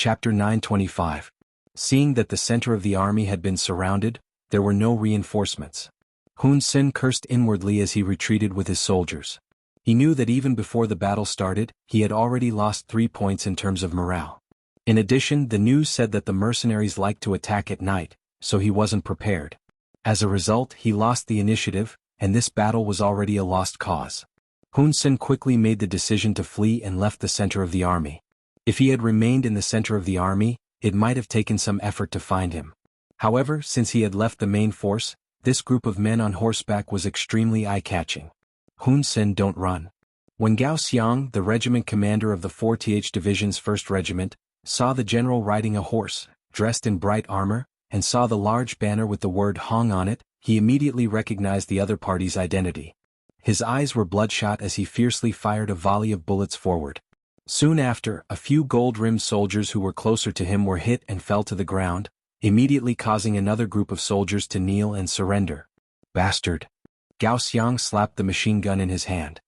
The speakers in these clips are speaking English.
Chapter 925. Seeing that the center of the army had been surrounded, there were no reinforcements. Hun Sen cursed inwardly as he retreated with his soldiers. He knew that even before the battle started, he had already lost 3 points in terms of morale. In addition, the news said that the mercenaries liked to attack at night, so he wasn't prepared. As a result, he lost the initiative, and this battle was already a lost cause. Hun Sen quickly made the decision to flee and left the center of the army. If he had remained in the center of the army, it might have taken some effort to find him. However, since he had left the main force, this group of men on horseback was extremely eye-catching. Hun Sen, don't run. When Gao Xiang, the regiment commander of the 4th Division's 1st Regiment, saw the general riding a horse, dressed in bright armor, and saw the large banner with the word Hong on it, he immediately recognized the other party's identity. His eyes were bloodshot as he fiercely fired a volley of bullets forward. Soon after, a few gold-rimmed soldiers who were closer to him were hit and fell to the ground, immediately causing another group of soldiers to kneel and surrender. Bastard! Gao Xiang slapped the machine gun in his hand.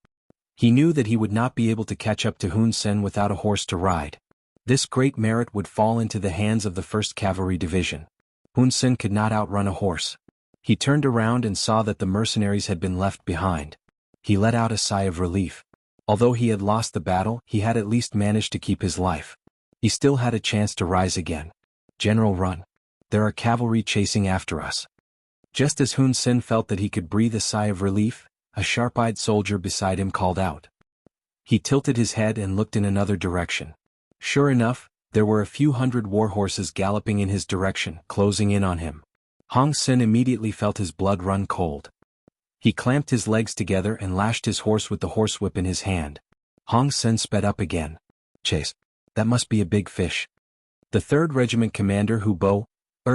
He knew that he would not be able to catch up to Hun Sen without a horse to ride. This great merit would fall into the hands of the 1st Cavalry Division. Hun Sen could not outrun a horse. He turned around and saw that the mercenaries had been left behind. He let out a sigh of relief. Although he had lost the battle, he had at least managed to keep his life. He still had a chance to rise again. General, run. There are cavalry chasing after us. Just as Hun Sen felt that he could breathe a sigh of relief, a sharp-eyed soldier beside him called out. He tilted his head and looked in another direction. Sure enough, there were a few hundred war horses galloping in his direction, closing in on him. Hong Sen immediately felt his blood run cold. He clamped his legs together and lashed his horse with the horsewhip in his hand. Hong Sen sped up again. Chase. That must be a big fish. The 3rd Regiment commander Hu Bo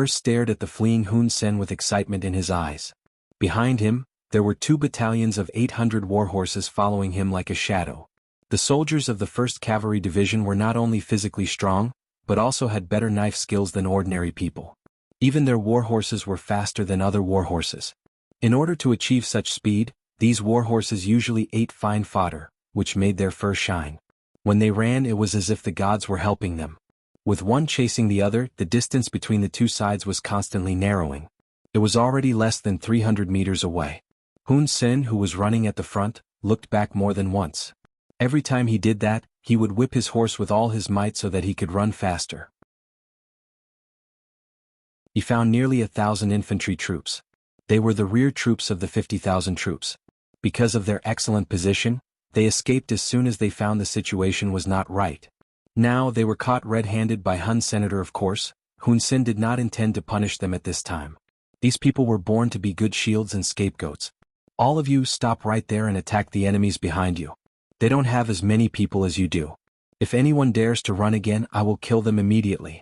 stared at the fleeing Hun Sen with excitement in his eyes. Behind him, there were 2 battalions of 800 war horses following him like a shadow. The soldiers of the 1st Cavalry Division were not only physically strong, but also had better knife skills than ordinary people. Even their war horses were faster than other war horses. In order to achieve such speed, these war horses usually ate fine fodder, which made their fur shine. When they ran, it was as if the gods were helping them. With one chasing the other, the distance between the 2 sides was constantly narrowing. It was already less than 300 meters away. Hun Sen, who was running at the front, looked back more than once. Every time he did that, he would whip his horse with all his might so that he could run faster. He found nearly 1,000 infantry troops. They were the rear troops of the 50,000 troops. Because of their excellent position, they escaped as soon as they found the situation was not right. Now they were caught red-handed by Hun Senator, of course. Hun Sen did not intend to punish them at this time. These people were born to be good shields and scapegoats. All of you stop right there and attack the enemies behind you. They don't have as many people as you do. If anyone dares to run again, I will kill them immediately.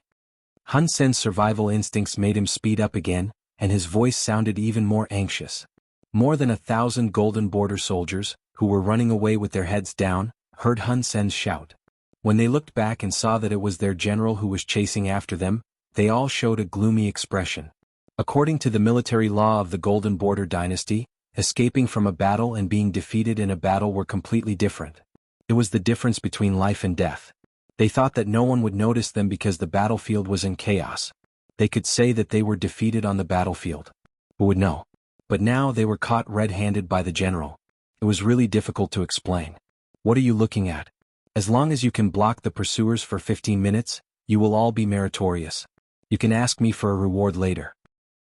Hun Sen's survival instincts made him speed up again, and his voice sounded even more anxious. More than 1,000 Golden Border soldiers, who were running away with their heads down, heard Hun Sen's shout. When they looked back and saw that it was their general who was chasing after them, they all showed a gloomy expression. According to the military law of the Golden Border Dynasty, escaping from a battle and being defeated in a battle were completely different. It was the difference between life and death. They thought that no one would notice them because the battlefield was in chaos. They could say that they were defeated on the battlefield. Who would know? But now they were caught red-handed by the general. It was really difficult to explain. What are you looking at? As long as you can block the pursuers for 15 minutes, you will all be meritorious. You can ask me for a reward later.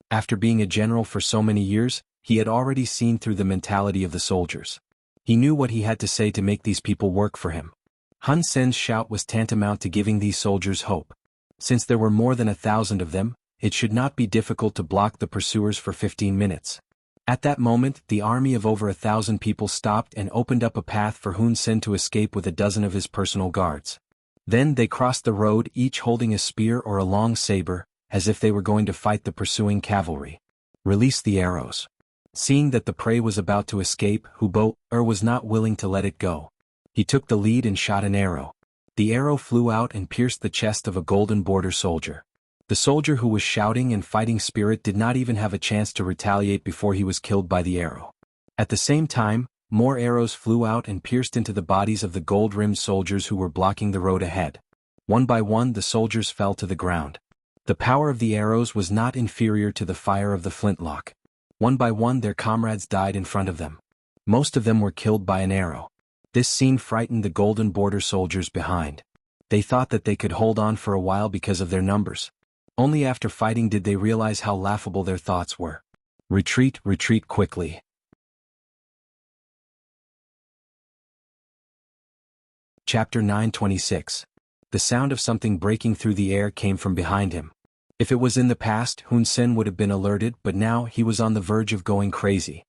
After being a general for so many years, he had already seen through the mentality of the soldiers. He knew what he had to say to make these people work for him. Hun Sen's shout was tantamount to giving these soldiers hope. Since there were more than 1,000 of them, it should not be difficult to block the pursuers for 15 minutes. At that moment, the army of over 1,000 people stopped and opened up a path for Hun Sen to escape with a dozen of his personal guards. Then they crossed the road, each holding a spear or a long saber, as if they were going to fight the pursuing cavalry. Release the arrows. Seeing that the prey was about to escape, Hu Bo was not willing to let it go. He took the lead and shot an arrow. The arrow flew out and pierced the chest of a Golden Border soldier. The soldier who was shouting and fighting spirit did not even have a chance to retaliate before he was killed by the arrow. At the same time, more arrows flew out and pierced into the bodies of the gold-rimmed soldiers who were blocking the road ahead. One by one the soldiers fell to the ground. The power of the arrows was not inferior to the fire of the flintlock. One by one their comrades died in front of them. Most of them were killed by an arrow. This scene frightened the Golden Border soldiers behind. They thought that they could hold on for a while because of their numbers. Only after fighting did they realize how laughable their thoughts were. Retreat, retreat quickly. Chapter 9:26. The sound of something breaking through the air came from behind him. If it was in the past, Hun Sen would have been alerted, but now he was on the verge of going crazy.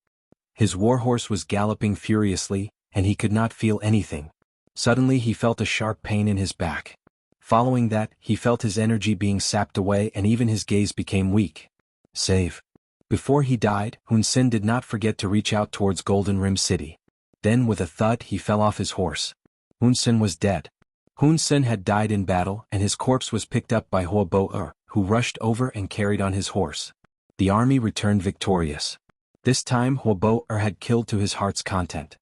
His warhorse was galloping furiously, and he could not feel anything. Suddenly he felt a sharp pain in his back. Following that, he felt his energy being sapped away and even his gaze became weak. Save. Before he died, Hun Sen did not forget to reach out towards Golden Rim City. Then with a thud he fell off his horse. Hun Sen was dead. Hun Sen had died in battle and his corpse was picked up by Hua Bo-er, who rushed over and carried on his horse. The army returned victorious. This time Hua Bo-er had killed to his heart's content.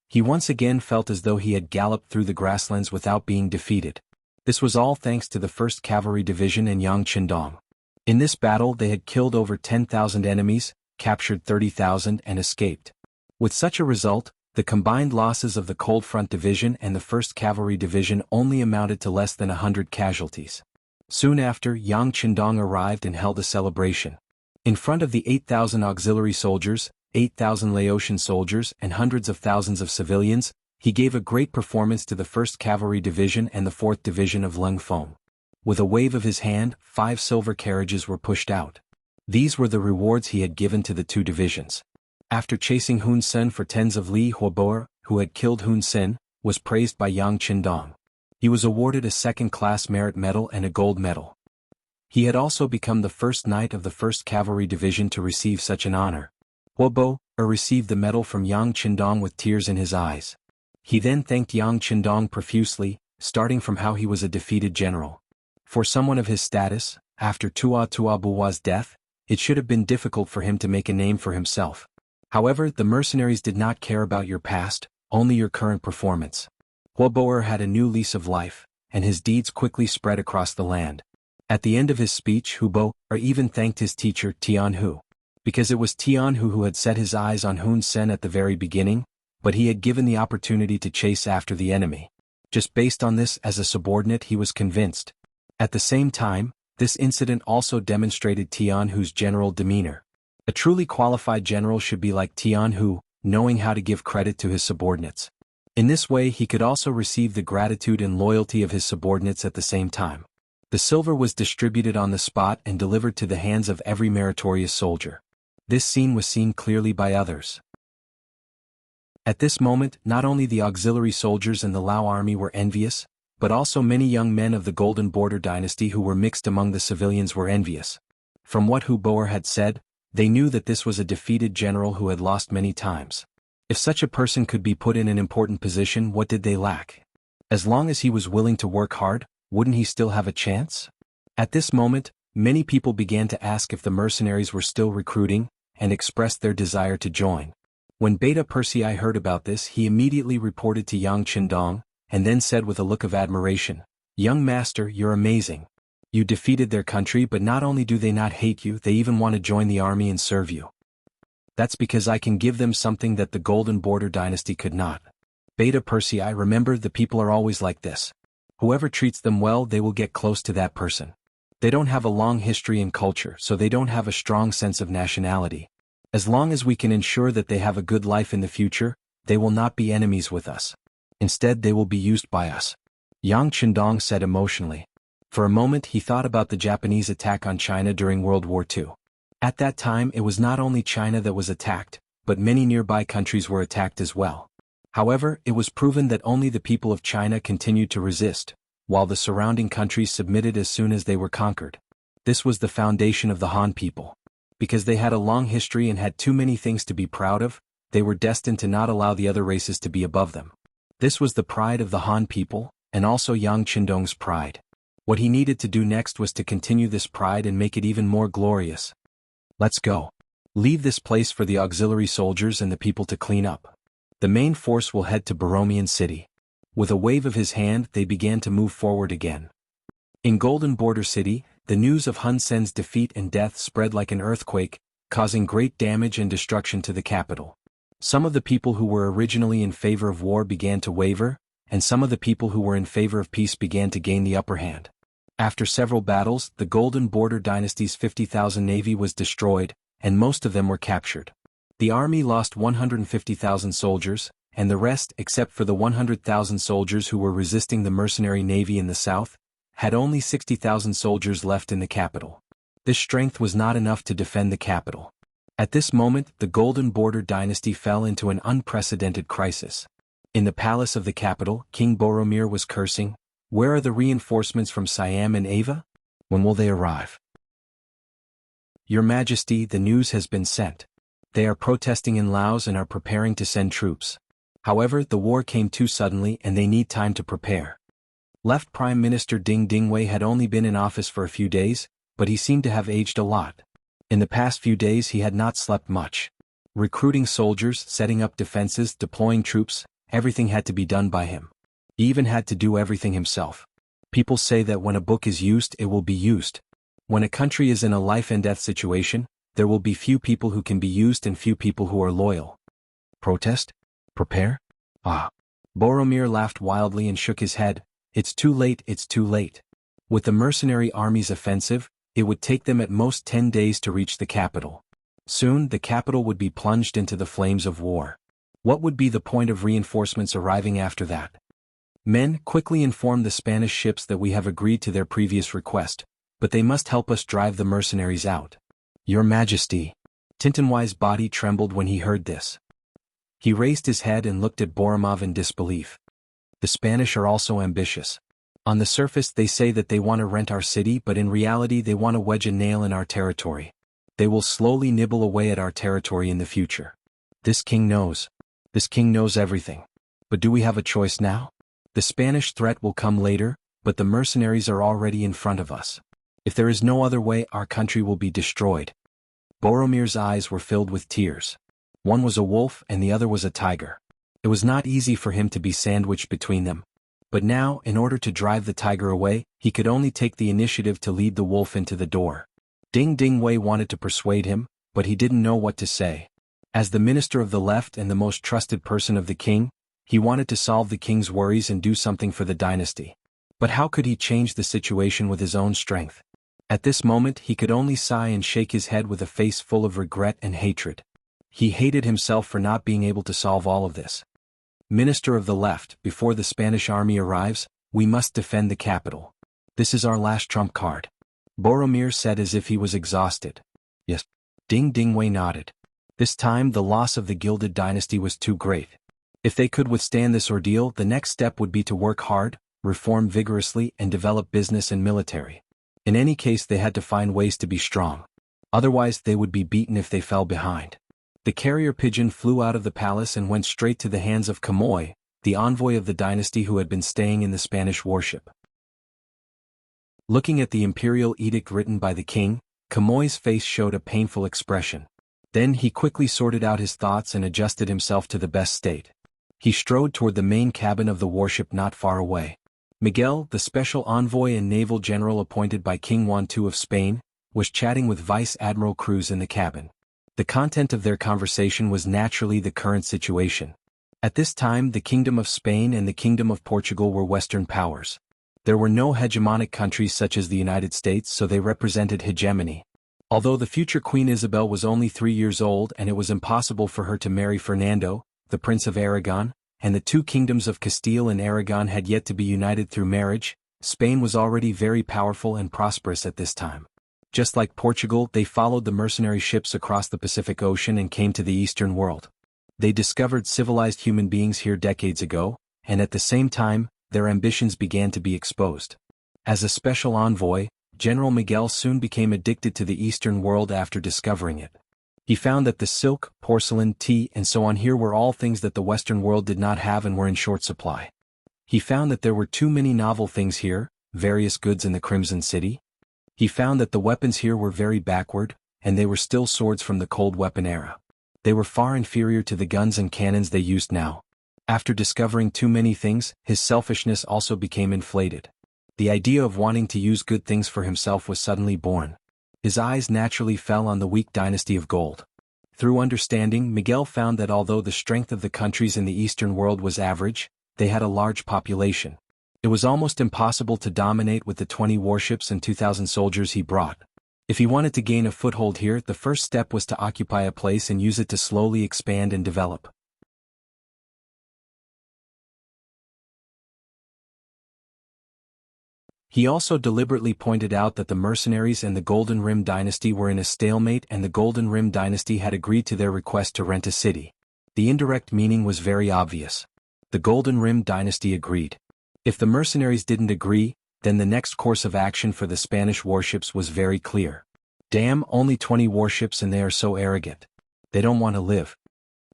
He once again felt as though he had galloped through the grasslands without being defeated. This was all thanks to the 1st Cavalry Division and Yang Qindong. In this battle they had killed over 10,000 enemies, captured 30,000 and escaped. With such a result, the combined losses of the Cold Front Division and the 1st Cavalry Division only amounted to less than 100 casualties. Soon after, Yang Qindong arrived and held a celebration. In front of the 8,000 auxiliary soldiers, 8,000 Laotian soldiers and hundreds of thousands of civilians, he gave a great performance to the 1st Cavalry Division and the 4th Division of Lung Fong. With a wave of his hand, 5 silver carriages were pushed out. These were the rewards he had given to the 2 divisions. After chasing Hun Sen for tens of li, Hua Bo-er, who had killed Hun Sen, was praised by Yang Qindong. He was awarded a 2nd-class merit medal and a gold medal. He had also become the first knight of the 1st Cavalry Division to receive such an honor. Hua Bo-er received the medal from Yang Qindong with tears in his eyes. He then thanked Yang Qindong profusely, starting from how he was a defeated general. For someone of his status, after Tua Buwa's death, it should have been difficult for him to make a name for himself. However, the mercenaries did not care about your past, only your current performance. Hua Bo-er had a new lease of life, and his deeds quickly spread across the land. At the end of his speech, Hua Bo-er even thanked his teacher Tian Hu. Because it was Tian Hu who had set his eyes on Hun Sen at the very beginning, but he had given the opportunity to chase after the enemy. Just based on this as a subordinate he was convinced. At the same time, this incident also demonstrated Tian Hu's general demeanor. A truly qualified general should be like Tian Hu, knowing how to give credit to his subordinates. In this way he could also receive the gratitude and loyalty of his subordinates at the same time. The silver was distributed on the spot and delivered to the hands of every meritorious soldier. This scene was seen clearly by others. At this moment, not only the auxiliary soldiers and the Lao army were envious, but also many young men of the Golden Border dynasty who were mixed among the civilians were envious. From what Hua Bo-er had said, they knew that this was a defeated general who had lost many times. If such a person could be put in an important position, what did they lack? As long as he was willing to work hard, wouldn't he still have a chance? At this moment, many people began to ask if the mercenaries were still recruiting, and expressed their desire to join. When Beta Persei heard about this, he immediately reported to Yang Qindong, and then said with a look of admiration, "Young master, you're amazing. You defeated their country, but not only do they not hate you, they even want to join the army and serve you. That's because I can give them something that the Golden Border dynasty could not." Beta Persei, remember, the people are always like this. Whoever treats them well, they will get close to that person. They don't have a long history and culture, so they don't have a strong sense of nationality. As long as we can ensure that they have a good life in the future, they will not be enemies with us. Instead, they will be used by us. Yang Qindong said emotionally. For a moment he thought about the Japanese attack on China during World War II. At that time it was not only China that was attacked, but many nearby countries were attacked as well. However, it was proven that only the people of China continued to resist, while the surrounding countries submitted as soon as they were conquered. This was the foundation of the Han people. Because they had a long history and had too many things to be proud of, they were destined to not allow the other races to be above them. This was the pride of the Han people, and also Yang Qindong's pride. What he needed to do next was to continue this pride and make it even more glorious. Let's go. Leave this place for the auxiliary soldiers and the people to clean up. The main force will head to Baromian City. With a wave of his hand they began to move forward again. In Golden Border City, the news of Hun Sen's defeat and death spread like an earthquake, causing great damage and destruction to the capital. Some of the people who were originally in favor of war began to waver, and some of the people who were in favor of peace began to gain the upper hand. After several battles, the Golden Border Dynasty's 50,000 navy was destroyed, and most of them were captured. The army lost 150,000 soldiers, and the rest, except for the 100,000 soldiers who were resisting the mercenary navy in the south, had only 60,000 soldiers left in the capital. This strength was not enough to defend the capital. At this moment, the Golden Border Dynasty fell into an unprecedented crisis. In the palace of the capital, King Boromir was cursing, "Where are the reinforcements from Siam and Ava? When will they arrive? Your Majesty, the news has been sent. They are protesting in Laos and are preparing to send troops. However, the war came too suddenly and they need time to prepare." Left Prime Minister Ding Dingwei had only been in office for a few days, but he seemed to have aged a lot. In the past few days he had not slept much. Recruiting soldiers, setting up defenses, deploying troops, everything had to be done by him. He even had to do everything himself. People say that when a book is used, it will be used. When a country is in a life and death situation, there will be few people who can be used and few people who are loyal. Protest? Prepare? Ah. Boromir laughed wildly and shook his head. It's too late, it's too late. With the mercenary army's offensive, it would take them at most 10 days to reach the capital. Soon, the capital would be plunged into the flames of war. What would be the point of reinforcements arriving after that? Men, quickly inform the Spanish ships that we have agreed to their previous request, but they must help us drive the mercenaries out. Your Majesty. Tintinwai's body trembled when he heard this. He raised his head and looked at Boromir in disbelief. The Spanish are also ambitious. On the surface they say that they want to rent our city, but in reality they want to wedge a nail in our territory. They will slowly nibble away at our territory in the future. This king knows. This king knows everything. But do we have a choice now? The Spanish threat will come later, but the mercenaries are already in front of us. If there is no other way, our country will be destroyed. Boromir's eyes were filled with tears. One was a wolf and the other was a tiger. It was not easy for him to be sandwiched between them. But now, in order to drive the tiger away, he could only take the initiative to lead the wolf into the door. Ding Dingwei wanted to persuade him, but he didn't know what to say. As the minister of the left and the most trusted person of the king, he wanted to solve the king's worries and do something for the dynasty. But how could he change the situation with his own strength? At this moment he could only sigh and shake his head with a face full of regret and hatred. He hated himself for not being able to solve all of this. Minister of the left, before the Spanish army arrives, we must defend the capital. This is our last trump card. Boromir said as if he was exhausted. Yes. Ding Dingwei nodded. This time the loss of the Gilded Dynasty was too great. If they could withstand this ordeal, the next step would be to work hard, reform vigorously, and develop business and military. In any case they had to find ways to be strong. Otherwise they would be beaten if they fell behind. The carrier pigeon flew out of the palace and went straight to the hands of Kamoy, the envoy of the dynasty who had been staying in the Spanish warship. Looking at the imperial edict written by the king, Kamoy's face showed a painful expression. Then he quickly sorted out his thoughts and adjusted himself to the best state. He strode toward the main cabin of the warship not far away. Miguel, the special envoy and naval general appointed by King Juan II of Spain, was chatting with Vice Admiral Cruz in the cabin. The content of their conversation was naturally the current situation. At this time the Kingdom of Spain and the Kingdom of Portugal were Western powers. There were no hegemonic countries such as the United States, so they represented hegemony. Although the future Queen Isabel was only 3 years old and it was impossible for her to marry Fernando, the Prince of Aragon, and the two kingdoms of Castile and Aragon had yet to be united through marriage, Spain was already very powerful and prosperous at this time. Just like Portugal, they followed the mercenary ships across the Pacific Ocean and came to the Eastern world. They discovered civilized human beings here decades ago, and at the same time, their ambitions began to be exposed. As a special envoy, General Miguel soon became addicted to the Eastern world after discovering it. He found that the silk, porcelain, tea, and so on here were all things that the Western world did not have and were in short supply. He found that there were too many novel things here, various goods in the Crimson City. He found that the weapons here were very backward, and they were still swords from the cold weapon era. They were far inferior to the guns and cannons they used now. After discovering too many things, his selfishness also became inflated. The idea of wanting to use good things for himself was suddenly born. His eyes naturally fell on the weak dynasty of gold. Through understanding, Miguel found that although the strength of the countries in the Eastern world was average, they had a large population. It was almost impossible to dominate with the 20 warships and 2,000 soldiers he brought. If he wanted to gain a foothold here, the first step was to occupy a place and use it to slowly expand and develop. He also deliberately pointed out that the mercenaries and the Golden Rim dynasty were in a stalemate and the Golden Rim dynasty had agreed to their request to rent a city. The indirect meaning was very obvious. The Golden Rim dynasty agreed. If the mercenaries didn't agree, then the next course of action for the Spanish warships was very clear. Damn, only 20 warships and they are so arrogant. They don't want to live.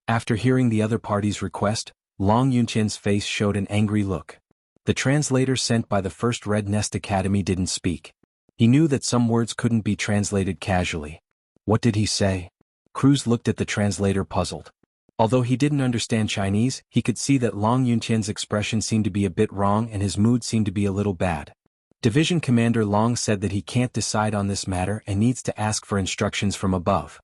After hearing the other party's request, Long Yunqian's face showed an angry look. The translator sent by the First Red Nest Academy didn't speak. He knew that some words couldn't be translated casually. What did he say? Cruz looked at the translator puzzled. Although he didn't understand Chinese, he could see that Long Yunqian's expression seemed to be a bit wrong and his mood seemed to be a little bad. Division Commander Long said that he can't decide on this matter and needs to ask for instructions from above.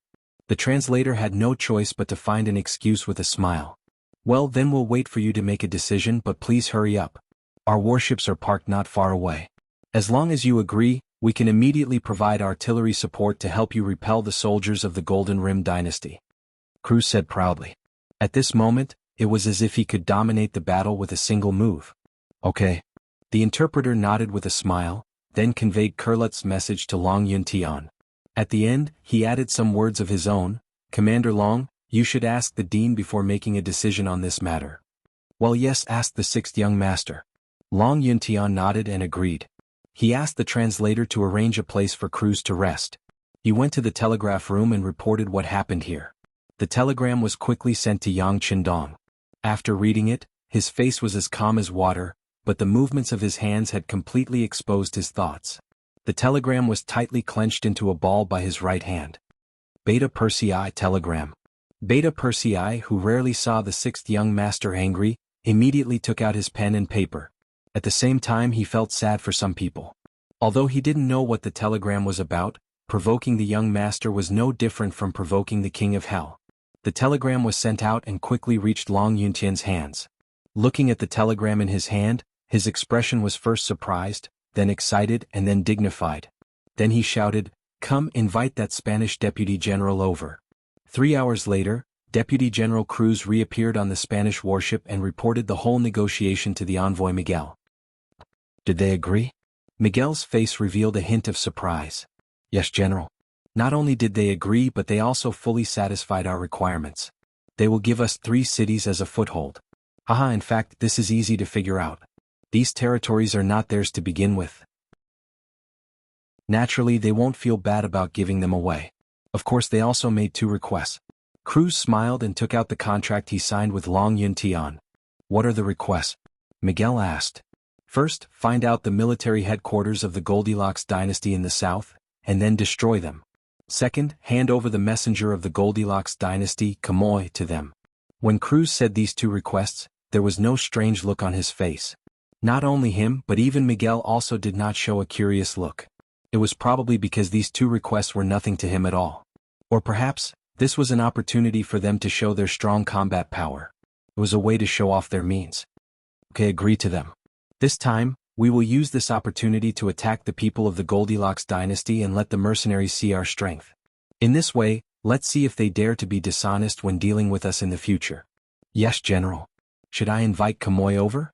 The translator had no choice but to find an excuse with a smile. Well, then we'll wait for you to make a decision, but please hurry up. Our warships are parked not far away. As long as you agree, we can immediately provide artillery support to help you repel the soldiers of the Golden Rim dynasty. Cruz said proudly. At this moment, it was as if he could dominate the battle with a single move. Okay. The interpreter nodded with a smile, then conveyed Kurlut's message to Long Yuntian. At the end, he added some words of his own. Commander Long, you should ask the dean before making a decision on this matter. Well, yes, asked the sixth young master. Long Yuntian nodded and agreed. He asked the translator to arrange a place for Cruz to rest. He went to the telegraph room and reported what happened here. The telegram was quickly sent to Yang Qindong. After reading it, his face was as calm as water, but the movements of his hands had completely exposed his thoughts. The telegram was tightly clenched into a ball by his right hand. Beta Persei telegram. Beta Persei, who rarely saw the sixth young master angry, immediately took out his pen and paper. At the same time he felt sad for some people. Although he didn't know what the telegram was about, provoking the young master was no different from provoking the king of hell. The telegram was sent out and quickly reached Long Yuntian's hands. Looking at the telegram in his hand, his expression was first surprised, then excited and then dignified. Then he shouted, "Come, invite that Spanish Deputy General over." 3 hours later, Deputy General Cruz reappeared on the Spanish warship and reported the whole negotiation to the envoy Miguel. Did they agree? Miguel's face revealed a hint of surprise. Yes, General. Not only did they agree, but they also fully satisfied our requirements. They will give us 3 cities as a foothold. Haha, in fact, this is easy to figure out. These territories are not theirs to begin with. Naturally, they won't feel bad about giving them away. Of course, they also made 2 requests. Cruz smiled and took out the contract he signed with Long Yuntian. What are the requests? Miguel asked. First, find out the military headquarters of the Goldilocks dynasty in the south, and then destroy them. Second, hand over the messenger of the Goldilocks dynasty, Kamoy, to them. When Cruz said these 2 requests, there was no strange look on his face. Not only him, but even Miguel also did not show a curious look. It was probably because these 2 requests were nothing to him at all. Or perhaps, this was an opportunity for them to show their strong combat power. It was a way to show off their means. Okay, agree to them. This time, we will use this opportunity to attack the people of the Goldilocks dynasty and let the mercenaries see our strength. In this way, let's see if they dare to be dishonest when dealing with us in the future. Yes, General. Should I invite Kamoy over?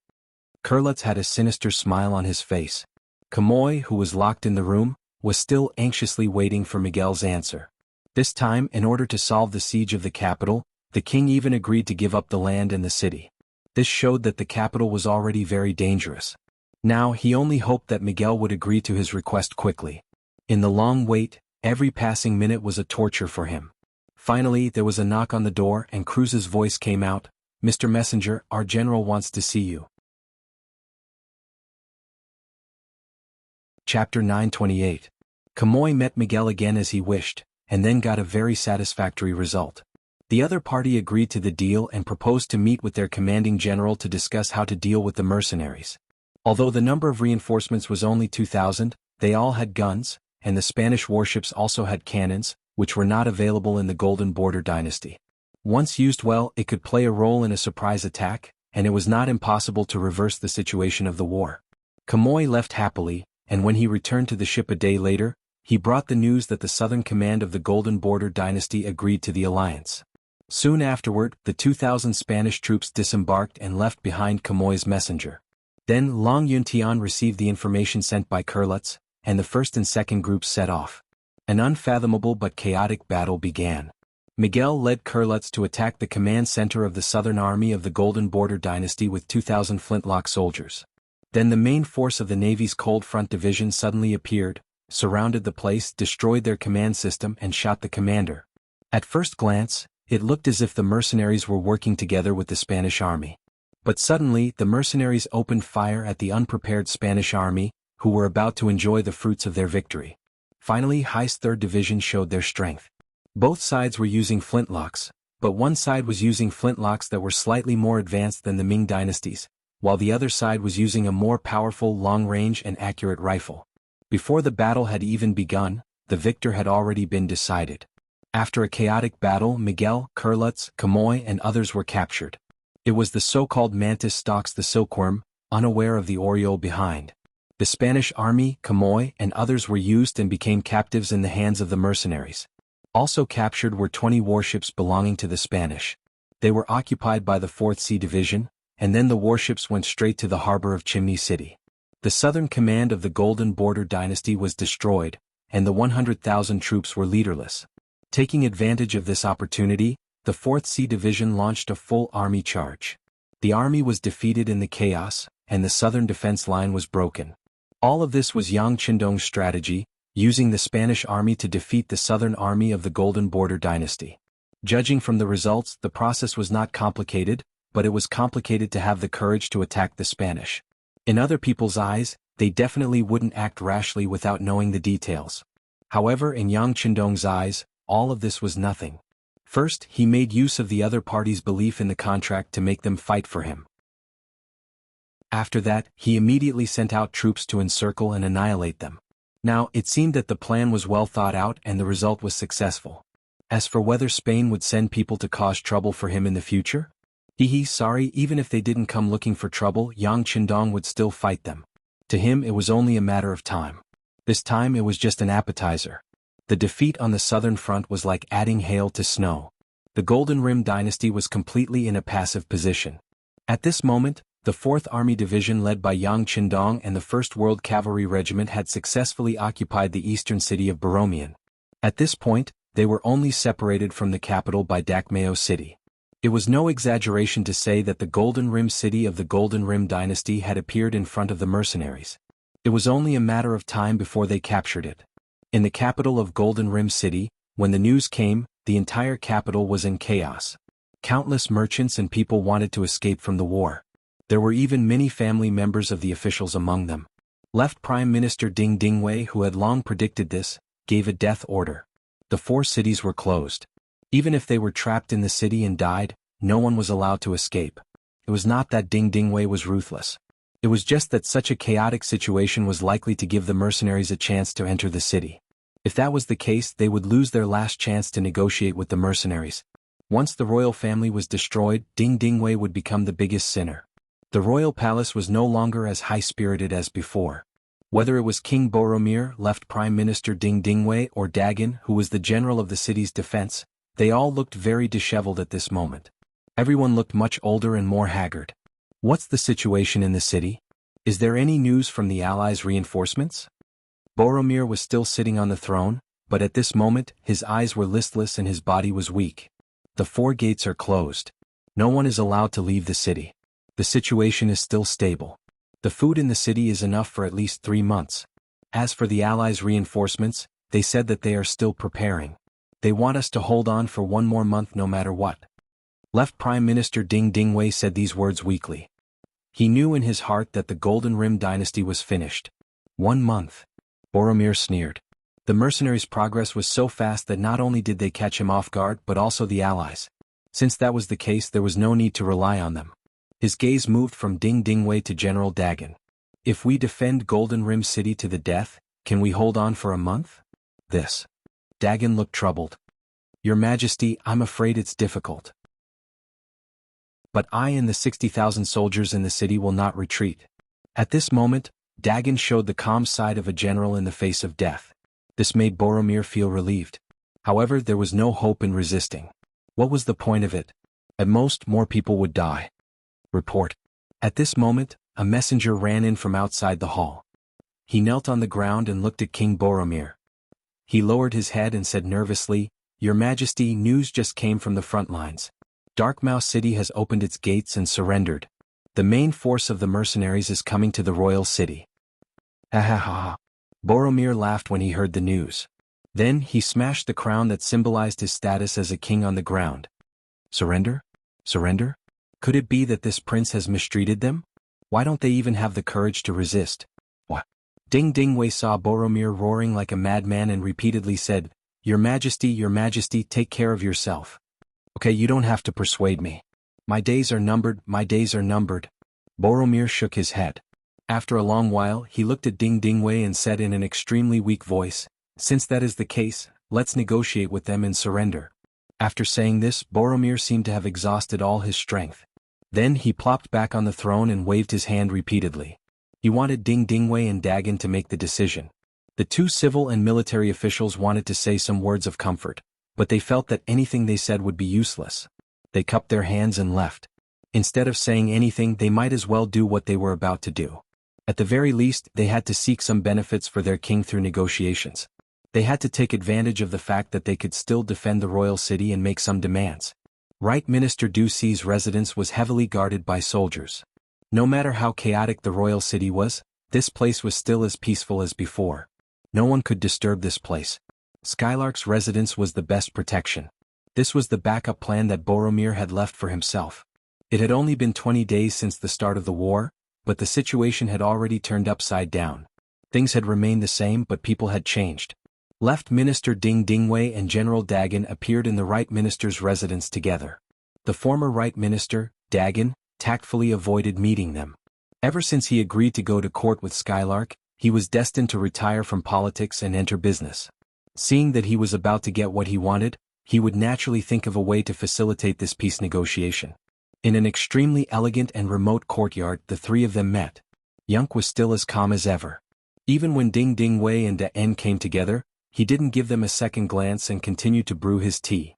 Kurlutz had a sinister smile on his face. Kamoy, who was locked in the room, was still anxiously waiting for Miguel's answer. This time, in order to solve the siege of the capital, the king even agreed to give up the land and the city. This showed that the capital was already very dangerous. Now he only hoped that Miguel would agree to his request quickly. In the long wait, every passing minute was a torture for him. Finally, there was a knock on the door and Cruz's voice came out, "Mr. Messenger, our general wants to see you." Chapter 928. Kamoy met Miguel again as he wished, and then got a very satisfactory result. The other party agreed to the deal and proposed to meet with their commanding general to discuss how to deal with the mercenaries. Although the number of reinforcements was only 2,000, they all had guns, and the Spanish warships also had cannons, which were not available in the Golden Border Dynasty. Once used well, it could play a role in a surprise attack, and it was not impossible to reverse the situation of the war. Kamoy left happily, and when he returned to the ship a day later, he brought the news that the southern command of the Golden Border Dynasty agreed to the alliance. Soon afterward, the 2,000 Spanish troops disembarked and left behind Kamoy's messenger. Then Long Yuntian received the information sent by Kurlutz, and the first and second groups set off. An unfathomable but chaotic battle began. Miguel led Kurlutz to attack the command center of the southern army of the Golden Border Dynasty with 2,000 flintlock soldiers. Then the main force of the Navy's Cold Front Division suddenly appeared, surrounded the place, destroyed their command system, and shot the commander. At first glance, it looked as if the mercenaries were working together with the Spanish army. But suddenly, the mercenaries opened fire at the unprepared Spanish army, who were about to enjoy the fruits of their victory. Finally, Hai's 3rd Division showed their strength. Both sides were using flintlocks, but one side was using flintlocks that were slightly more advanced than the Ming dynasties, while the other side was using a more powerful long-range and accurate rifle. Before the battle had even begun, the victor had already been decided. After a chaotic battle, Miguel, Kurlutz, Kamoy, and others were captured. It was the so-called mantis stalks the silkworm, unaware of the oriole behind. The Spanish army, Kamoy, and others were used and became captives in the hands of the mercenaries. Also captured were 20 warships belonging to the Spanish. They were occupied by the 4th Sea Division, and then the warships went straight to the harbor of Chimney City. The southern command of the Golden Border Dynasty was destroyed, and the 100,000 troops were leaderless. Taking advantage of this opportunity, the 4th Sea Division launched a full army charge. The army was defeated in the chaos, and the southern defense line was broken. All of this was Yang Qindong's strategy, using the Spanish army to defeat the southern army of the Golden Border Dynasty. Judging from the results, the process was not complicated, but it was complicated to have the courage to attack the Spanish. In other people's eyes, they definitely wouldn't act rashly without knowing the details. However, in Yang Qindong's eyes, all of this was nothing. First, he made use of the other party's belief in the contract to make them fight for him. After that, he immediately sent out troops to encircle and annihilate them. Now, it seemed that the plan was well thought out and the result was successful. As for whether Spain would send people to cause trouble for him in the future? Sorry, even if they didn't come looking for trouble, Yang Qindong would still fight them. To him, it was only a matter of time. This time it was just an appetizer. The defeat on the southern front was like adding hail to snow. The Golden Rim Dynasty was completely in a passive position. At this moment, the 4th Army Division led by Yang Qindong and the 1st World Cavalry Regiment had successfully occupied the eastern city of Borromean. At this point, they were only separated from the capital by Dakmeo City. It was no exaggeration to say that the Golden Rim city of the Golden Rim Dynasty had appeared in front of the mercenaries. It was only a matter of time before they captured it. In the capital of Golden Rim City, when the news came, the entire capital was in chaos. Countless merchants and people wanted to escape from the war. There were even many family members of the officials among them. Left Prime Minister Ding Dingwei, who had long predicted this, gave a death order. The 4 cities were closed. Even if they were trapped in the city and died, no one was allowed to escape. It was not that Ding Dingwei was ruthless. It was just that such a chaotic situation was likely to give the mercenaries a chance to enter the city. If that was the case, they would lose their last chance to negotiate with the mercenaries. Once the royal family was destroyed, Ding Dingwei would become the biggest sinner. The royal palace was no longer as high-spirited as before. Whether it was King Boromir, left Prime Minister Ding Dingwei, or Dagon, who was the general of the city's defense, they all looked very disheveled at this moment. Everyone looked much older and more haggard. What's the situation in the city? Is there any news from the Allies' reinforcements? Boromir was still sitting on the throne, but at this moment, his eyes were listless and his body was weak. The 4 gates are closed. No one is allowed to leave the city. The situation is still stable. The food in the city is enough for at least 3 months. As for the Allies' reinforcements, they said that they are still preparing. They want us to hold on for 1 more month no matter what. Left Prime Minister Ding Dingwei said these words weakly. He knew in his heart that the Golden Rim Dynasty was finished. 1 month. Boromir sneered. The mercenaries' progress was so fast that not only did they catch him off guard but also the Allies. Since that was the case, there was no need to rely on them. His gaze moved from Ding Dingwei to General Dagon. If we defend Golden Rim City to the death, can we hold on for a month? This. Dagon looked troubled. Your Majesty, I'm afraid it's difficult. But I and the 60,000 soldiers in the city will not retreat. At this moment, Dagon showed the calm side of a general in the face of death. This made Boromir feel relieved. However, there was no hope in resisting. What was the point of it? At most, more people would die. Report. At this moment, a messenger ran in from outside the hall. He knelt on the ground and looked at King Boromir. He lowered his head and said nervously, Your Majesty, news just came from the front lines. Darkmouth City has opened its gates and surrendered. The main force of the mercenaries is coming to the royal city. Ha ha ha. Boromir laughed when he heard the news. Then he smashed the crown that symbolized his status as a king on the ground. Surrender? Surrender? Could it be that this prince has mistreated them? Why don't they even have the courage to resist? What? Ding Dingway saw Boromir roaring like a madman and repeatedly said, Your Majesty, take care of yourself. Okay, you don't have to persuade me. My days are numbered, my days are numbered. Boromir shook his head. After a long while, he looked at Ding Dingway and said in an extremely weak voice, Since that is the case, let's negotiate with them and surrender. After saying this, Boromir seemed to have exhausted all his strength. Then he plopped back on the throne and waved his hand repeatedly. He wanted Ding Dingway and Dagon to make the decision. The two civil and military officials wanted to say some words of comfort, but they felt that anything they said would be useless. They cupped their hands and left. Instead of saying anything, they might as well do what they were about to do. At the very least, they had to seek some benefits for their king through negotiations. They had to take advantage of the fact that they could still defend the royal city and make some demands. Right Minister Ducey's residence was heavily guarded by soldiers. No matter how chaotic the royal city was, this place was still as peaceful as before. No one could disturb this place. Skylark's residence was the best protection. This was the backup plan that Boromir had left for himself. It had only been 20 days since the start of the war, but the situation had already turned upside down. Things had remained the same, but people had changed. Left Minister Ding Dingway and General Dagon appeared in the Right Minister's residence together. The former Right Minister, Dagon, tactfully avoided meeting them. Ever since he agreed to go to court with Skylark, he was destined to retire from politics and enter business. Seeing that he was about to get what he wanted, he would naturally think of a way to facilitate this peace negotiation. In an extremely elegant and remote courtyard, the three of them met. Yunk was still as calm as ever. Even when Ding Dingway and Daen came together, he didn't give them a second glance and continued to brew his tea.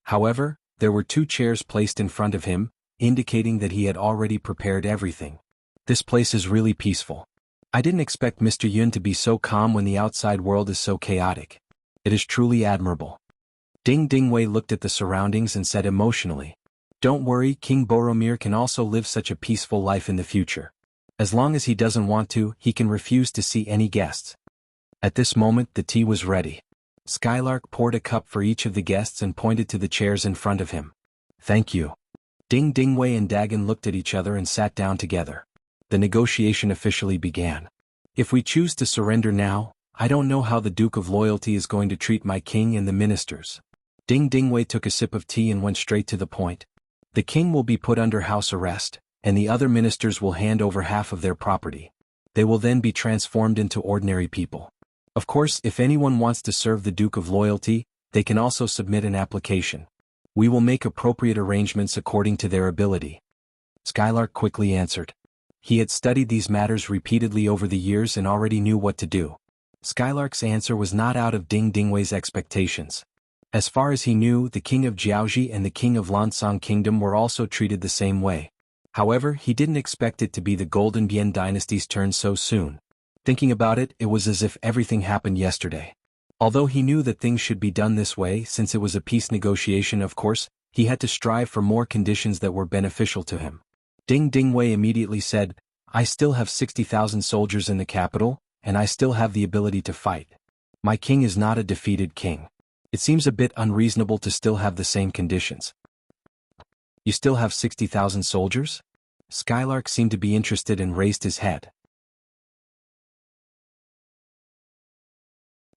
However, there were 2 chairs placed in front of him, indicating that he had already prepared everything. This place is really peaceful. I didn't expect Mr. Yun to be so calm when the outside world is so chaotic. It is truly admirable. Ding Dingway looked at the surroundings and said emotionally, Don't worry, King Boromir can also live such a peaceful life in the future. As long as he doesn't want to, he can refuse to see any guests. At this moment, the tea was ready. Skylark poured a cup for each of the guests and pointed to the chairs in front of him. Thank you. Ding Dingway and Dagon looked at each other and sat down together. The negotiation officially began. If we choose to surrender now, I don't know how the Duke of Loyalty is going to treat my king and the ministers. Ding Dingway took a sip of tea and went straight to the point. The king will be put under house arrest, and the other ministers will hand over half of their property. They will then be transformed into ordinary people. Of course, if anyone wants to serve the Duke of Loyalty, they can also submit an application. We will make appropriate arrangements according to their ability. Skylark quickly answered. He had studied these matters repeatedly over the years and already knew what to do. Skylark's answer was not out of Ding Dingway's expectations. As far as he knew, the king of Jiaoji and the king of Lansong Kingdom were also treated the same way. However, he didn't expect it to be the Golden Bien Dynasty's turn so soon. Thinking about it, it was as if everything happened yesterday. Although he knew that things should be done this way since it was a peace negotiation, of course, he had to strive for more conditions that were beneficial to him. Ding Dingway immediately said, I still have 60,000 soldiers in the capital, and I still have the ability to fight. My king is not a defeated king. It seems a bit unreasonable to still have the same conditions. You still have 60,000 soldiers? Skylark seemed to be interested and raised his head.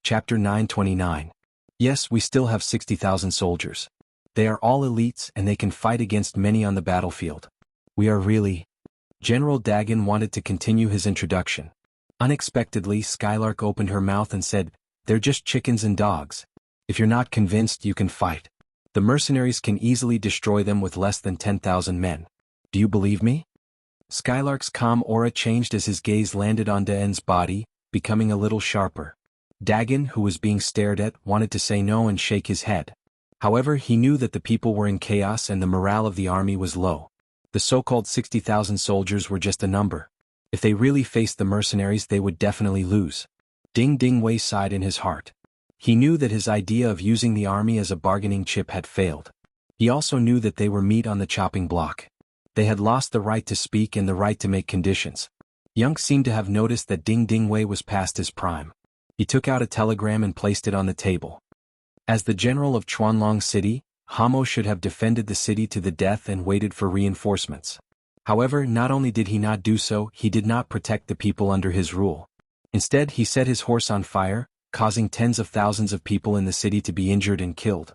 Chapter 929. Yes, we still have 60,000 soldiers. They are all elites and they can fight against many on the battlefield. We are really... General Dagon wanted to continue his introduction. Unexpectedly, Skylark opened her mouth and said, "They're just chickens and dogs. If you're not convinced, you can fight. The mercenaries can easily destroy them with less than 10,000 men. Do you believe me?" Skylark's calm aura changed as his gaze landed on Daen's body, becoming a little sharper. Dagon, who was being stared at, wanted to say no and shake his head. However, he knew that the people were in chaos and the morale of the army was low. The so-called 60,000 soldiers were just a number. If they really faced the mercenaries, they would definitely lose. Ding Wei sighed in his heart. He knew that his idea of using the army as a bargaining chip had failed. He also knew that they were meat on the chopping block. They had lost the right to speak and the right to make conditions. Young seemed to have noticed that Ding Wei was past his prime. He took out a telegram and placed it on the table. As the general of Chuanlong City, Hamo should have defended the city to the death and waited for reinforcements. However, not only did he not do so, he did not protect the people under his rule. Instead, he set his horse on fire, causing tens of thousands of people in the city to be injured and killed.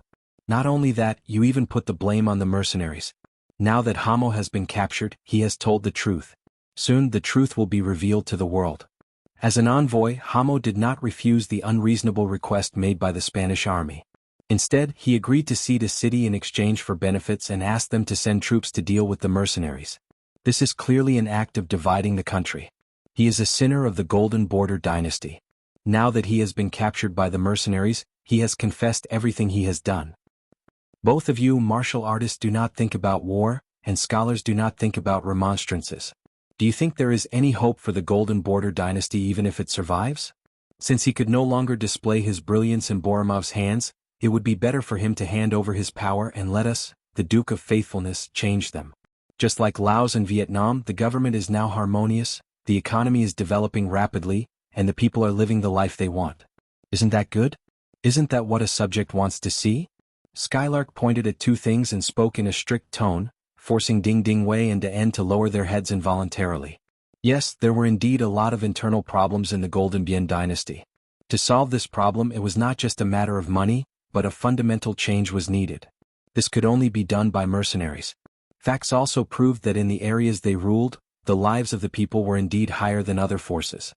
Not only that, you even put the blame on the mercenaries. Now that Hamo has been captured, he has told the truth. Soon the truth will be revealed to the world. As an envoy, Hamo did not refuse the unreasonable request made by the Spanish army. Instead, he agreed to cede a city in exchange for benefits and asked them to send troops to deal with the mercenaries. This is clearly an act of dividing the country. He is a sinner of the Golden Border Dynasty. Now that he has been captured by the mercenaries, he has confessed everything he has done. Both of you martial artists do not think about war, and scholars do not think about remonstrances. Do you think there is any hope for the Golden Border Dynasty even if it survives? Since he could no longer display his brilliance in Boromov's hands, it would be better for him to hand over his power and let us, the Duke of Faithfulness, change them. Just like Laos and Vietnam, the government is now harmonious, the economy is developing rapidly, and the people are living the life they want. Isn't that good? Isn't that what a subject wants to see? Skylark pointed at two things and spoke in a strict tone, forcing Ding Wei and Daen to lower their heads involuntarily. Yes, there were indeed a lot of internal problems in the Golden Bien dynasty. To solve this problem, it was not just a matter of money, but a fundamental change was needed. This could only be done by mercenaries. Facts also proved that in the areas they ruled, the lives of the people were indeed higher than other forces.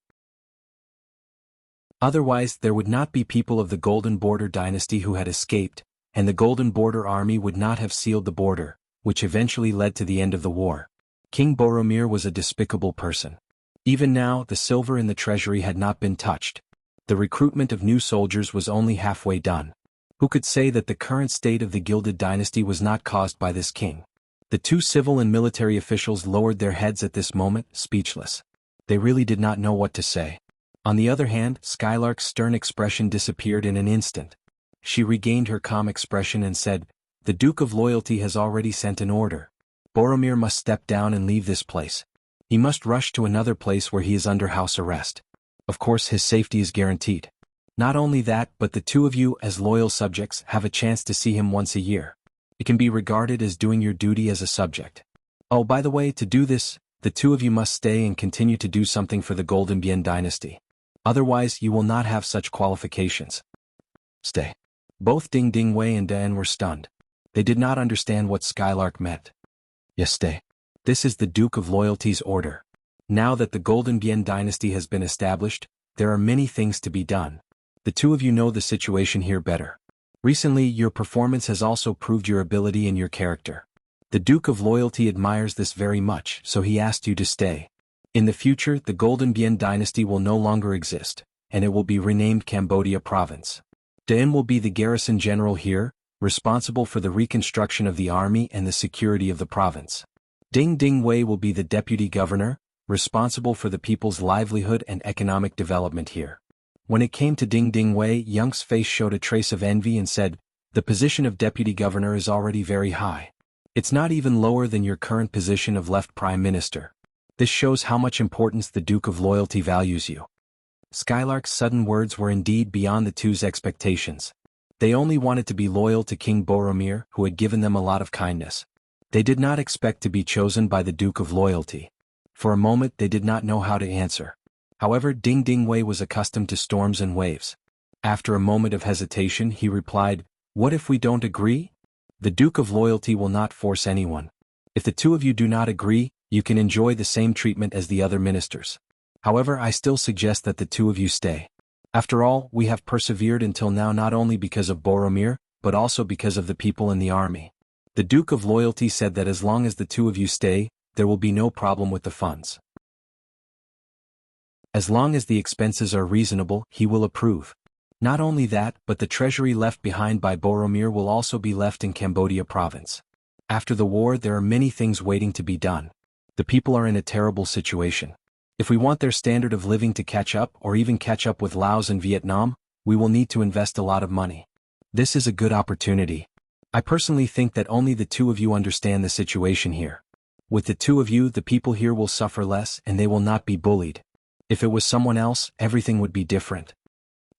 Otherwise, there would not be people of the Golden Border dynasty who had escaped, and the Golden Border army would not have sealed the border, which eventually led to the end of the war. King Boromir was a despicable person. Even now, the silver in the treasury had not been touched. The recruitment of new soldiers was only halfway done. Who could say that the current state of the Gilded Dynasty was not caused by this king? The two civil and military officials lowered their heads at this moment, speechless. They really did not know what to say. On the other hand, Skylark's stern expression disappeared in an instant. She regained her calm expression and said, "The Duke of Loyalty has already sent an order. Boromir must step down and leave this place. He must rush to another place where he is under house arrest. Of course, his safety is guaranteed. Not only that, but the two of you, as loyal subjects, have a chance to see him once a year. It can be regarded as doing your duty as a subject. Oh, by the way, to do this, the two of you must stay and continue to do something for the Golden Bien dynasty. Otherwise, you will not have such qualifications. Stay." Both Ding Wei and Daen were stunned. They did not understand what Skylark meant. "Yes, stay. This is the Duke of Loyalty's order. Now that the Golden Bien dynasty has been established, there are many things to be done. The two of you know the situation here better. Recently, your performance has also proved your ability and your character. The Duke of Loyalty admires this very much, so he asked you to stay. In the future, the Golden Bien dynasty will no longer exist, and it will be renamed Cambodia Province. Daen will be the garrison general here, responsible for the reconstruction of the army and the security of the province. Ding Wei will be the deputy governor, responsible for the people's livelihood and economic development here." When it came to Ding Wei, Young's face showed a trace of envy and said, "The position of deputy governor is already very high. It's not even lower than your current position of left prime minister. This shows how much importance the Duke of Loyalty values you." Skylark's sudden words were indeed beyond the two's expectations. They only wanted to be loyal to King Boromir, who had given them a lot of kindness. They did not expect to be chosen by the Duke of Loyalty. For a moment they did not know how to answer. However, Ding Wei was accustomed to storms and waves. After a moment of hesitation, he replied, "What if we don't agree? The Duke of Loyalty will not force anyone. If the two of you do not agree, You can enjoy the same treatment as the other ministers. However, I still suggest that the two of you stay. After all, we have persevered until now not only because of Boromir, but also because of the people in the army. The Duke of Loyalty said that as long as the two of you stay, there will be no problem with the funds. As long as the expenses are reasonable, he will approve. Not only that, but the treasury left behind by Boromir will also be left in Cambodia province. After the war, there are many things waiting to be done. The people are in a terrible situation. If we want their standard of living to catch up or even catch up with Laos and Vietnam, we will need to invest a lot of money. This is a good opportunity. I personally think that only the two of you understand the situation here. With the two of you, the people here will suffer less and they will not be bullied. If it was someone else, everything would be different.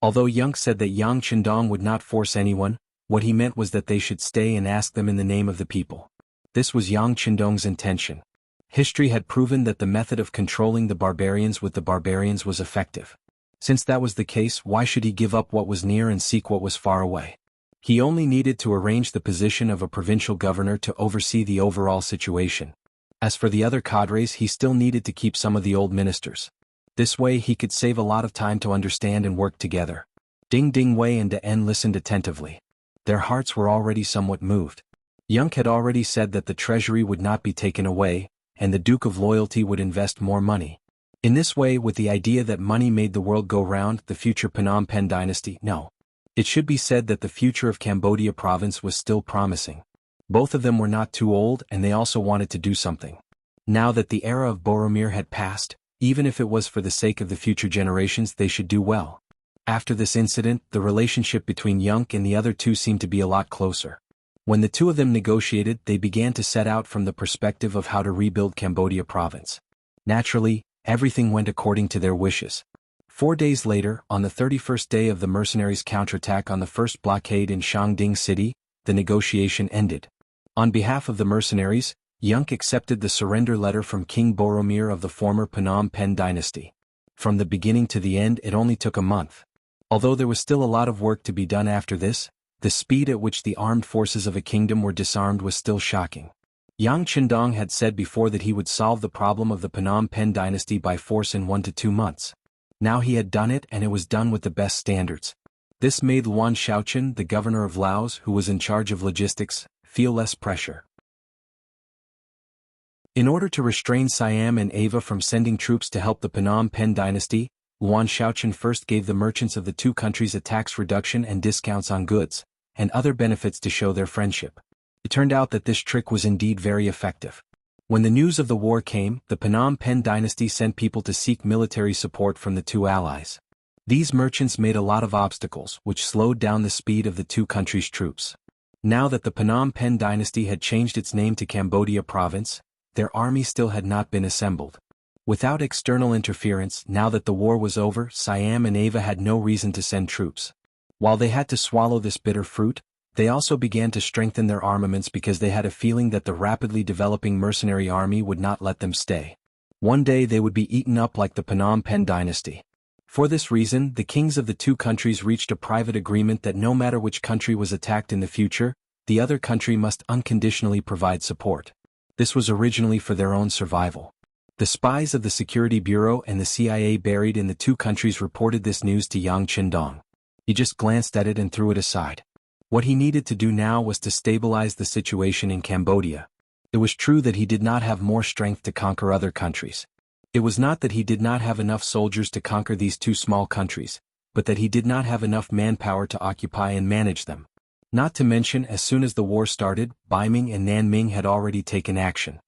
Although Yunk said that Yang Chendong would not force anyone, what he meant was that they should stay and ask them in the name of the people. This was Yang Chendong's intention. History had proven that the method of controlling the barbarians with the barbarians was effective. Since that was the case, why should he give up what was near and seek what was far away? He only needed to arrange the position of a provincial governor to oversee the overall situation. As for the other cadres, he still needed to keep some of the old ministers. This way he could save a lot of time to understand and work together. Ding Ding Wei and Den listened attentively. Their hearts were already somewhat moved. Yunk had already said that the treasury would not be taken away, and the Duke of Loyalty would invest more money. In this way, with the idea that money made the world go round, the future Phnom Penh dynasty, no. It should be said that the future of Cambodia province was still promising. Both of them were not too old and they also wanted to do something. Now that the era of Boromir had passed, even if it was for the sake of the future generations, they should do well. After this incident, the relationship between Yunk and the other two seemed to be a lot closer. When the two of them negotiated, they began to set out from the perspective of how to rebuild Cambodia province. Naturally, everything went according to their wishes. 4 days later, on the 31st day of the mercenaries' counterattack on the first blockade in Shangding City, the negotiation ended. On behalf of the mercenaries, Yunk accepted the surrender letter from King Boromir of the former Phnom Penh dynasty. From the beginning to the end, it only took a month. Although there was still a lot of work to be done after this, the speed at which the armed forces of a kingdom were disarmed was still shocking. Yang Chendong had said before that he would solve the problem of the Phnom Penh dynasty by force in 1 to 2 months. Now he had done it, and it was done with the best standards. This made Luan Shaochen, the governor of Laos, who was in charge of logistics, feel less pressure. In order to restrain Siam and Ava from sending troops to help the Phnom Penh dynasty, Luan Shaochen first gave the merchants of the two countries a tax reduction and discounts on goods, and other benefits to show their friendship. It turned out that this trick was indeed very effective. When the news of the war came, the Phnom Penh dynasty sent people to seek military support from the two allies. These merchants made a lot of obstacles, which slowed down the speed of the two countries' troops. Now that the Phnom Penh dynasty had changed its name to Cambodia province, their army still had not been assembled. Without external interference, now that the war was over, Siam and Ava had no reason to send troops. While they had to swallow this bitter fruit, they also began to strengthen their armaments because they had a feeling that the rapidly developing mercenary army would not let them stay. One day they would be eaten up like the Phnom Penh dynasty. For this reason, the kings of the two countries reached a private agreement that no matter which country was attacked in the future, the other country must unconditionally provide support. This was originally for their own survival. The spies of the Security Bureau and the CIA buried in the two countries reported this news to Yang Chendong. He just glanced at it and threw it aside. What he needed to do now was to stabilize the situation in Cambodia. It was true that he did not have more strength to conquer other countries. It was not that he did not have enough soldiers to conquer these two small countries, but that he did not have enough manpower to occupy and manage them. Not to mention, as soon as the war started, Baiming and Nanming had already taken action.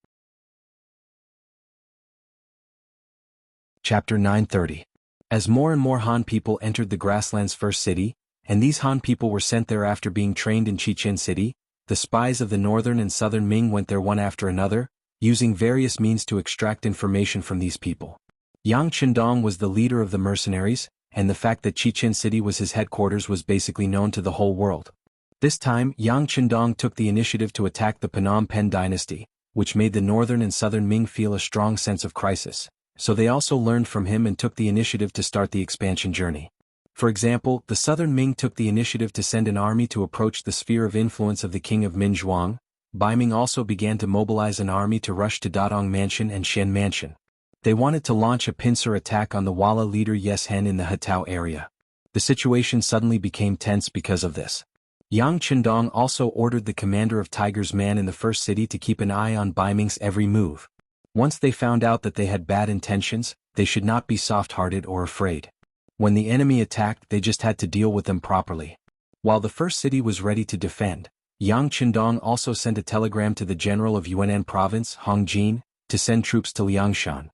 Chapter 930. As more and more Han people entered the grassland's first city, and these Han people were sent there after being trained in Chichen City, the spies of the northern and southern Ming went there one after another, using various means to extract information from these people. Yang Chendong was the leader of the mercenaries, and the fact that Chichen City was his headquarters was basically known to the whole world. This time, Yang Chendong took the initiative to attack the Phnom Penh dynasty, which made the northern and southern Ming feel a strong sense of crisis, so they also learned from him and took the initiative to start the expansion journey. For example, the southern Ming took the initiative to send an army to approach the sphere of influence of the king of Minzhuang, Baiming also began to mobilize an army to rush to Dadong Mansion and Xian Mansion. They wanted to launch a pincer attack on the Walla leader Yeshen in the Hetao area. The situation suddenly became tense because of this. Yang Qindong also ordered the commander of Tiger's Man in the first city to keep an eye on Baiming's every move. Once they found out that they had bad intentions, they should not be soft-hearted or afraid. When the enemy attacked, they just had to deal with them properly. While the first city was ready to defend, Yang Qindong also sent a telegram to the general of Yunnan province, Hong Jin, to send troops to Liangshan.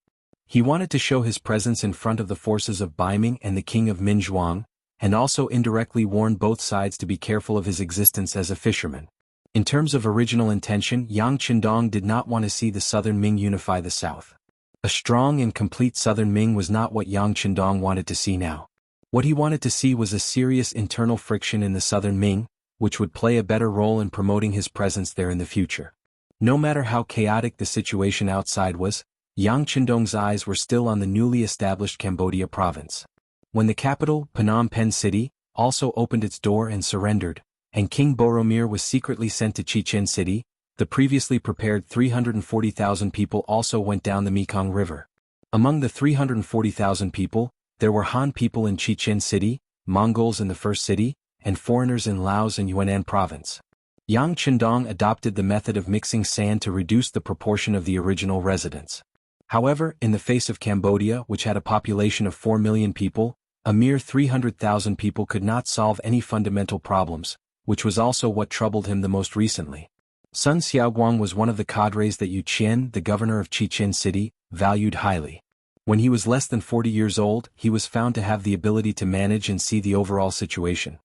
He wanted to show his presence in front of the forces of Baiming and the king of Minzhuang, and also indirectly warn both sides to be careful of his existence as a fisherman. In terms of original intention, Yang Qindong did not want to see the southern Ming unify the south. A strong and complete southern Ming was not what Yang Qindong wanted to see now. What he wanted to see was a serious internal friction in the southern Ming, which would play a better role in promoting his presence there in the future. No matter how chaotic the situation outside was, Yang Qindong's eyes were still on the newly established Cambodia province. When the capital, Phnom Penh City, also opened its door and surrendered, and King Boromir was secretly sent to Chichen City, the previously prepared 340,000 people also went down the Mekong River. Among the 340,000 people, there were Han people in Chichen City, Mongols in the first city, and foreigners in Laos and Yunnan province. Yang Qindong adopted the method of mixing sand to reduce the proportion of the original residents. However, in the face of Cambodia, which had a population of 4 million people, a mere 300,000 people could not solve any fundamental problems, which was also what troubled him the most recently. Sun Xiaoguang was one of the cadres that Yu Qian, the governor of Chichen City, valued highly. When he was less than 40 years old, he was found to have the ability to manage and see the overall situation.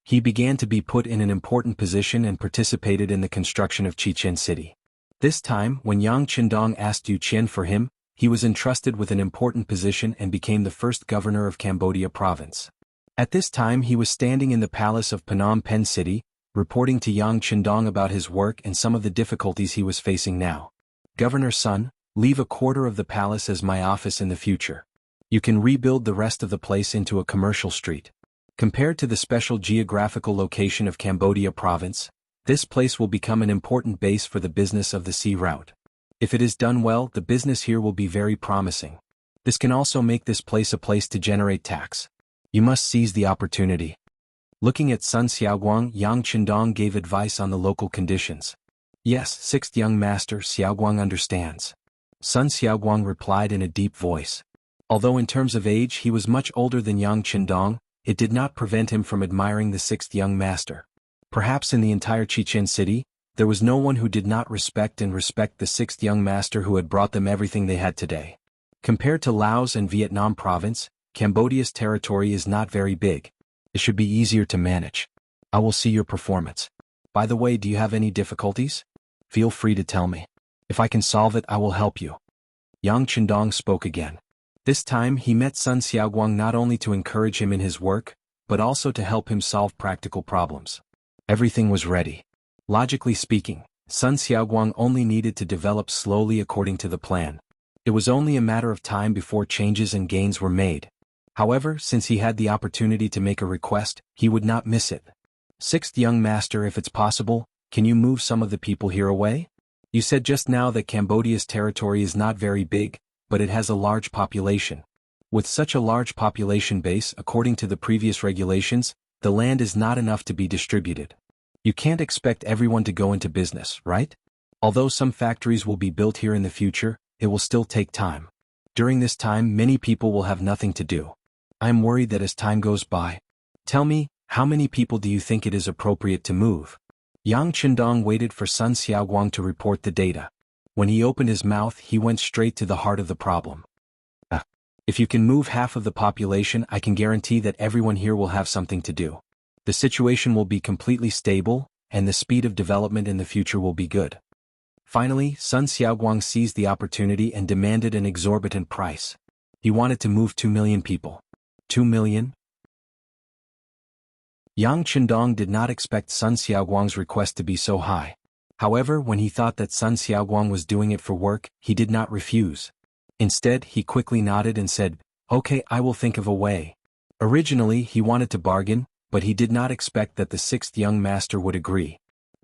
He began to be put in an important position and participated in the construction of Chichen City. This time, when Yang Qindong asked Yu Qian for him, he was entrusted with an important position and became the first governor of Cambodia province. At this time he was standing in the palace of Phnom Penh City, reporting to Yang Qindong about his work and some of the difficulties he was facing now. Governor Sun, leave a quarter of the palace as my office in the future. You can rebuild the rest of the place into a commercial street. Compared to the special geographical location of Cambodia province, this place will become an important base for the business of the sea route. If it is done well, the business here will be very promising. This can also make this place a place to generate tax. You must seize the opportunity. Looking at Sun Xiaoguang, Yang Qindong gave advice on the local conditions. Yes, sixth young master, Xiaoguang understands. Sun Xiaoguang replied in a deep voice. Although in terms of age he was much older than Yang Qindong, it did not prevent him from admiring the sixth young master. Perhaps in the entire Chichen City, there was no one who did not respect the sixth young master who had brought them everything they had today. Compared to Laos and Vietnam province, Cambodia's territory is not very big. It should be easier to manage. I will see your performance. By the way, do you have any difficulties? Feel free to tell me. If I can solve it, I will help you. Yang Qindong spoke again. This time he met Sun Xiaoguang not only to encourage him in his work, but also to help him solve practical problems. Everything was ready. Logically speaking, Sun Xiaoguang only needed to develop slowly according to the plan. It was only a matter of time before changes and gains were made. However, since he had the opportunity to make a request, he would not miss it. Sixth young master, if it's possible, can you move some of the people here away? You said just now that Cambodia's territory is not very big, but it has a large population. With such a large population base, according to the previous regulations, the land is not enough to be distributed. You can't expect everyone to go into business, right? Although some factories will be built here in the future, it will still take time. During this time, many people will have nothing to do. I am worried that as time goes by. Tell me, how many people do you think it is appropriate to move? Yang Qindong waited for Sun Xiaoguang to report the data. When he opened his mouth, he went straight to the heart of the problem. If you can move half of the population, I can guarantee that everyone here will have something to do. The situation will be completely stable, and the speed of development in the future will be good. Finally, Sun Xiaoguang seized the opportunity and demanded an exorbitant price. He wanted to move 2 million people. 2 million? Yang Qindong did not expect Sun Xiaoguang's request to be so high. However, when he thought that Sun Xiaoguang was doing it for work, he did not refuse. Instead, he quickly nodded and said, "Okay, I will think of a way." Originally, he wanted to bargain, but he did not expect that the sixth young master would agree.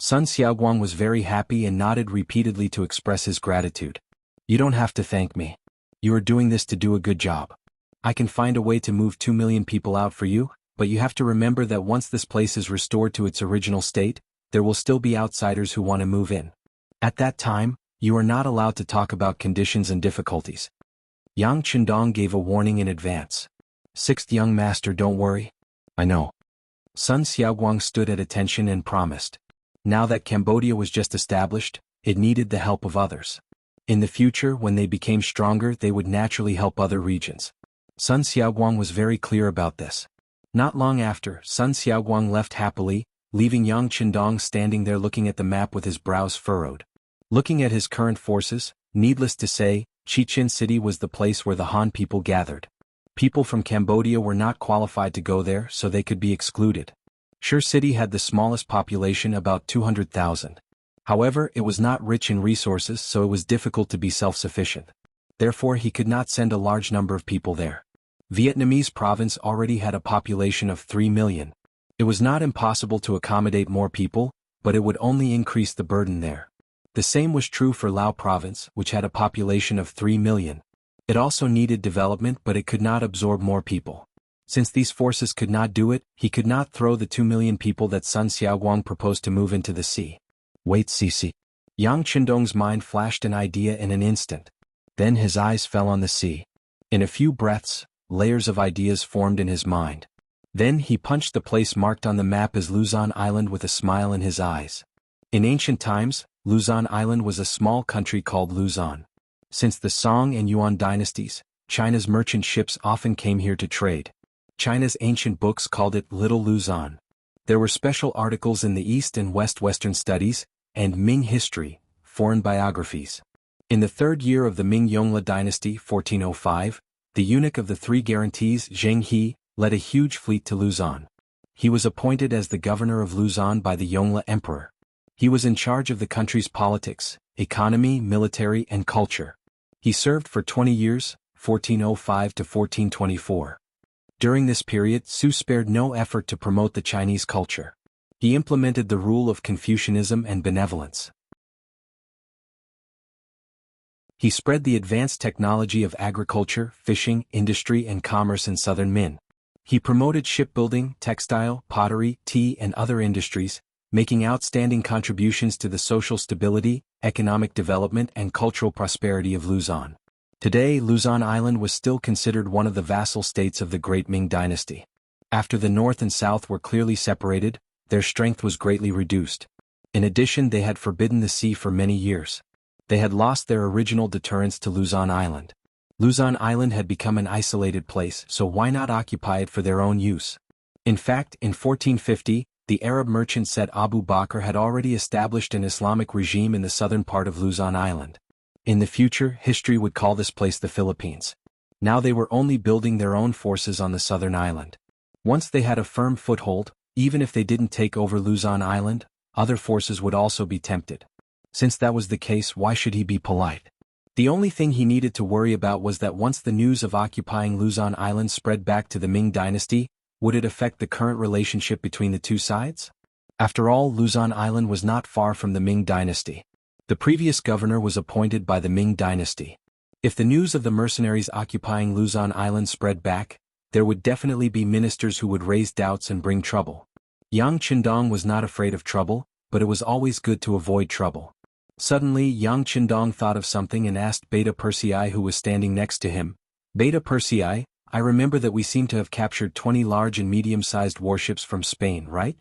Sun Xiaoguang was very happy and nodded repeatedly to express his gratitude. You don't have to thank me. You are doing this to do a good job. I can find a way to move 2 million people out for you, but you have to remember that once this place is restored to its original state, there will still be outsiders who want to move in. At that time, you are not allowed to talk about conditions and difficulties. Yang Qindong gave a warning in advance. Sixth young master, don't worry. I know. Sun Xiaoguang stood at attention and promised. Now that Cambodia was just established, it needed the help of others. In the future, when they became stronger, they would naturally help other regions. Sun Xiaoguang was very clear about this. Not long after, Sun Xiaoguang left happily, leaving Yang Qindong standing there looking at the map with his brows furrowed. Looking at his current forces, needless to say, Chichen City was the place where the Han people gathered. People from Cambodia were not qualified to go there, so they could be excluded. Shur City had the smallest population, about 200,000. However, it was not rich in resources, so it was difficult to be self-sufficient. Therefore, he could not send a large number of people there. Vietnamese province already had a population of 3 million. It was not impossible to accommodate more people, but it would only increase the burden there. The same was true for Lao province, which had a population of 3 million. It also needed development, but it could not absorb more people. Since these forces could not do it, he could not throw the 2 million people that Sun Xiaoguang proposed to move into the sea. Wait, see. Yang Qindong's mind flashed an idea in an instant. Then his eyes fell on the sea. In a few breaths, layers of ideas formed in his mind. Then he punched the place marked on the map as Luzon Island with a smile in his eyes. In ancient times, Luzon Island was a small country called Luzon. Since the Song and Yuan dynasties, China's merchant ships often came here to trade. China's ancient books called it Little Luzon. There were special articles in the East and West Western studies, and Ming history, foreign biographies. In the third year of the Ming Yongle dynasty, 1405, the eunuch of the Three Guarantees, Zheng He, led a huge fleet to Luzon. He was appointed as the governor of Luzon by the Yongle emperor. He was in charge of the country's politics, economy, military, and culture. He served for 20 years, 1405 to 1424. During this period, Su spared no effort to promote the Chinese culture. He implemented the rule of Confucianism and benevolence. He spread the advanced technology of agriculture, fishing, industry, and commerce in southern Min. He promoted shipbuilding, textile, pottery, tea, and other industries, making outstanding contributions to the social stability, economic development, and cultural prosperity of Luzon. Today, Luzon Island was still considered one of the vassal states of the Great Ming Dynasty. After the north and south were clearly separated, their strength was greatly reduced. In addition, they had forbidden the sea for many years. They had lost their original deterrence to Luzon Island. Luzon Island had become an isolated place, so why not occupy it for their own use? In fact, in 1450, the Arab merchant Said Abu Bakr had already established an Islamic regime in the southern part of Luzon Island. In the future, history would call this place the Philippines. Now they were only building their own forces on the southern island. Once they had a firm foothold, even if they didn't take over Luzon Island, other forces would also be tempted. Since that was the case, why should he be polite? The only thing he needed to worry about was that once the news of occupying Luzon Island spread back to the Ming Dynasty, would it affect the current relationship between the two sides? After all, Luzon Island was not far from the Ming Dynasty. The previous governor was appointed by the Ming Dynasty. If the news of the mercenaries occupying Luzon Island spread back, there would definitely be ministers who would raise doubts and bring trouble. Yang Qindong was not afraid of trouble, but it was always good to avoid trouble. Suddenly, Yang Qindong thought of something and asked Beta Persei, who was standing next to him. Beta Persei, I remember that we seem to have captured 20 large and medium-sized warships from Spain, right?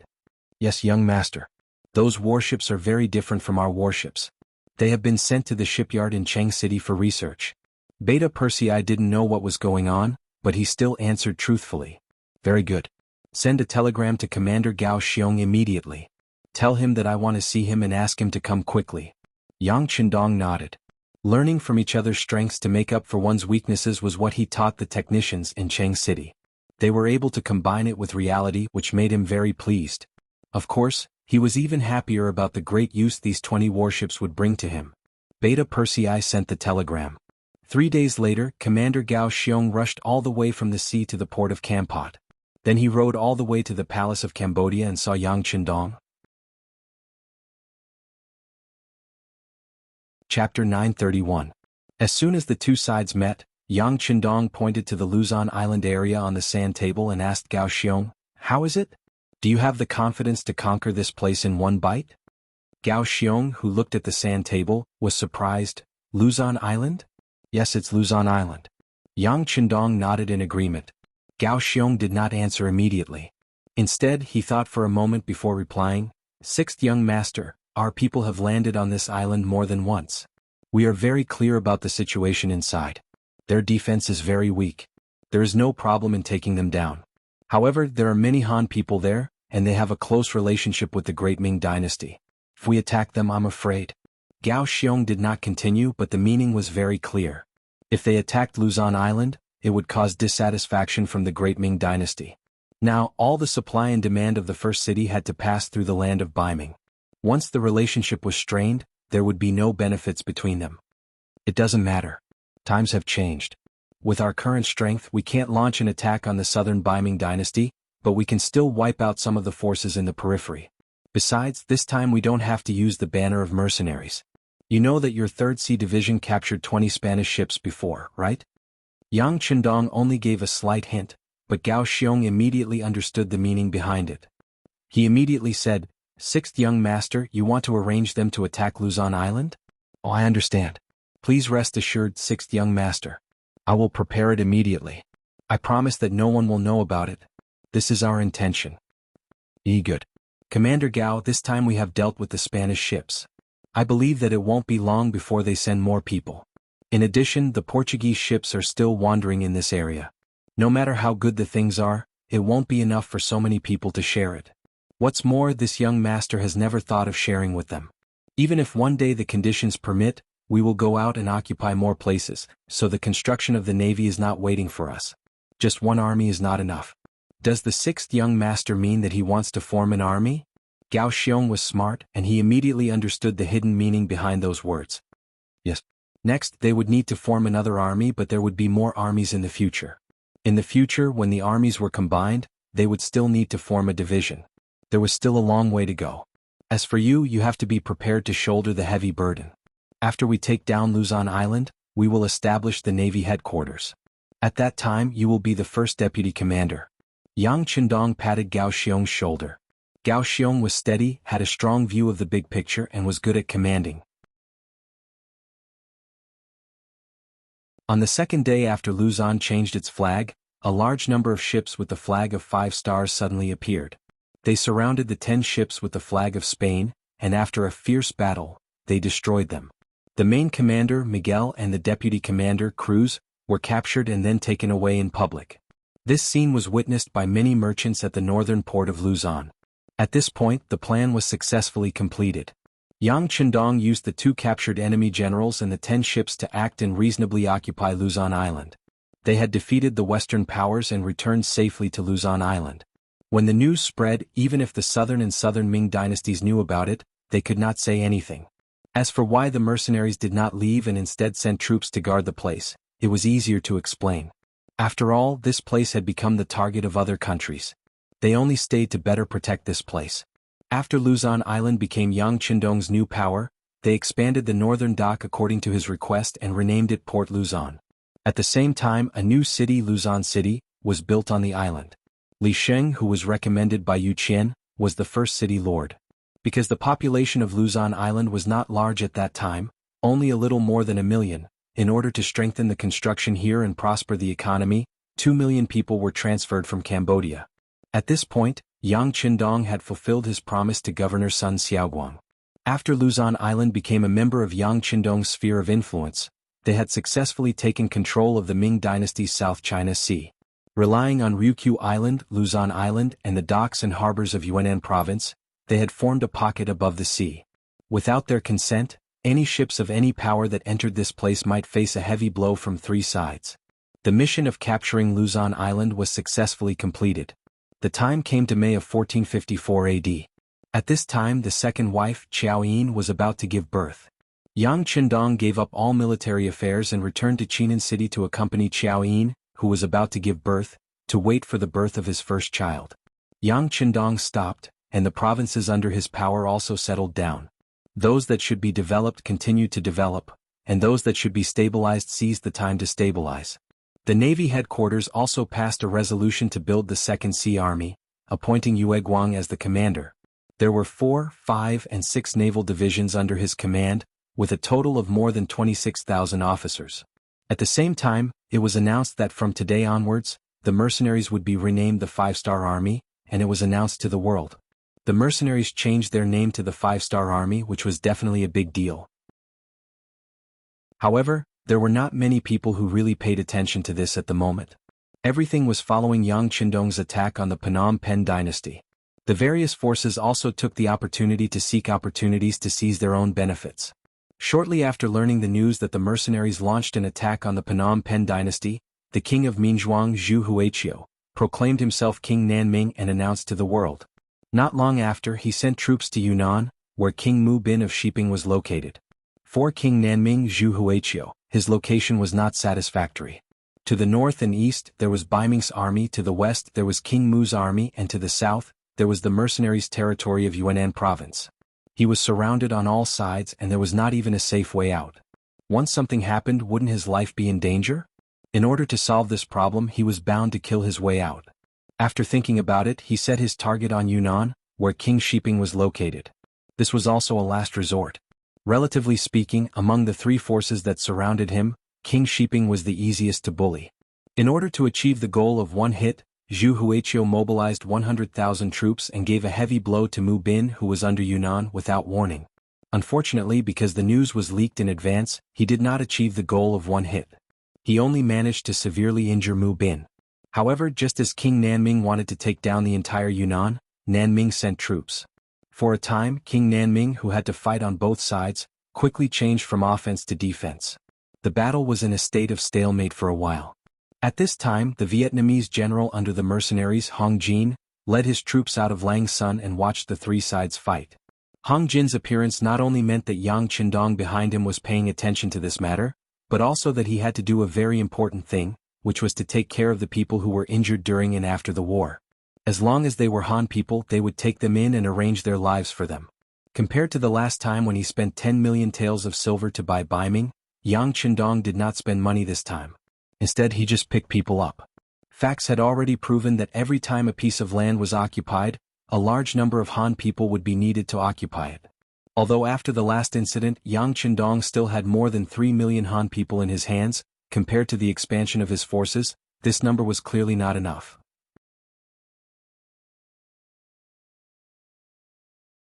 Yes, young master. Those warships are very different from our warships. They have been sent to the shipyard in Cheng City for research. Beta Persei didn't know what was going on, but he still answered truthfully. Very good. Send a telegram to Commander Gao Xiong immediately. Tell him that I want to see him and ask him to come quickly. Yang Qindong nodded. Learning from each other's strengths to make up for one's weaknesses was what he taught the technicians in Cheng City. They were able to combine it with reality, which made him very pleased. Of course, he was even happier about the great use these 20 warships would bring to him. Beta Persei sent the telegram. 3 days later, Commander Gao Xiong rushed all the way from the sea to the port of Kampot. Then he rode all the way to the palace of Cambodia and saw Yang Qindong. Chapter 931. As soon as the two sides met, Yang Qindong pointed to the Luzon Island area on the sand table and asked Gao Xiong, "How is it? Do you have the confidence to conquer this place in one bite?" Gao Xiong, who looked at the sand table, was surprised. "Luzon Island?" "Yes, it's Luzon Island." Yang Qindong nodded in agreement. Gao Xiong did not answer immediately. Instead, he thought for a moment before replying, "Sixth young master, our people have landed on this island more than once. We are very clear about the situation inside. Their defense is very weak. There is no problem in taking them down. However, there are many Han people there, and they have a close relationship with the Great Ming Dynasty. If we attack them, I'm afraid." Gao Xiong did not continue, but the meaning was very clear. If they attacked Luzon Island, it would cause dissatisfaction from the Great Ming Dynasty. Now, all the supply and demand of the first city had to pass through the land of Baiming. Once the relationship was strained, there would be no benefits between them. It doesn't matter. Times have changed. With our current strength, we can't launch an attack on the southern Baiming Dynasty, but we can still wipe out some of the forces in the periphery. Besides, this time we don't have to use the banner of mercenaries. You know that your 3rd Sea Division captured 20 Spanish ships before, right? Yang Qindong only gave a slight hint, but Gao Xiong immediately understood the meaning behind it. He immediately said, "Sixth young master, you want to arrange them to attack Luzon Island?" "Oh, I understand. Please rest assured, sixth young master. I will prepare it immediately. I promise that no one will know about it. This is our intention." Good. Commander Gao, this time we have dealt with the Spanish ships. I believe that it won't be long before they send more people. In addition, the Portuguese ships are still wandering in this area. No matter how good the things are, it won't be enough for so many people to share it. What's more, this young master has never thought of sharing with them. Even if one day the conditions permit, we will go out and occupy more places, so the construction of the navy is not waiting for us. Just one army is not enough. Does the sixth young master mean that he wants to form an army? Gao Xiong was smart, and he immediately understood the hidden meaning behind those words. Yes. Next, they would need to form another army, but there would be more armies in the future. In the future, when the armies were combined, they would still need to form a division. There was still a long way to go. As for you, you have to be prepared to shoulder the heavy burden. After we take down Luzon Island, we will establish the Navy headquarters. At that time, you will be the first deputy commander. Yang Qindong patted Gao Xiong's shoulder. Gao Xiong was steady, had a strong view of the big picture, and was good at commanding. On the second day after Luzon changed its flag, a large number of ships with the flag of 5 stars suddenly appeared. They surrounded the 10 ships with the flag of Spain, and after a fierce battle, they destroyed them. The main commander, Miguel, and the deputy commander, Cruz, were captured and then taken away in public. This scene was witnessed by many merchants at the northern port of Luzon. At this point, the plan was successfully completed. Yang Qindong used the 2 captured enemy generals and the 10 ships to act and reasonably occupy Luzon Island. They had defeated the Western powers and returned safely to Luzon Island. When the news spread, even if the Southern and Southern Ming dynasties knew about it, they could not say anything. As for why the mercenaries did not leave and instead sent troops to guard the place, it was easier to explain. After all, this place had become the target of other countries. They only stayed to better protect this place. After Luzon Island became Yang Qindong's new power, they expanded the northern dock according to his request and renamed it Port Luzon. At the same time, a new city, Luzon City, was built on the island. Li Sheng, who was recommended by Yu Qian, was the first city lord. Because the population of Luzon Island was not large at that time, only a little more than 1 million, in order to strengthen the construction here and prosper the economy, 2 million people were transferred from Cambodia. At this point, Yang Qindong had fulfilled his promise to Governor Sun Xiaoguang. After Luzon Island became a member of Yang Qindong's sphere of influence, they had successfully taken control of the Ming Dynasty's South China Sea. Relying on Ryukyu Island, Luzon Island, and the docks and harbors of Yunnan Province, they had formed a pocket above the sea. Without their consent, any ships of any power that entered this place might face a heavy blow from 3 sides. The mission of capturing Luzon Island was successfully completed. The time came to May of 1454 AD. At this time, the second wife, Qiao Yin, was about to give birth. Yang Qindong gave up all military affairs and returned to Chinan City to accompany Qiao Yin, who was about to give birth, to wait for the birth of his first child. Yang Qindong stopped, and the provinces under his power also settled down. Those that should be developed continued to develop, and those that should be stabilized seized the time to stabilize. The Navy headquarters also passed a resolution to build the Second Sea Army, appointing Yue Guang as the commander. There were 4, 5, and 6 naval divisions under his command, with a total of more than 26,000 officers. At the same time, it was announced that from today onwards, the mercenaries would be renamed the Five-Star Army, and it was announced to the world. The mercenaries changed their name to the Five-Star Army, which was definitely a big deal. However, there were not many people who really paid attention to this at the moment. Everything was following Yang Qindong's attack on the Phnom Penh dynasty. The various forces also took the opportunity to seek opportunities to seize their own benefits. Shortly after learning the news that the mercenaries launched an attack on the Phnom Penh dynasty, the king of Minzhuang Zhu Huiqiu proclaimed himself King Nanming and announced to the world. Not long after, he sent troops to Yunnan, where King Mu Bin of Shiping was located. For King Nanming Zhu Huiqiu, his location was not satisfactory. To the north and east there was Baiming's army, to the west there was King Mu's army, and to the south there was the mercenaries' territory of Yunnan province. He was surrounded on all sides and there was not even a safe way out. Once something happened, wouldn't his life be in danger? In order to solve this problem, he was bound to kill his way out. After thinking about it, he set his target on Yunnan, where King Shiping was located. This was also a last resort. Relatively speaking, among the 3 forces that surrounded him, King Shiping was the easiest to bully. In order to achieve the goal of one hit, Zhu Huiqiu mobilized 100,000 troops and gave a heavy blow to Mu Bin, who was under Yunnan, without warning. Unfortunately, because the news was leaked in advance, he did not achieve the goal of one hit. He only managed to severely injure Mu Bin. However, just as King Nanming wanted to take down the entire Yunnan, Nanming sent troops. For a time, King Nanming, who had to fight on both sides, quickly changed from offense to defense. The battle was in a state of stalemate for a while. At this time, the Vietnamese general under the mercenaries, Hong Jin, led his troops out of Lang Son and watched the 3 sides fight. Hong Jin's appearance not only meant that Yang Qindong behind him was paying attention to this matter, but also that he had to do a very important thing, which was to take care of the people who were injured during and after the war. As long as they were Han people, they would take them in and arrange their lives for them. Compared to the last time when he spent 10 million taels of silver to buy Baiming, Yang Qindong did not spend money this time. Instead, he just picked people up. Facts had already proven that every time a piece of land was occupied, a large number of Han people would be needed to occupy it. Although after the last incident, Yang Qindong still had more than 3 million Han people in his hands, compared to the expansion of his forces, this number was clearly not enough.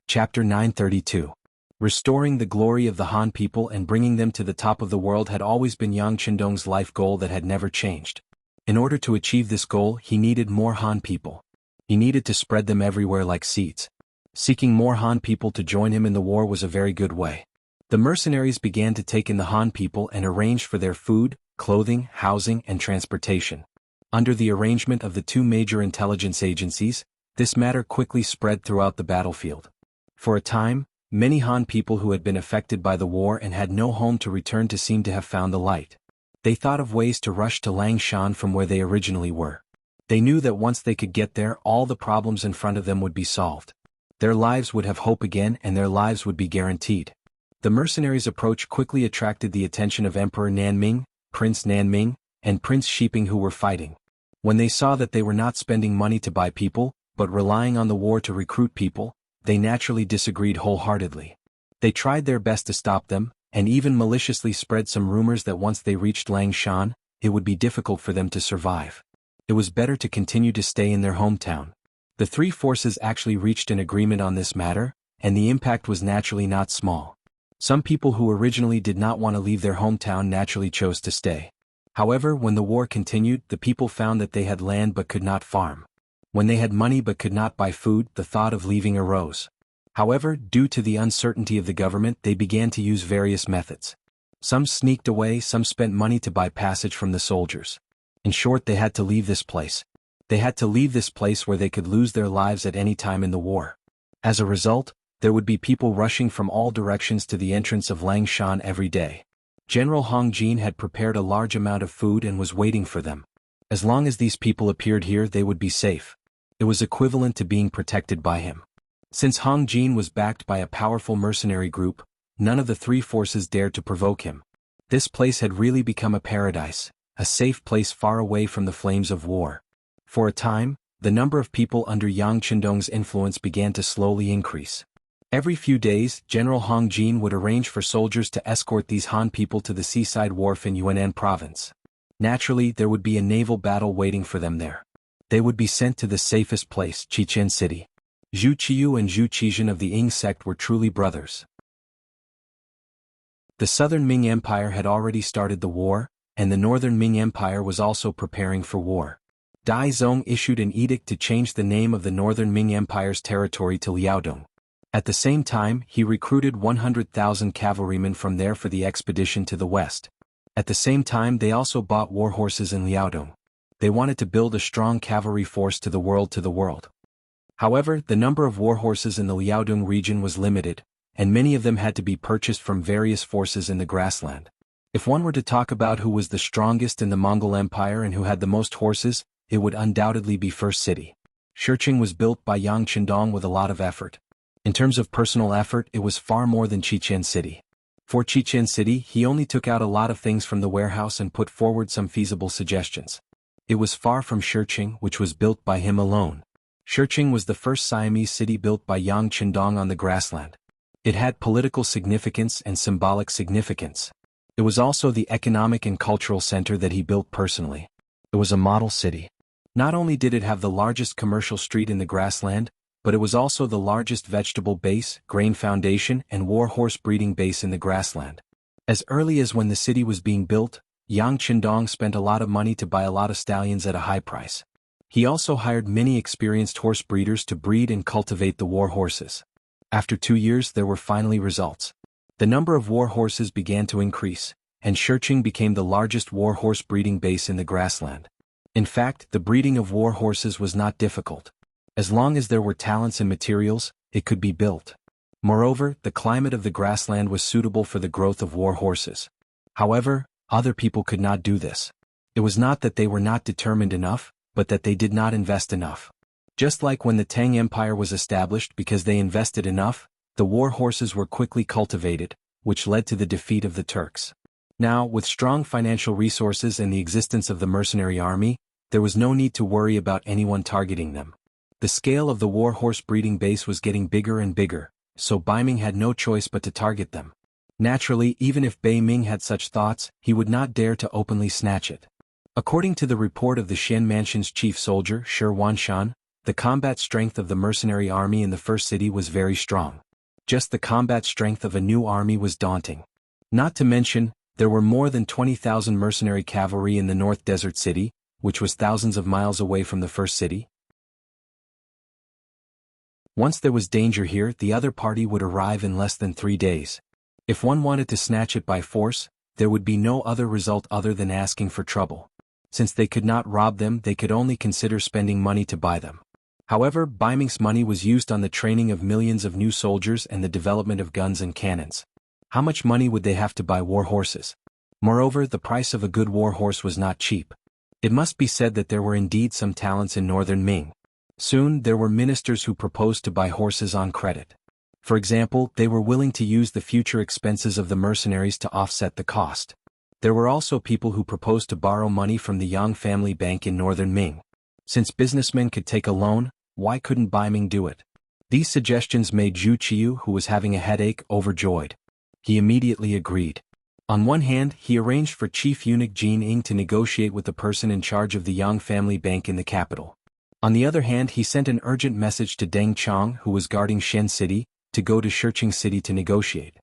Chapter 932. Restoring the glory of the Han people and bringing them to the top of the world had always been Yang Qindong's life goal that had never changed. In order to achieve this goal, he needed more Han people. He needed to spread them everywhere like seeds. Seeking more Han people to join him in the war was a very good way. The mercenaries began to take in the Han people and arranged for their food, clothing, housing, and transportation. Under the arrangement of the 2 major intelligence agencies, this matter quickly spread throughout the battlefield. For a time, many Han people who had been affected by the war and had no home to return to seemed to have found the light. They thought of ways to rush to Langshan from where they originally were. They knew that once they could get there, all the problems in front of them would be solved. Their lives would have hope again and their lives would be guaranteed. The mercenaries' approach quickly attracted the attention of Emperor Nanming, Prince Nanming, and Prince Shiping, who were fighting. When they saw that they were not spending money to buy people, but relying on the war to recruit people, they naturally disagreed wholeheartedly. They tried their best to stop them, and even maliciously spread some rumors that once they reached Langshan, it would be difficult for them to survive. It was better to continue to stay in their hometown. The 3 forces actually reached an agreement on this matter, and the impact was naturally not small. Some people who originally did not want to leave their hometown naturally chose to stay. However, when the war continued, the people found that they had land but could not farm. When they had money but could not buy food, the thought of leaving arose. However, due to the uncertainty of the government, they began to use various methods. Some sneaked away, some spent money to buy passage from the soldiers. In short, they had to leave this place. They had to leave this place where they could lose their lives at any time in the war. As a result, there would be people rushing from all directions to the entrance of Langshan every day. General Hong Jin had prepared a large amount of food and was waiting for them. As long as these people appeared here, they would be safe. It was equivalent to being protected by him. Since Hong Jin was backed by a powerful mercenary group, none of the three forces dared to provoke him. This place had really become a paradise, a safe place far away from the flames of war. For a time, the number of people under Yang Chendong's influence began to slowly increase. Every few days, General Hong Jin would arrange for soldiers to escort these Han people to the seaside wharf in Yunnan province. Naturally, there would be a naval battle waiting for them there. They would be sent to the safest place, Chichen City. Zhu Qiyu and Zhu Qizhen of the Ying sect were truly brothers. The southern Ming Empire had already started the war, and the northern Ming Empire was also preparing for war. Dai Zong issued an edict to change the name of the northern Ming Empire's territory to Liaodong. At the same time, he recruited 100,000 cavalrymen from there for the expedition to the west. At the same time, they also bought war horses in Liaodong. They wanted to build a strong cavalry force to the world. However, the number of war horses in the Liaodong region was limited, and many of them had to be purchased from various forces in the grassland. If one were to talk about who was the strongest in the Mongol Empire and who had the most horses, it would undoubtedly be First City. Shicheng was built by Yang Chendong with a lot of effort. In terms of personal effort, it was far more than Chichen City. For Chichen City, he only took out a lot of things from the warehouse and put forward some feasible suggestions. It was far from Shicheng, which was built by him alone. Shicheng was the first Siamese city built by Yang Chendong on the grassland. It had political significance and symbolic significance. It was also the economic and cultural center that he built personally. It was a model city. Not only did it have the largest commercial street in the grassland, but it was also the largest vegetable base, grain foundation, and war horse breeding base in the grassland. As early as when the city was being built, Yang Chendong spent a lot of money to buy a lot of stallions at a high price. He also hired many experienced horse breeders to breed and cultivate the war horses. After 2 years, there were finally results. The number of war horses began to increase, and Shicheng became the largest war horse breeding base in the grassland. In fact, the breeding of war horses was not difficult. As long as there were talents and materials, it could be built. Moreover, the climate of the grassland was suitable for the growth of war horses. However, other people could not do this. It was not that they were not determined enough, but that they did not invest enough. Just like when the Tang Empire was established because they invested enough, the war horses were quickly cultivated, which led to the defeat of the Turks. Now, with strong financial resources and the existence of the mercenary army, there was no need to worry about anyone targeting them. The scale of the war horse breeding base was getting bigger and bigger, so Bai Ming had no choice but to target them. Naturally, even if Bai Ming had such thoughts, he would not dare to openly snatch it. According to the report of the Xian Mansion's chief soldier, Shi Wanshan, the combat strength of the mercenary army in the first city was very strong. Just the combat strength of a new army was daunting. Not to mention, there were more than 20,000 mercenary cavalry in the North Desert City, which was thousands of miles away from the first city. Once there was danger here, the other party would arrive in less than 3 days. If one wanted to snatch it by force, there would be no other result other than asking for trouble. Since they could not rob them, they could only consider spending money to buy them. However, Bai Ming's money was used on the training of millions of new soldiers and the development of guns and cannons. How much money would they have to buy war horses? Moreover, the price of a good war horse was not cheap. It must be said that there were indeed some talents in northern Ming. Soon, there were ministers who proposed to buy horses on credit. For example, they were willing to use the future expenses of the mercenaries to offset the cost. There were also people who proposed to borrow money from the Yang family bank in northern Ming. Since businessmen could take a loan, why couldn't Bai Ming do it? These suggestions made Zhu Qiyu, who was having a headache, overjoyed. He immediately agreed. On one hand, he arranged for Chief Eunuch Jin Ying to negotiate with the person in charge of the Yang family bank in the capital. On the other hand, he sent an urgent message to Deng Chong, who was guarding Shen City, to go to Shicheng City to negotiate.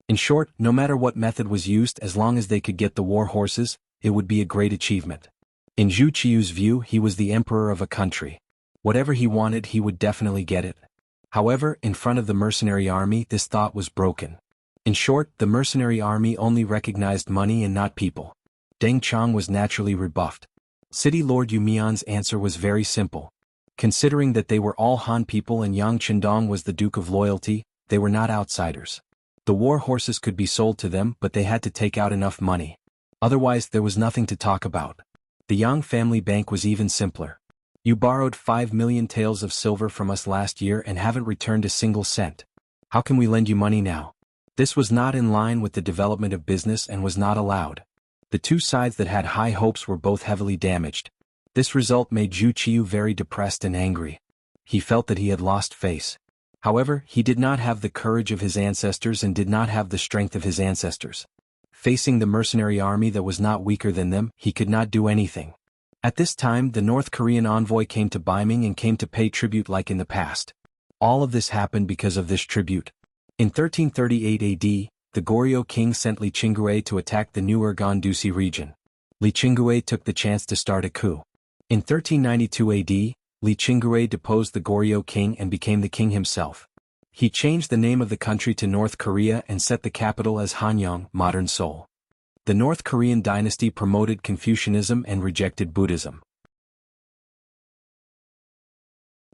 In short, no matter what method was used, as long as they could get the war horses, it would be a great achievement. In Zhu Qiyu's view, he was the emperor of a country. Whatever he wanted, he would definitely get it. However, in front of the mercenary army, this thought was broken. In short, the mercenary army only recognized money and not people. Deng Chong was naturally rebuffed. City Lord Yu Mian's answer was very simple. Considering that they were all Han people and Yang Chendong was the Duke of Loyalty, they were not outsiders. The war horses could be sold to them, but they had to take out enough money. Otherwise, there was nothing to talk about. The Yang family bank was even simpler. You borrowed 5 million taels of silver from us last year and haven't returned a single cent. How can we lend you money now? This was not in line with the development of business and was not allowed. The two sides that had high hopes were both heavily damaged. This result made Zhu Qiu very depressed and angry. He felt that he had lost face. However, he did not have the courage of his ancestors and did not have the strength of his ancestors. Facing the mercenary army that was not weaker than them, he could not do anything. At this time, the North Korean envoy came to Beiming and came to pay tribute like in the past. All of this happened because of this tribute. In 1338 AD, the Goryeo king sent Li Qingui to attack the new Urgan-Dusi region. Li Qingui took the chance to start a coup. In 1392 AD, Li Qingui deposed the Goryeo king and became the king himself. He changed the name of the country to North Korea and set the capital as Hanyang, modern Seoul. The North Korean dynasty promoted Confucianism and rejected Buddhism.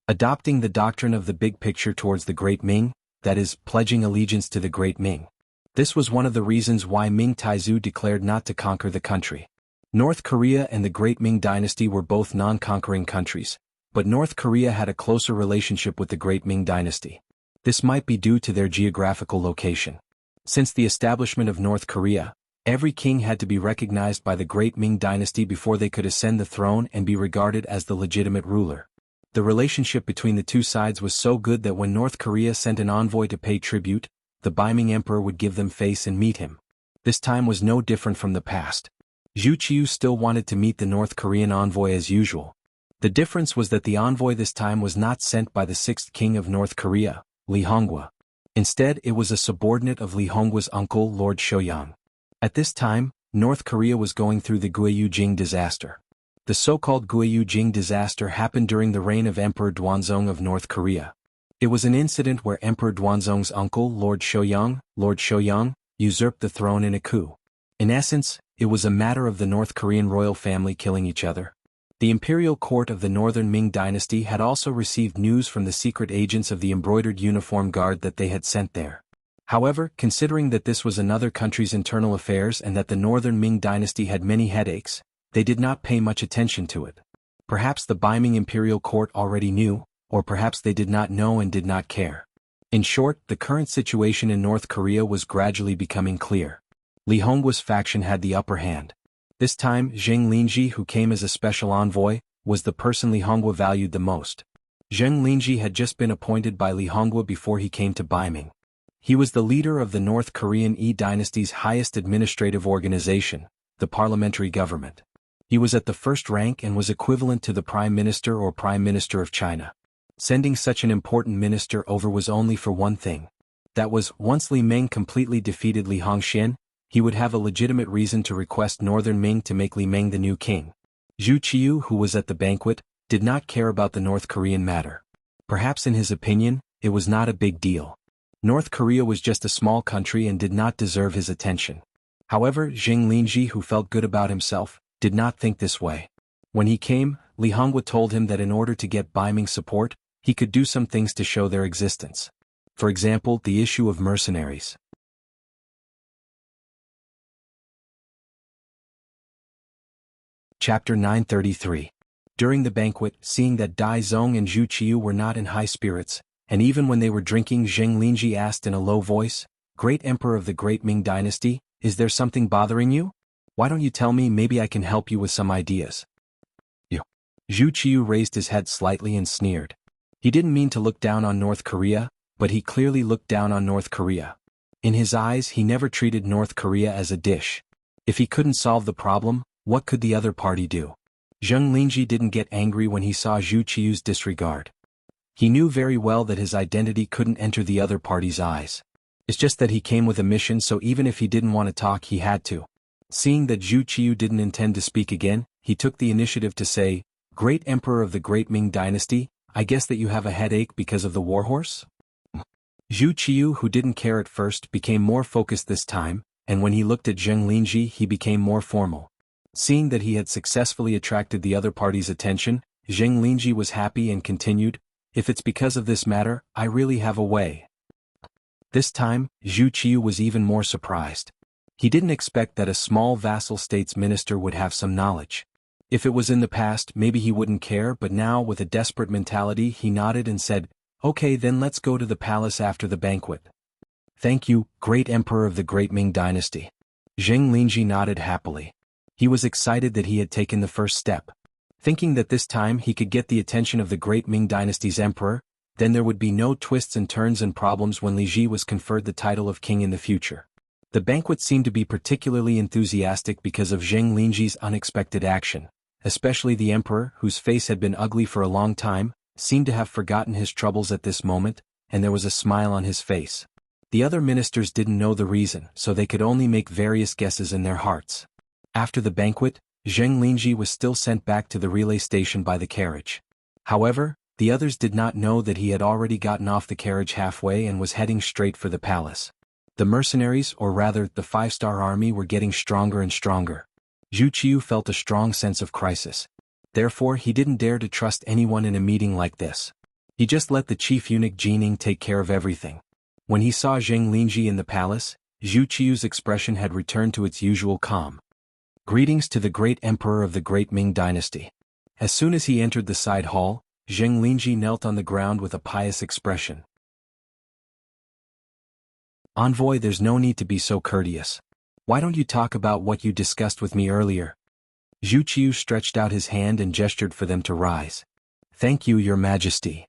Adopting the doctrine of the big picture towards the Great Ming, that is, pledging allegiance to the Great Ming. This was one of the reasons why Ming Taizu declared not to conquer the country. North Korea and the Great Ming dynasty were both non-conquering countries, but North Korea had a closer relationship with the Great Ming dynasty. This might be due to their geographical location. Since the establishment of North Korea, every king had to be recognized by the Great Ming dynasty before they could ascend the throne and be regarded as the legitimate ruler. The relationship between the two sides was so good that when North Korea sent an envoy to pay tribute, the Beiming emperor would give them face and meet him. This time was no different from the past. Zhu Qiu still wanted to meet the North Korean envoy as usual. The difference was that the envoy this time was not sent by the sixth king of North Korea, Li Hongwa. Instead, it was a subordinate of Li Hongwa's uncle, Lord Shoyang. At this time, North Korea was going through the Guiyujing disaster. The so-called Guiyujing disaster happened during the reign of Emperor Duanzong of North Korea. It was an incident where Emperor Duanzong's uncle, Lord Shoyang, usurped the throne in a coup. In essence, it was a matter of the North Korean royal family killing each other. The imperial court of the Northern Ming dynasty had also received news from the secret agents of the embroidered uniform guard that they had sent there. However, considering that this was another country's internal affairs and that the Northern Ming dynasty had many headaches, they did not pay much attention to it. Perhaps the Beiming imperial court already knew, or perhaps they did not know and did not care. In short, the current situation in North Korea was gradually becoming clear. Li Hongwa's faction had the upper hand. This time, Zheng Linji, who came as a special envoy, was the person Li Hongwa valued the most. Zheng Linji had just been appointed by Li Hongwa before he came to Beiming. He was the leader of the North Korean dynasty's highest administrative organization, the parliamentary government. He was at the first rank and was equivalent to the Prime Minister or Prime Minister of China. Sending such an important minister over was only for one thing. That was, once Li Meng completely defeated Li Hongxian, he would have a legitimate reason to request Northern Ming to make Li Meng the new king. Zhu Qiu, who was at the banquet, did not care about the North Korean matter. Perhaps in his opinion, it was not a big deal. North Korea was just a small country and did not deserve his attention. However, Zheng Linji, who felt good about himself, did not think this way. When he came, Li Hongwa told him that in order to get Beiming support, he could do some things to show their existence. For example, the issue of mercenaries. Chapter 933. During the banquet, seeing that Dai Zong and Zhu Qiu were not in high spirits, and even when they were drinking, Zheng Linji asked in a low voice, "Great Emperor of the Great Ming Dynasty, is there something bothering you? Why don't you tell me, maybe I can help you with some ideas." Zhu Qiu raised his head slightly and sneered. He didn't mean to look down on North Korea, but he clearly looked down on North Korea. In his eyes, he never treated North Korea as a dish. If he couldn't solve the problem, what could the other party do? Zheng Linji didn't get angry when he saw Zhu Qiu's disregard. He knew very well that his identity couldn't enter the other party's eyes. It's just that he came with a mission, so even if he didn't want to talk, he had to. Seeing that Zhu Qiu didn't intend to speak again, he took the initiative to say, "Great Emperor of the Great Ming Dynasty, I guess that you have a headache because of the warhorse?" Zhu Qiu, who didn't care at first, became more focused this time, and when he looked at Zheng Linji, he became more formal. Seeing that he had successfully attracted the other party's attention, Zheng Linji was happy and continued, "If it's because of this matter, I really have a way." This time, Zhu Qiu was even more surprised. He didn't expect that a small vassal state's minister would have some knowledge. If it was in the past, maybe he wouldn't care, but now, with a desperate mentality, he nodded and said, "Okay, then let's go to the palace after the banquet." "Thank you, great emperor of the great Ming dynasty." Zheng Lingji nodded happily. He was excited that he had taken the first step. Thinking that this time he could get the attention of the great Ming dynasty's emperor, then there would be no twists and turns and problems when Li Ji was conferred the title of king in the future. The banquet seemed to be particularly enthusiastic because of Zheng Lingji's unexpected action, especially the emperor, whose face had been ugly for a long time, seemed to have forgotten his troubles at this moment, and there was a smile on his face. The other ministers didn't know the reason, so they could only make various guesses in their hearts. After the banquet, Zheng Lingji was still sent back to the relay station by the carriage. However, the others did not know that he had already gotten off the carriage halfway and was heading straight for the palace. The mercenaries, or rather, the five-star army, were getting stronger and stronger. Zhu Qiu felt a strong sense of crisis. Therefore, he didn't dare to trust anyone in a meeting like this. He just let the chief eunuch Jining take care of everything. When he saw Zheng Lingji in the palace, Zhu Qiu's expression had returned to its usual calm. "Greetings to the great emperor of the great Ming dynasty." As soon as he entered the side hall, Zheng Lingji knelt on the ground with a pious expression. "Envoy, there's no need to be so courteous. Why don't you talk about what you discussed with me earlier?" Zhu Qiu stretched out his hand and gestured for them to rise. "Thank you, Your Majesty."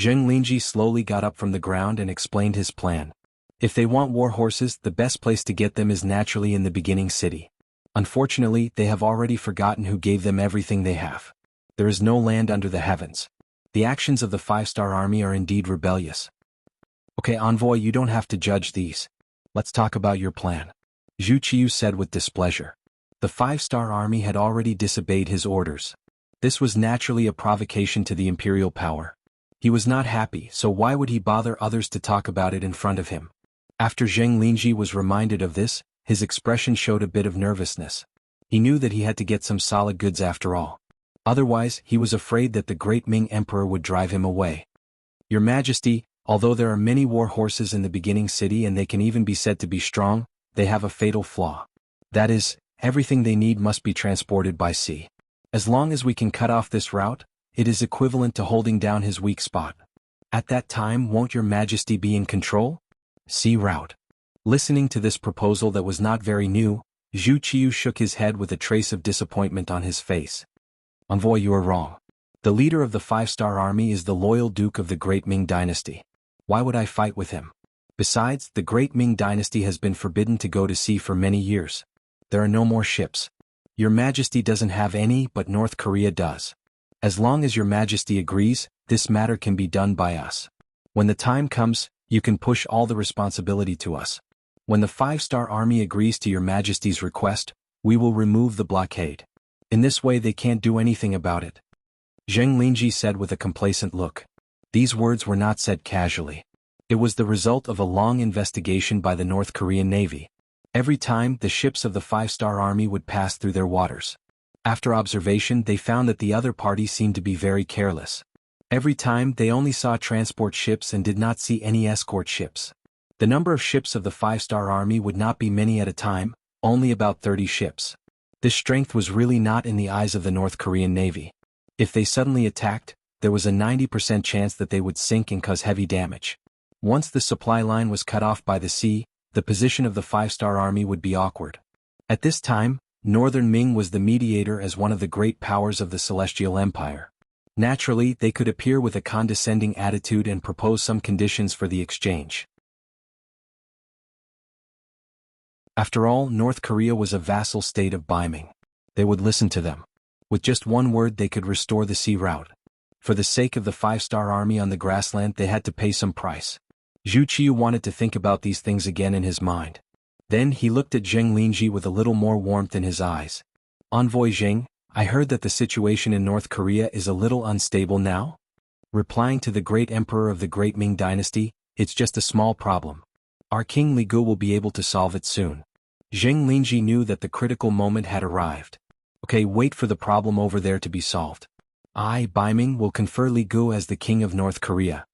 Zheng Lingji slowly got up from the ground and explained his plan. If they want war horses, the best place to get them is naturally in the beginning city. Unfortunately, they have already forgotten who gave them everything they have. There is no land under the heavens. The actions of the five-star army are indeed rebellious. "Okay, Envoy, you don't have to judge these. Let's talk about your plan," Zhu Qiu said with displeasure. The five-star army had already disobeyed his orders. This was naturally a provocation to the imperial power. He was not happy, so why would he bother others to talk about it in front of him? After Zheng Lingji was reminded of this, his expression showed a bit of nervousness. He knew that he had to get some solid goods after all. Otherwise, he was afraid that the great Ming emperor would drive him away. "Your Majesty, although there are many war horses in the beginning city and they can even be said to be strong, they have a fatal flaw. That is, everything they need must be transported by sea. As long as we can cut off this route, it is equivalent to holding down his weak spot. At that time, won't Your Majesty be in control? Sea route." Listening to this proposal that was not very new, Zhu Qiu shook his head with a trace of disappointment on his face. "Envoy, you are wrong. The leader of the five-star army is the loyal Duke of the great Ming dynasty. Why would I fight with him? Besides, the great Ming dynasty has been forbidden to go to sea for many years. There are no more ships. Your Majesty doesn't have any, but North Korea does. As long as Your Majesty agrees, this matter can be done by us. When the time comes, you can push all the responsibility to us. When the five-star army agrees to Your Majesty's request, we will remove the blockade. In this way they can't do anything about it." Zheng Lingji said with a complacent look. These words were not said casually. It was the result of a long investigation by the North Korean Navy. Every time, the ships of the five-star army would pass through their waters. After observation, they found that the other party seemed to be very careless. Every time, they only saw transport ships and did not see any escort ships. The number of ships of the five-star army would not be many at a time, only about 30 ships. This strength was really not in the eyes of the North Korean Navy. If they suddenly attacked, there was a 90% chance that they would sink and cause heavy damage. Once the supply line was cut off by the sea, the position of the five-star army would be awkward. At this time, Northern Ming was the mediator as one of the great powers of the Celestial Empire. Naturally, they could appear with a condescending attitude and propose some conditions for the exchange. After all, North Korea was a vassal state of Beiming. They would listen to them. With just one word they could restore the sea route. For the sake of the five-star army on the grassland they had to pay some price. Zhu Qiu wanted to think about these things again in his mind. Then he looked at Zheng Lingji with a little more warmth in his eyes. "Envoy Zheng, I heard that the situation in North Korea is a little unstable now?" Replying to the great emperor of the great Ming dynasty, "It's just a small problem. Our King Li Gu will be able to solve it soon." Zheng Lingji knew that the critical moment had arrived. "Okay, wait for the problem over there to be solved. I, Beiming, will confer Li Gu as the king of North Korea."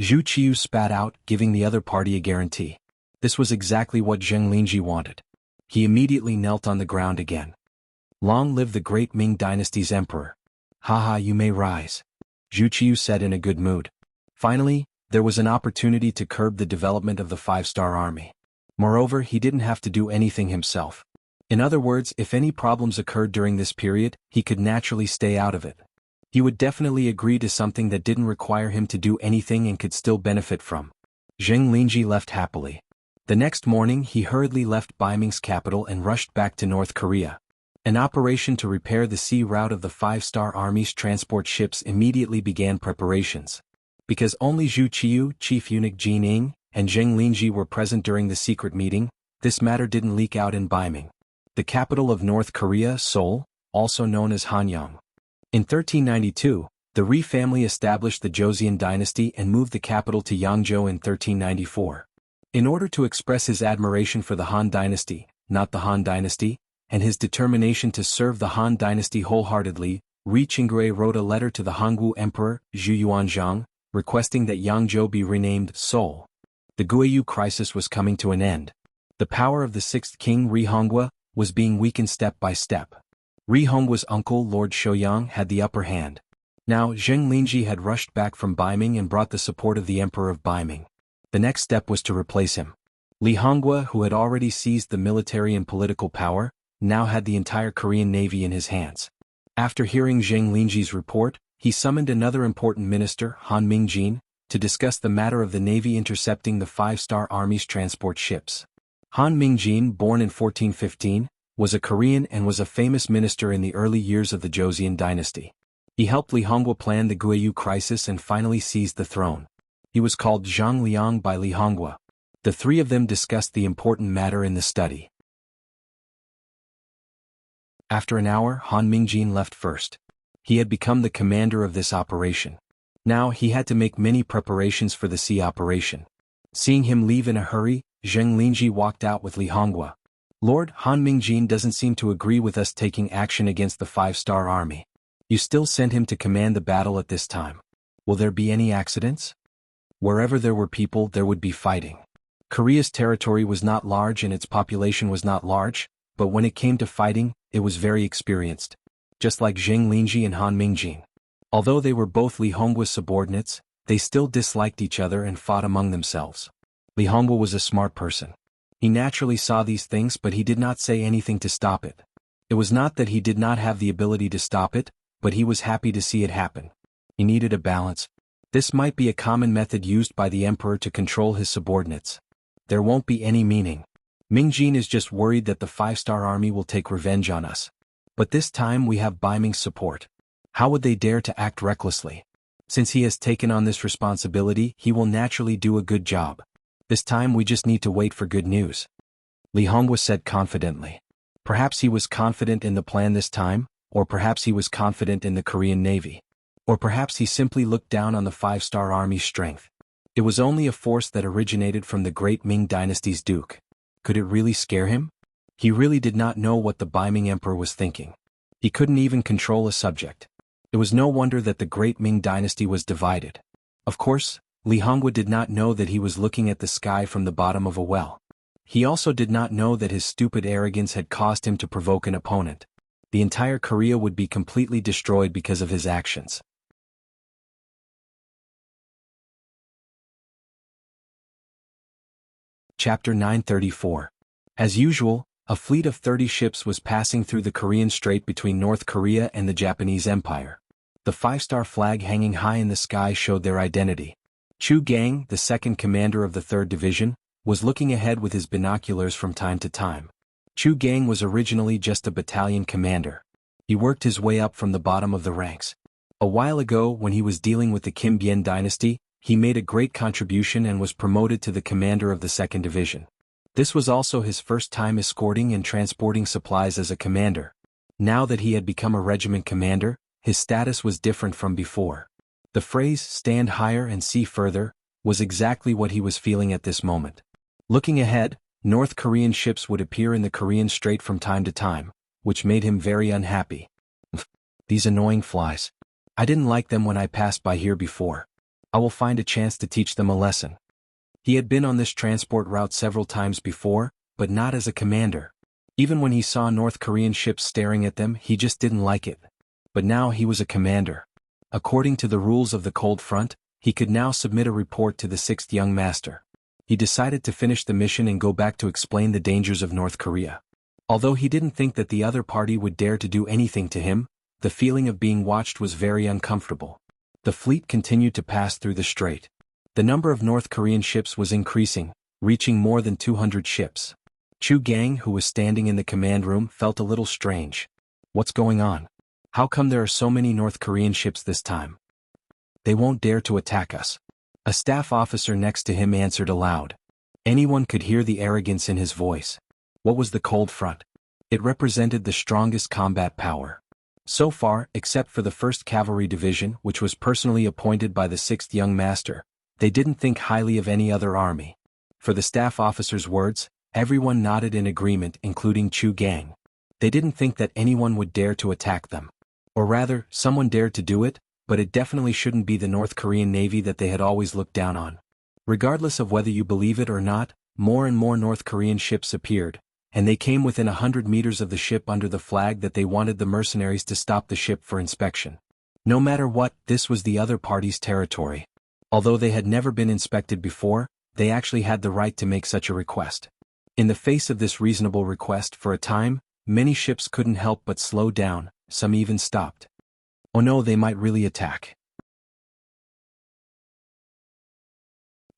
Zhu Qiu spat out, giving the other party a guarantee. This was exactly what Zheng Lingji wanted. He immediately knelt on the ground again. Long live the great Ming Dynasty's emperor. Haha, you may rise. Zhu Qiu said in a good mood. Finally, there was an opportunity to curb the development of the five-star army. Moreover, he didn't have to do anything himself. In other words, if any problems occurred during this period, he could naturally stay out of it. He would definitely agree to something that didn't require him to do anything and could still benefit from. Zheng Linji left happily. The next morning he hurriedly left Baiming's capital and rushed back to North Korea. An operation to repair the sea route of the five-star army's transport ships immediately began preparations. Because only Zhu Qiu, Chief Eunuch Jin Ing, and Zheng Linji were present during the secret meeting, this matter didn't leak out in Baiming, the capital of North Korea, Seoul, also known as Hanyang. In 1392, the Ri family established the Joseon dynasty and moved the capital to Yangzhou in 1394. In order to express his admiration for the Han dynasty, not the Han dynasty, and his determination to serve the Han dynasty wholeheartedly, Ri Qingrui wrote a letter to the Hongwu Emperor, Zhu Yuanzhang, requesting that Yangzhou be renamed Seoul. The Guiyu crisis was coming to an end. The power of the sixth king Ri Hongwu was being weakened step by step. Ri Hongwu's uncle Lord Shouyang had the upper hand. Now Zheng Linji had rushed back from Baiming and brought the support of the Emperor of Baiming. The next step was to replace him. Li Hongwu, who had already seized the military and political power, now had the entire Korean navy in his hands. After hearing Zheng Linji's report, he summoned another important minister, Han Mingjin, to discuss the matter of the navy intercepting the five-star army's transport ships. Han Mingjin, born in 1415, was a Korean and was a famous minister in the early years of the Joseon dynasty. He helped Li Hongwu plan the Guiyu crisis and finally seized the throne. He was called Zhang Liang by Li Hongwu. The three of them discussed the important matter in the study. After an hour, Han Mingjin left first. He had become the commander of this operation. Now he had to make many preparations for the sea operation. Seeing him leave in a hurry, Zheng Linji walked out with Li Hongwu. Lord, Han Mingjin doesn't seem to agree with us taking action against the five-star army. You still sent him to command the battle at this time. Will there be any accidents? Wherever there were people, there would be fighting. Korea's territory was not large and its population was not large, but when it came to fighting, it was very experienced. Just like Zheng Linji and Han Mingjin. Although they were both Li Hongwu's subordinates, they still disliked each other and fought among themselves. Li Hongwu was a smart person. He naturally saw these things, but he did not say anything to stop it. It was not that he did not have the ability to stop it, but he was happy to see it happen. He needed a balance. This might be a common method used by the emperor to control his subordinates. There won't be any meaning. Mingjin is just worried that the five-star army will take revenge on us. But this time we have Baiming's support. How would they dare to act recklessly? Since he has taken on this responsibility, he will naturally do a good job. This time we just need to wait for good news. Li Hongwu said confidently. Perhaps he was confident in the plan this time, or perhaps he was confident in the Korean Navy. Or perhaps he simply looked down on the five-star army's strength. It was only a force that originated from the great Ming dynasty's duke. Could it really scare him? He really did not know what the Baiming emperor was thinking. He couldn't even control a subject. It was no wonder that the great Ming dynasty was divided. Of course, Li Hongwu did not know that he was looking at the sky from the bottom of a well. He also did not know that his stupid arrogance had caused him to provoke an opponent. The entire Korea would be completely destroyed because of his actions. Chapter 934. As usual, a fleet of 30 ships was passing through the Korean Strait between North Korea and the Japanese Empire. The five-star flag hanging high in the sky showed their identity. Chu Gang, the second commander of the 3rd Division, was looking ahead with his binoculars from time to time. Chu Gang was originally just a battalion commander. He worked his way up from the bottom of the ranks. A while ago, when he was dealing with the Kim Bien dynasty, he made a great contribution and was promoted to the commander of the 2nd Division. This was also his first time escorting and transporting supplies as a commander. Now that he had become a regiment commander, his status was different from before. The phrase, "stand higher and see further," was exactly what he was feeling at this moment. Looking ahead, North Korean ships would appear in the Korean Strait from time to time, which made him very unhappy. These annoying flies. I didn't like them when I passed by here before. I will find a chance to teach them a lesson. He had been on this transport route several times before, but not as a commander. Even when he saw North Korean ships staring at them, he just didn't like it. But now he was a commander. According to the rules of the Cold Front, he could now submit a report to the 6th Young Master. He decided to finish the mission and go back to explain the dangers of North Korea. Although he didn't think that the other party would dare to do anything to him, the feeling of being watched was very uncomfortable. The fleet continued to pass through the strait. The number of North Korean ships was increasing, reaching more than 200 ships. Chu Gang, who was standing in the command room, felt a little strange. What's going on? How come there are so many North Korean ships this time? They won't dare to attack us. A staff officer next to him answered aloud. Anyone could hear the arrogance in his voice. What was the Cold Front? It represented the strongest combat power. So far, except for the 1st Cavalry Division, which was personally appointed by the 6th Young Master, they didn't think highly of any other army. For the staff officer's words, everyone nodded in agreement, including Chu Gang. They didn't think that anyone would dare to attack them. Or rather, someone dared to do it, but it definitely shouldn't be the North Korean Navy that they had always looked down on. Regardless of whether you believe it or not, more and more North Korean ships appeared, and they came within 100 meters of the ship under the flag that they wanted the mercenaries to stop the ship for inspection. No matter what, this was the other party's territory. Although they had never been inspected before, they actually had the right to make such a request. In the face of this reasonable request, for a time, many ships couldn't help but slow down, some even stopped. Oh no, they might really attack.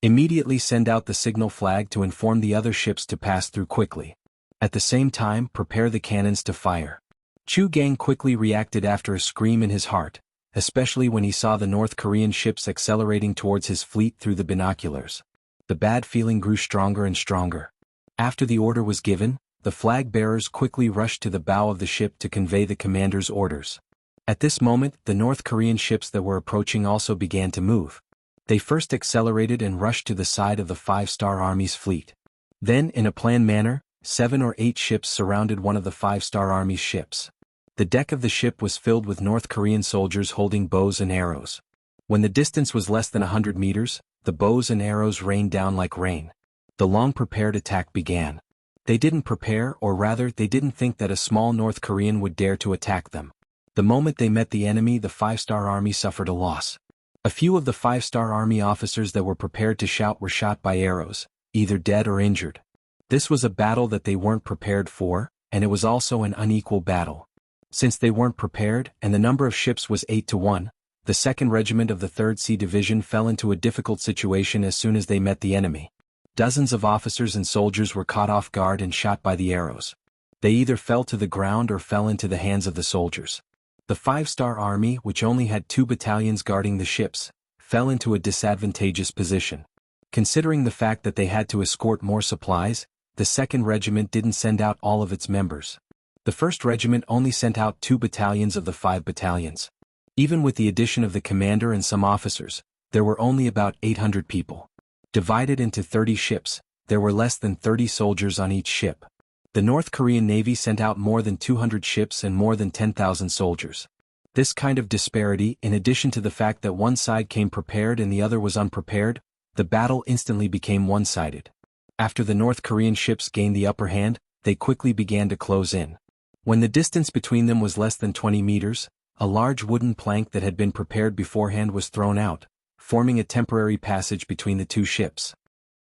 Immediately send out the signal flag to inform the other ships to pass through quickly. At the same time, prepare the cannons to fire. Chu Gang quickly reacted after a scream in his heart, especially when he saw the North Korean ships accelerating towards his fleet through the binoculars. The bad feeling grew stronger and stronger. After the order was given, the flag bearers quickly rushed to the bow of the ship to convey the commander's orders. At this moment, the North Korean ships that were approaching also began to move. They first accelerated and rushed to the side of the 5-Star Army's fleet. Then, in a planned manner, 7 or 8 ships surrounded one of the 5-Star Army's ships. The deck of the ship was filled with North Korean soldiers holding bows and arrows. When the distance was less than 100 meters, the bows and arrows rained down like rain. The long-prepared attack began. They didn't prepare, or rather, they didn't think that a small North Korean would dare to attack them. The moment they met the enemy, the 5-Star Army suffered a loss. A few of the 5-Star Army officers that were prepared to shout were shot by arrows, either dead or injured. This was a battle that they weren't prepared for, and it was also an unequal battle. Since they weren't prepared, and the number of ships was 8-1, the 2nd Regiment of the 3rd Sea Division fell into a difficult situation as soon as they met the enemy. Dozens of officers and soldiers were caught off guard and shot by the arrows. They either fell to the ground or fell into the hands of the soldiers. The 5-Star Army, which only had 2 battalions guarding the ships, fell into a disadvantageous position. Considering the fact that they had to escort more supplies, the 2nd Regiment didn't send out all of its members. The 1st Regiment only sent out 2 battalions of the 5 battalions. Even with the addition of the commander and some officers, there were only about 800 people. Divided into 30 ships, there were less than 30 soldiers on each ship. The North Korean Navy sent out more than 200 ships and more than 10,000 soldiers. This kind of disparity, in addition to the fact that one side came prepared and the other was unprepared, the battle instantly became one-sided. After the North Korean ships gained the upper hand, they quickly began to close in. When the distance between them was less than 20 meters, a large wooden plank that had been prepared beforehand was thrown out, forming a temporary passage between the 2 ships.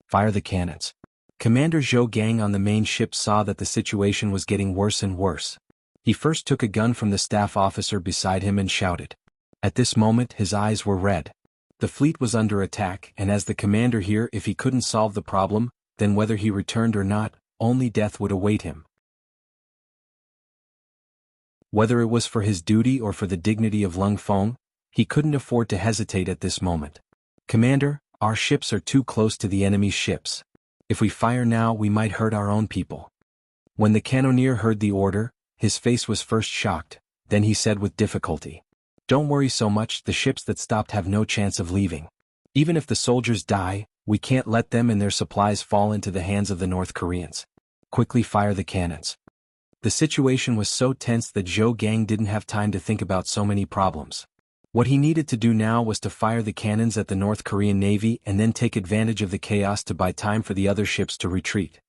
Fire the cannons. Commander Zhou Gang on the main ship saw that the situation was getting worse and worse. He first took a gun from the staff officer beside him and shouted. At this moment his eyes were red. The fleet was under attack, and as the commander here, if he couldn't solve the problem, then whether he returned or not, only death would await him. Whether it was for his duty or for the dignity of Lung Feng, he couldn't afford to hesitate at this moment. Commander, our ships are too close to the enemy's ships. If we fire now, we might hurt our own people. When the cannoneer heard the order, his face was first shocked, then he said with difficulty, "Don't worry so much, the ships that stopped have no chance of leaving. Even if the soldiers die, we can't let them and their supplies fall into the hands of the North Koreans. Quickly fire the cannons." The situation was so tense that Zhou Gang didn't have time to think about so many problems. What he needed to do now was to fire the cannons at the North Korean Navy and then take advantage of the chaos to buy time for the other ships to retreat.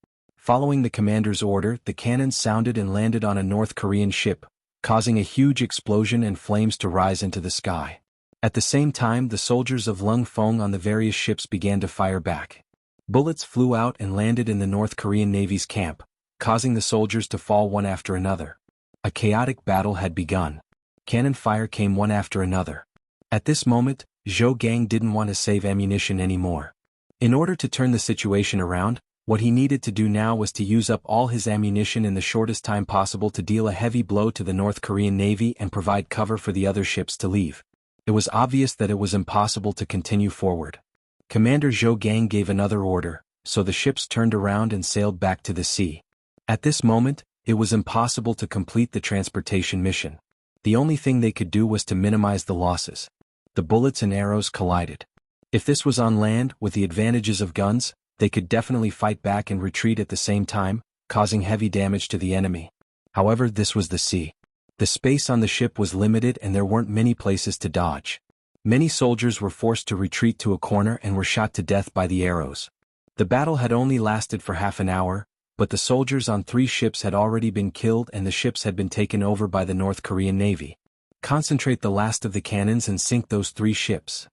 Following the commander's order, the cannons sounded and landed on a North Korean ship, causing a huge explosion and flames to rise into the sky. At the same time, the soldiers of Lung Fong on the various ships began to fire back. Bullets flew out and landed in the North Korean Navy's camp, causing the soldiers to fall one after another. A chaotic battle had begun. Cannon fire came one after another. At this moment, Zhou Gang didn't want to save ammunition anymore. In order to turn the situation around, what he needed to do now was to use up all his ammunition in the shortest time possible to deal a heavy blow to the North Korean Navy and provide cover for the other ships to leave. It was obvious that it was impossible to continue forward. Commander Zhou Gang gave another order, so the ships turned around and sailed back to the sea. At this moment, it was impossible to complete the transportation mission. The only thing they could do was to minimize the losses. The bullets and arrows collided. If this was on land, with the advantages of guns, they could definitely fight back and retreat at the same time, causing heavy damage to the enemy. However, this was the sea. The space on the ship was limited and there weren't many places to dodge. Many soldiers were forced to retreat to a corner and were shot to death by the arrows. The battle had only lasted for half an hour, but the soldiers on 3 ships had already been killed and the ships had been taken over by the North Korean Navy. Concentrate the last of the cannons and sink those 3 ships.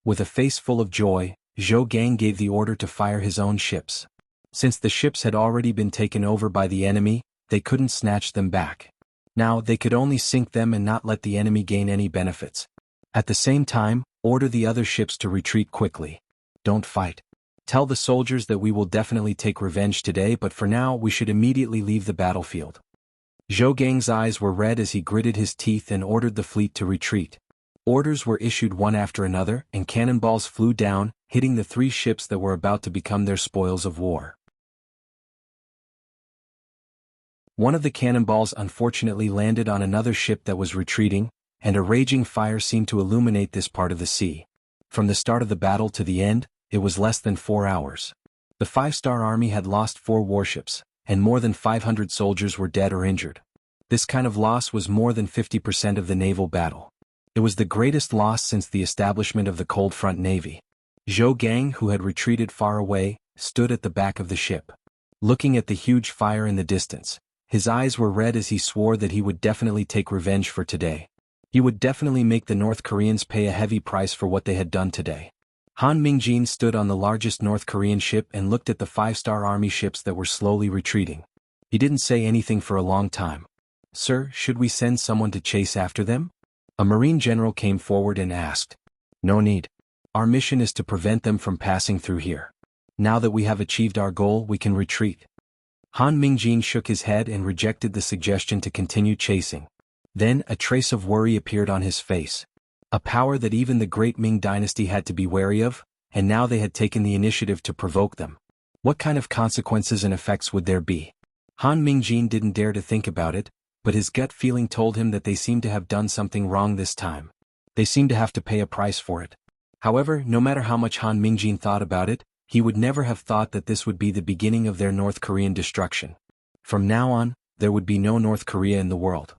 With a face full of joy, Zhou Gang gave the order to fire his own ships. Since the ships had already been taken over by the enemy, they couldn't snatch them back. Now they could only sink them and not let the enemy gain any benefits. At the same time, order the other ships to retreat quickly. Don't fight. Tell the soldiers that we will definitely take revenge today, but for now we should immediately leave the battlefield. Zhou Gang's eyes were red as he gritted his teeth and ordered the fleet to retreat. Orders were issued one after another, and cannonballs flew down, hitting the 3 ships that were about to become their spoils of war. One of the cannonballs unfortunately landed on another ship that was retreating, and a raging fire seemed to illuminate this part of the sea. From the start of the battle to the end, it was less than 4 hours. The 5-star army had lost 4 warships, and more than 500 soldiers were dead or injured. This kind of loss was more than 50% of the naval battle. It was the greatest loss since the establishment of the Cold Front Navy. Zhou Gang, who had retreated far away, stood at the back of the ship. Looking at the huge fire in the distance, his eyes were red as he swore that he would definitely take revenge for today. He would definitely make the North Koreans pay a heavy price for what they had done today. Han Mingjin stood on the largest North Korean ship and looked at the 5-star army ships that were slowly retreating. He didn't say anything for a long time. "Sir, should we send someone to chase after them?" A Marine general came forward and asked. "No need. Our mission is to prevent them from passing through here. Now that we have achieved our goal, we can retreat." Han Mingjin shook his head and rejected the suggestion to continue chasing. Then a trace of worry appeared on his face. A power that even the great Ming Dynasty had to be wary of, and now they had taken the initiative to provoke them. What kind of consequences and effects would there be? Han Mingjin didn't dare to think about it, but his gut feeling told him that they seemed to have done something wrong this time. They seemed to have to pay a price for it. However, no matter how much Han Mingjin thought about it, he would never have thought that this would be the beginning of their North Korean destruction. From now on, there would be no North Korea in the world.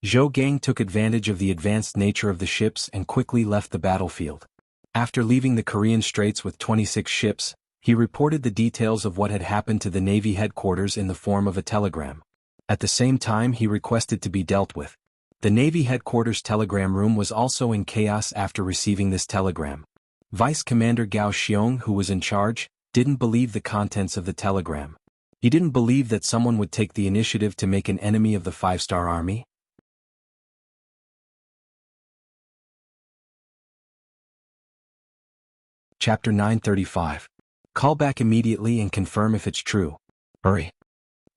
Zhou Gang took advantage of the advanced nature of the ships and quickly left the battlefield. After leaving the Korean Straits with 26 ships, he reported the details of what had happened to the Navy headquarters in the form of a telegram. At the same time, he requested to be dealt with. The Navy headquarters telegram room was also in chaos after receiving this telegram. Vice Commander Gao Xiong, who was in charge, didn't believe the contents of the telegram. He didn't believe that someone would take the initiative to make an enemy of the 5-star army. Chapter 935. Call back immediately and confirm if it's true. Hurry.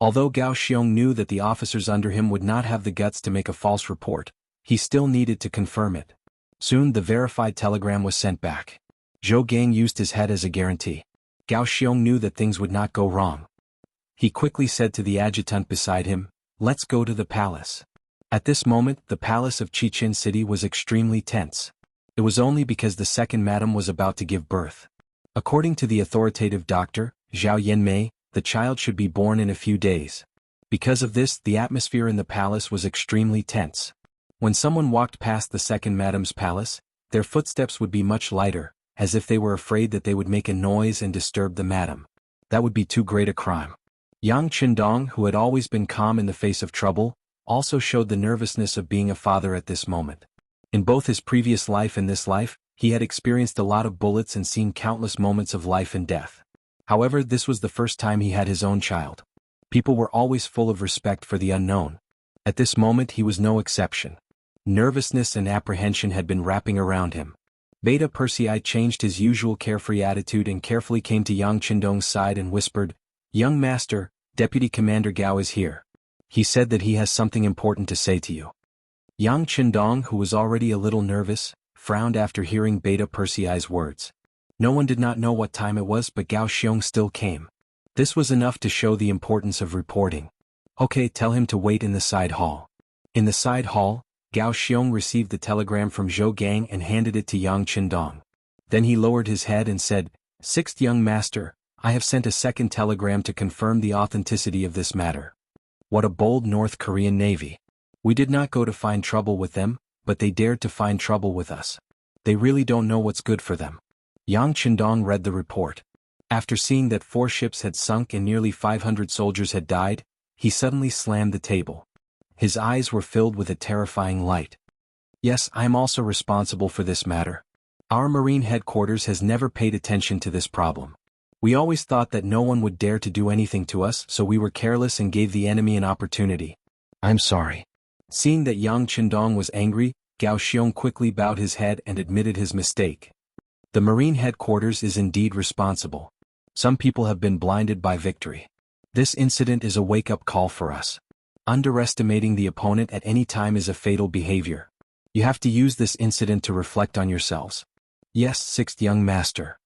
Although Gao Xiong knew that the officers under him would not have the guts to make a false report, he still needed to confirm it. Soon the verified telegram was sent back. Zhou Gang used his head as a guarantee. Gao Xiong knew that things would not go wrong. He quickly said to the adjutant beside him, "Let's go to the palace." At this moment, the palace of Chichen City was extremely tense. It was only because the second madam was about to give birth. According to the authoritative doctor, Zhao Yanmei, the child should be born in a few days. Because of this, the atmosphere in the palace was extremely tense. When someone walked past the second madam's palace, their footsteps would be much lighter, as if they were afraid that they would make a noise and disturb the madam. That would be too great a crime. Yang Qindong, who had always been calm in the face of trouble, also showed the nervousness of being a father at this moment. In both his previous life and this life, he had experienced a lot of bullets and seen countless moments of life and death. However, this was the first time he had his own child. People were always full of respect for the unknown. At this moment he was no exception. Nervousness and apprehension had been wrapping around him. Beta Persei changed his usual carefree attitude and carefully came to Yang Qindong's side and whispered, "Young master, Deputy Commander Gao is here. He said that he has something important to say to you." Yang Qindong, who was already a little nervous, frowned after hearing Beta Persei's words. No one did not know what time it was, but Gao Xiong still came. This was enough to show the importance of reporting. "Okay, tell him to wait in the side hall." In the side hall, Gao Xiong received the telegram from Zhou Gang and handed it to Yang Qindong. Then he lowered his head and said, "Sixth young master, I have sent a second telegram to confirm the authenticity of this matter." What a bold North Korean Navy. We did not go to find trouble with them, but they dared to find trouble with us. They really don't know what's good for them. Yang Qindong read the report. After seeing that 4 ships had sunk and nearly 500 soldiers had died, he suddenly slammed the table. His eyes were filled with a terrifying light. "Yes, I am also responsible for this matter. Our Marine headquarters has never paid attention to this problem. We always thought that no one would dare to do anything to us, so we were careless and gave the enemy an opportunity. I'm sorry." Seeing that Yang Qindong was angry, Gao Xiong quickly bowed his head and admitted his mistake. The Marine headquarters is indeed responsible. Some people have been blinded by victory. This incident is a wake-up call for us. Underestimating the opponent at any time is a fatal behavior. You have to use this incident to reflect on yourselves. Yes, sixth young master.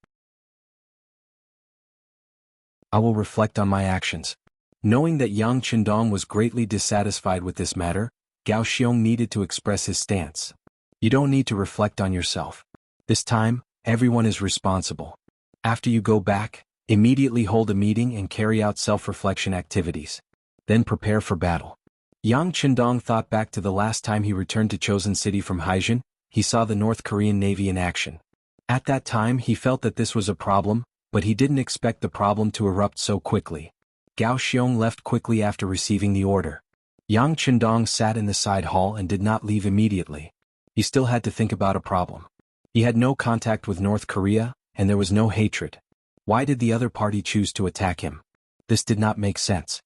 I will reflect on my actions. Knowing that Yang Qindong was greatly dissatisfied with this matter, Gao Xiong needed to express his stance. You don't need to reflect on yourself. This time, everyone is responsible. After you go back, immediately hold a meeting and carry out self-reflection activities. Then prepare for battle. Yang Qindong thought back to the last time he returned to Chosin City from Haijin. He saw the North Korean Navy in action. At that time he felt that this was a problem, but he didn't expect the problem to erupt so quickly. Gao Xiong left quickly after receiving the order. Yang Qindong sat in the side hall and did not leave immediately. He still had to think about a problem. He had no contact with North Korea, and there was no hatred. Why did the other party choose to attack him? This did not make sense.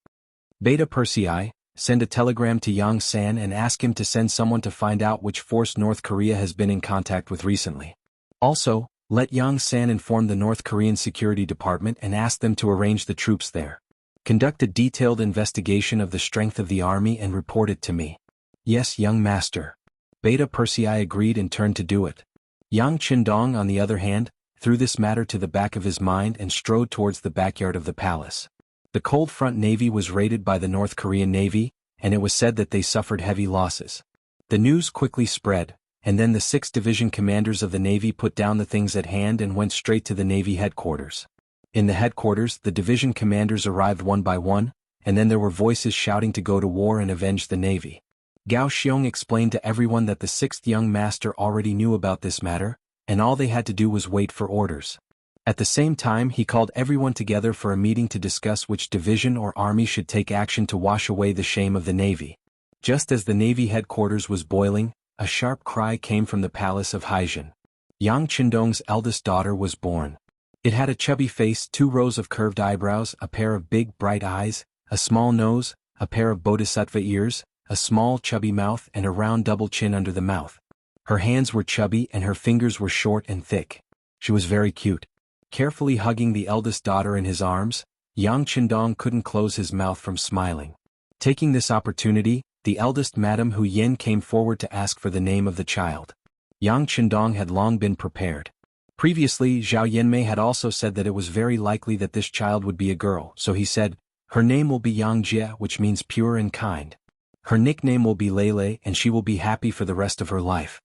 Beta Persei, send a telegram to Yang San and ask him to send someone to find out which force North Korea has been in contact with recently. Also, let Yang San inform the North Korean Security Department and ask them to arrange the troops there. Conduct a detailed investigation of the strength of the army and report it to me. Yes, young master. Beta Persei agreed and turned to do it. Yang Qindong, on the other hand, threw this matter to the back of his mind and strode towards the backyard of the palace. The Cold Front Navy was raided by the North Korean Navy, and it was said that they suffered heavy losses. The news quickly spread, and then the 6th Division commanders of the Navy put down the things at hand and went straight to the Navy headquarters. In the headquarters, the division commanders arrived one by one, and then there were voices shouting to go to war and avenge the Navy. Gao Xiong explained to everyone that the 6th young master already knew about this matter, and all they had to do was wait for orders. At the same time he called everyone together for a meeting to discuss which division or army should take action to wash away the shame of the Navy. Just as the Navy headquarters was boiling, a sharp cry came from the palace of Haijin. Yang Qindong's eldest daughter was born. It had a chubby face, 2 rows of curved eyebrows, a pair of big bright eyes, a small nose, a pair of bodhisattva ears, a small chubby mouth and a round double chin under the mouth. Her hands were chubby and her fingers were short and thick. She was very cute. Carefully hugging the eldest daughter in his arms, Yang Qindong couldn't close his mouth from smiling. Taking this opportunity, the eldest Madame Hu Yin came forward to ask for the name of the child. Yang Qindong had long been prepared. Previously, Zhao Yanmei had also said that it was very likely that this child would be a girl, so he said, "Her name will be Yang Jie, which means pure and kind. Her nickname will be Lele and she will be happy for the rest of her life."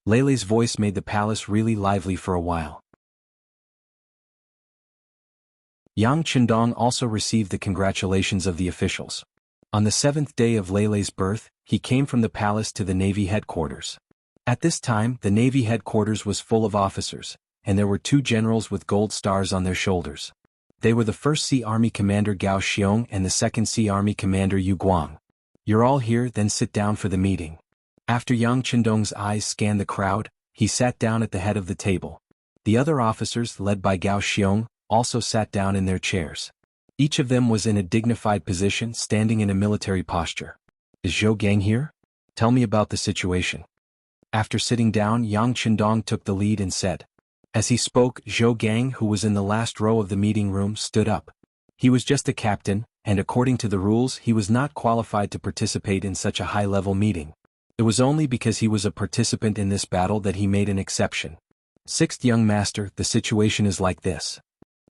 Lele's voice made the palace really lively for a while. Yang Qindong also received the congratulations of the officials. On the 7th day of Lele's birth, he came from the palace to the Navy headquarters. At this time, the Navy headquarters was full of officers, and there were 2 generals with gold stars on their shoulders. They were the 1st Sea Army Commander Gao Xiong and the 2nd Sea Army Commander Yu Guang. You're all here, then sit down for the meeting. After Yang Qindong's eyes scanned the crowd, he sat down at the head of the table. The other officers, led by Gao Xiong, also sat down in their chairs. Each of them was in a dignified position, standing in a military posture. Is Zhou Gang here? Tell me about the situation. After sitting down, Yang Qindong took the lead and said. As he spoke, Zhou Gang, who was in the last row of the meeting room, stood up. He was just a captain, and according to the rules he was not qualified to participate in such a high-level meeting. It was only because he was a participant in this battle that he made an exception. 6th Young Master, the situation is like this.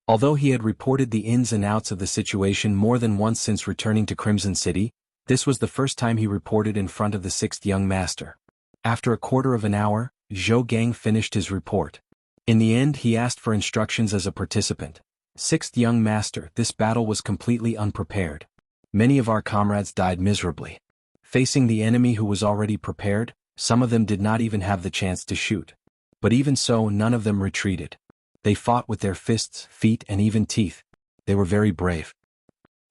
Although he had reported the ins and outs of the situation more than once since returning to Crimson City, this was the first time he reported in front of the 6th Young Master. After a quarter of an hour, Zhou Gang finished his report. In the end he asked for instructions as a participant. 6th Young Master, this battle was completely unprepared. Many of our comrades died miserably. Facing the enemy who was already prepared, some of them did not even have the chance to shoot. But even so, none of them retreated. They fought with their fists, feet, and even teeth. They were very brave.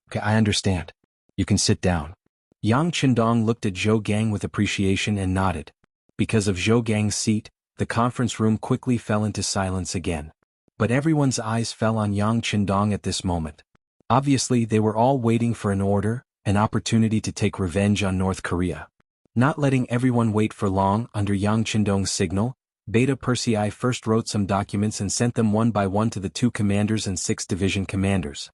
Okay, I understand. You can sit down. Yang Qindong looked at Zhou Gang with appreciation and nodded. Because of Zhou Gang's seat, the conference room quickly fell into silence again. But everyone's eyes fell on Yang Qindong at this moment. Obviously, they were all waiting for an order, an opportunity to take revenge on North Korea. Not letting everyone wait for long, under Yang Qindong's signal, Beta Persei first wrote some documents and sent them one by one to the 2 commanders and 6 division commanders.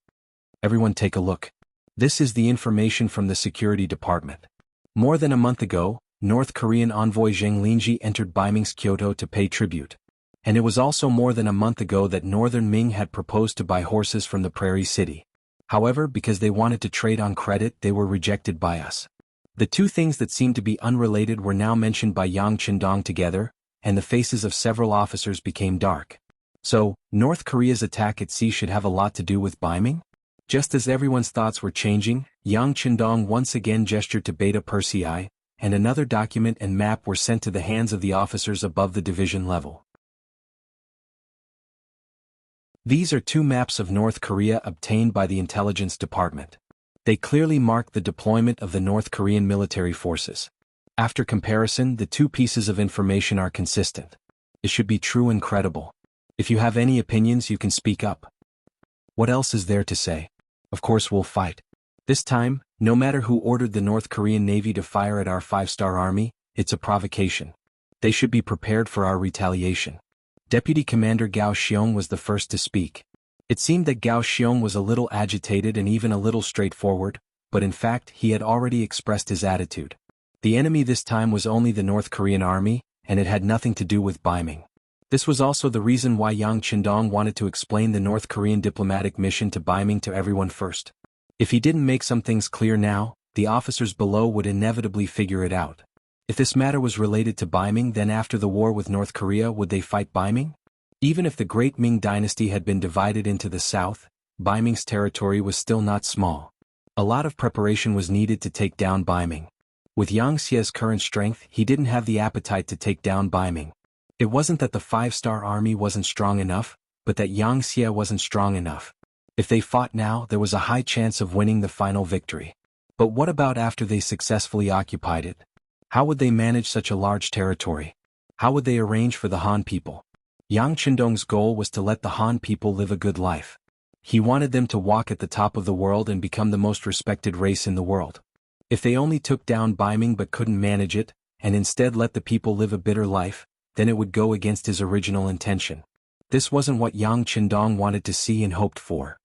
Everyone take a look. This is the information from the Security Department. More than a month ago, North Korean envoy Zheng Linji entered Beiming's Kyoto to pay tribute. And it was also more than a month ago that Northern Ming had proposed to buy horses from the Prairie City. However, because they wanted to trade on credit, they were rejected by us. The 2 things that seemed to be unrelated were now mentioned by Yang Qindong together, and the faces of several officers became dark. So, North Korea's attack at sea should have a lot to do with Beiming? Just as everyone's thoughts were changing, Yang Qindong once again gestured to Beta Persei, and another document and map were sent to the hands of the officers above the division level. These are 2 maps of North Korea obtained by the Intelligence Department. They clearly mark the deployment of the North Korean military forces. After comparison, the 2 pieces of information are consistent. It should be true and credible. If you have any opinions, you can speak up. What else is there to say? Of course we'll fight. This time, no matter who ordered the North Korean Navy to fire at our 5-star army, it's a provocation. They should be prepared for our retaliation. Deputy Commander Gao Xiong was the first to speak. It seemed that Gao Xiong was a little agitated and even a little straightforward, but in fact he had already expressed his attitude. The enemy this time was only the North Korean army, and it had nothing to do with Beiming. This was also the reason why Yang Qindong wanted to explain the North Korean diplomatic mission to Beiming to everyone first. If he didn't make some things clear now, the officers below would inevitably figure it out. If this matter was related to Beiming, then after the war with North Korea would they fight Beiming? Even if the Great Ming Dynasty had been divided into the south, Beiming's territory was still not small. A lot of preparation was needed to take down Beiming. With Yang Xie's current strength, he didn't have the appetite to take down Beiming. It wasn't that the 5-star army wasn't strong enough, but that Yang Xie wasn't strong enough. If they fought now, there was a high chance of winning the final victory. But what about after they successfully occupied it? How would they manage such a large territory? How would they arrange for the Han people? Yang Qindong's goal was to let the Han people live a good life. He wanted them to walk at the top of the world and become the most respected race in the world. If they only took down Beiming but couldn't manage it, and instead let the people live a bitter life, then it would go against his original intention. This wasn't what Yang Qindong wanted to see and hoped for.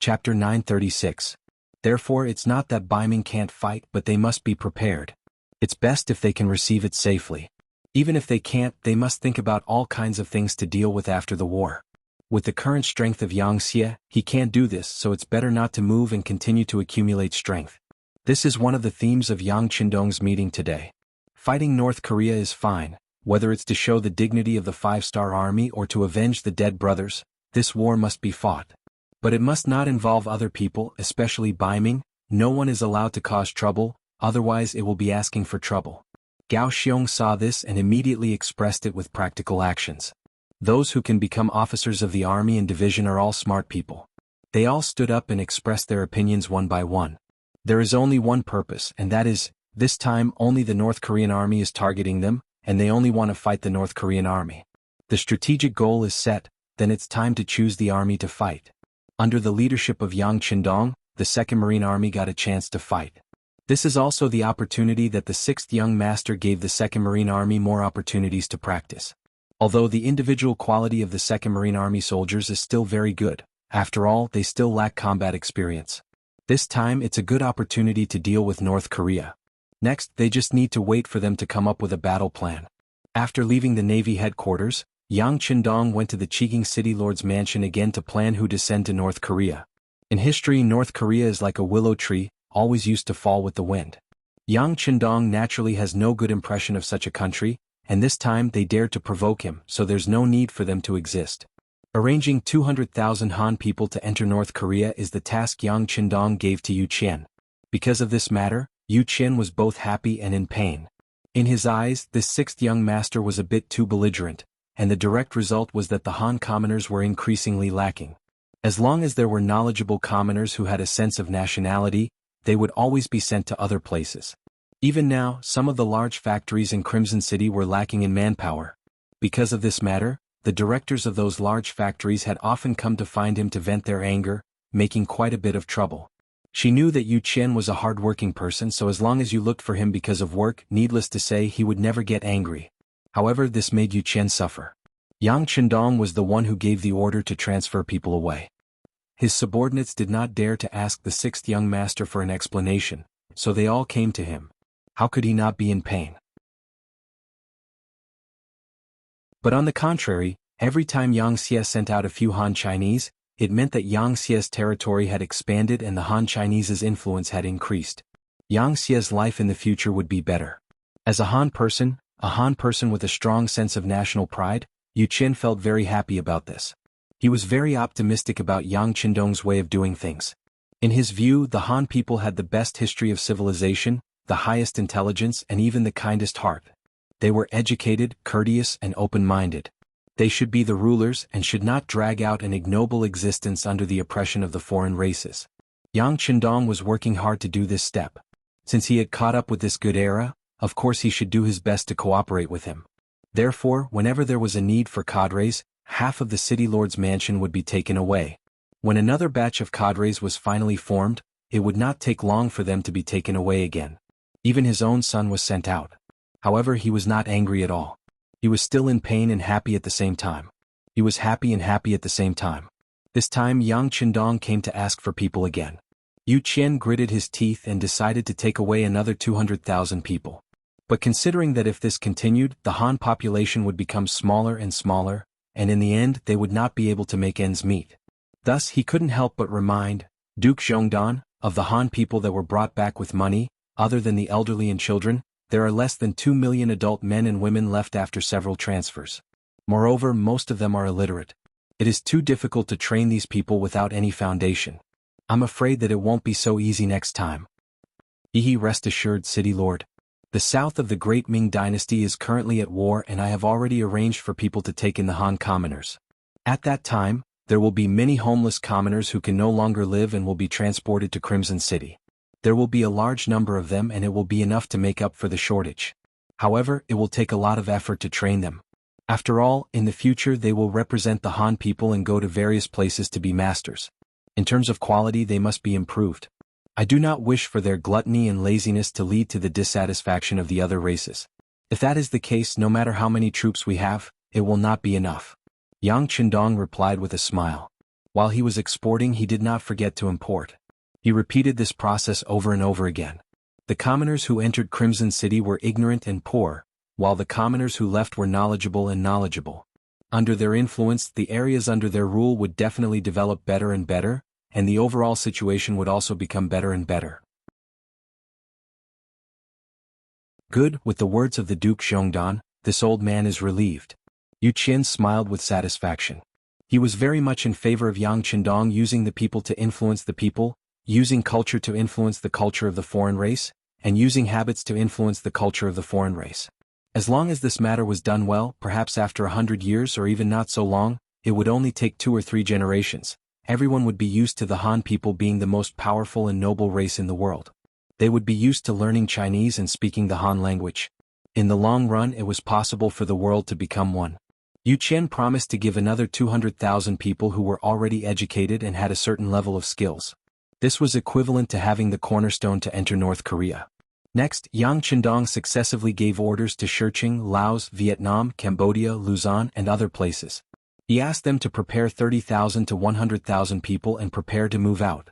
Chapter 936. Therefore it's not that Beiming can't fight, but they must be prepared. It's best if they can receive it safely. Even if they can't, they must think about all kinds of things to deal with after the war. With the current strength of Yang Xie, he can't do this, so it's better not to move and continue to accumulate strength. This is one of the themes of Yang Qindong's meeting today. Fighting North Korea is fine, whether it's to show the dignity of the 5-star army or to avenge the dead brothers, this war must be fought. But it must not involve other people, especially Beiming. No one is allowed to cause trouble, otherwise it will be asking for trouble. Gao Xiong saw this and immediately expressed it with practical actions. Those who can become officers of the army and division are all smart people. They all stood up and expressed their opinions one by one. There is only one purpose, and that is, this time only the North Korean army is targeting them, and they only want to fight the North Korean army. The strategic goal is set, then it's time to choose the army to fight. Under the leadership of Yang Qindong, the 2nd Marine Army got a chance to fight. This is also the opportunity that the 6th young master gave the 2nd Marine Army more opportunities to practice. Although the individual quality of the 2nd Marine Army soldiers is still very good, after all, they still lack combat experience. This time it's a good opportunity to deal with North Korea. Next, they just need to wait for them to come up with a battle plan. After leaving the Navy headquarters, Yang Qindong went to the Cheking City Lord's mansion again to plan who to send to North Korea. In history, North Korea is like a willow tree, always used to fall with the wind. Yang Qindong naturally has no good impression of such a country, and this time they dared to provoke him, so there's no need for them to exist. Arranging 200,000 Han people to enter North Korea is the task Yang Qindong gave to Yu Qian. Because of this matter, Yu Qian was both happy and in pain. In his eyes, this 6th young master was a bit too belligerent, and the direct result was that the Han commoners were increasingly lacking. As long as there were knowledgeable commoners who had a sense of nationality, they would always be sent to other places. Even now, some of the large factories in Crimson City were lacking in manpower. Because of this matter, the directors of those large factories had often come to find him to vent their anger, making quite a bit of trouble. She knew that Yu Qian was a hard-working person, so as long as you looked for him because of work, needless to say, he would never get angry. However, this made Yu Qian suffer. Yang Qindong was the one who gave the order to transfer people away. His subordinates did not dare to ask the 6th young master for an explanation, so they all came to him. How could he not be in pain? But on the contrary, every time Yang Xie sent out a few Han Chinese, it meant that Yang Xie's territory had expanded and the Han Chinese's influence had increased. Yang Xie's life in the future would be better. As a Han person with a strong sense of national pride, Yu Qian felt very happy about this. He was very optimistic about Yang Qindong's way of doing things. In his view, the Han people had the best history of civilization, the highest intelligence, and even the kindest heart. They were educated, courteous, and open-minded. They should be the rulers and should not drag out an ignoble existence under the oppression of the foreign races. Yang Qindong was working hard to do this step. Since he had caught up with this good era, of course he should do his best to cooperate with him. Therefore, whenever there was a need for cadres, half of the city lord's mansion would be taken away. When another batch of cadres was finally formed, it would not take long for them to be taken away again. Even his own son was sent out. However, he was not angry at all. He was still in pain and happy at the same time. He was happy and happy at the same time. This time Yang Qindong came to ask for people again. Yu Qian gritted his teeth and decided to take away another 200,000 people. But considering that if this continued, the Han population would become smaller and smaller, and in the end they would not be able to make ends meet. Thus he couldn't help but remind Duke Zhongdan of the Han people that were brought back with money. Other than the elderly and children, there are less than 2 million adult men and women left after several transfers. Moreover, most of them are illiterate. It is too difficult to train these people without any foundation. I'm afraid that it won't be so easy next time. Rest assured, City Lord. The south of the Great Ming Dynasty is currently at war, and I have already arranged for people to take in the Han commoners. At that time, there will be many homeless commoners who can no longer live and will be transported to Crimson City. There will be a large number of them and it will be enough to make up for the shortage. However, it will take a lot of effort to train them. After all, in the future they will represent the Han people and go to various places to be masters. In terms of quality, they must be improved. I do not wish for their gluttony and laziness to lead to the dissatisfaction of the other races. If that is the case, no matter how many troops we have, it will not be enough. Yang Qindong replied with a smile. While he was exporting, he did not forget to import. He repeated this process over and over again. The commoners who entered Crimson City were ignorant and poor, while the commoners who left were knowledgeable and knowledgeable. Under their influence, the areas under their rule would definitely develop better and better, and the overall situation would also become better and better. Good, with the words of the Duke Zhongdan, this old man is relieved. Yu Qian smiled with satisfaction. He was very much in favor of Yang Qindong using the people to influence the people, using culture to influence the culture of the foreign race, and using habits to influence the culture of the foreign race. As long as this matter was done well, perhaps after 100 years or even not so long, it would only take 2 or 3 generations, everyone would be used to the Han people being the most powerful and noble race in the world. They would be used to learning Chinese and speaking the Han language. In the long run, it was possible for the world to become one. Yu Qian promised to give another 200,000 people who were already educated and had a certain level of skills. This was equivalent to having the cornerstone to enter North Korea. Next, Yang Qindong successively gave orders to Shiqing, Laos, Vietnam, Cambodia, Luzon, and other places. He asked them to prepare 30,000 to 100,000 people and prepare to move out.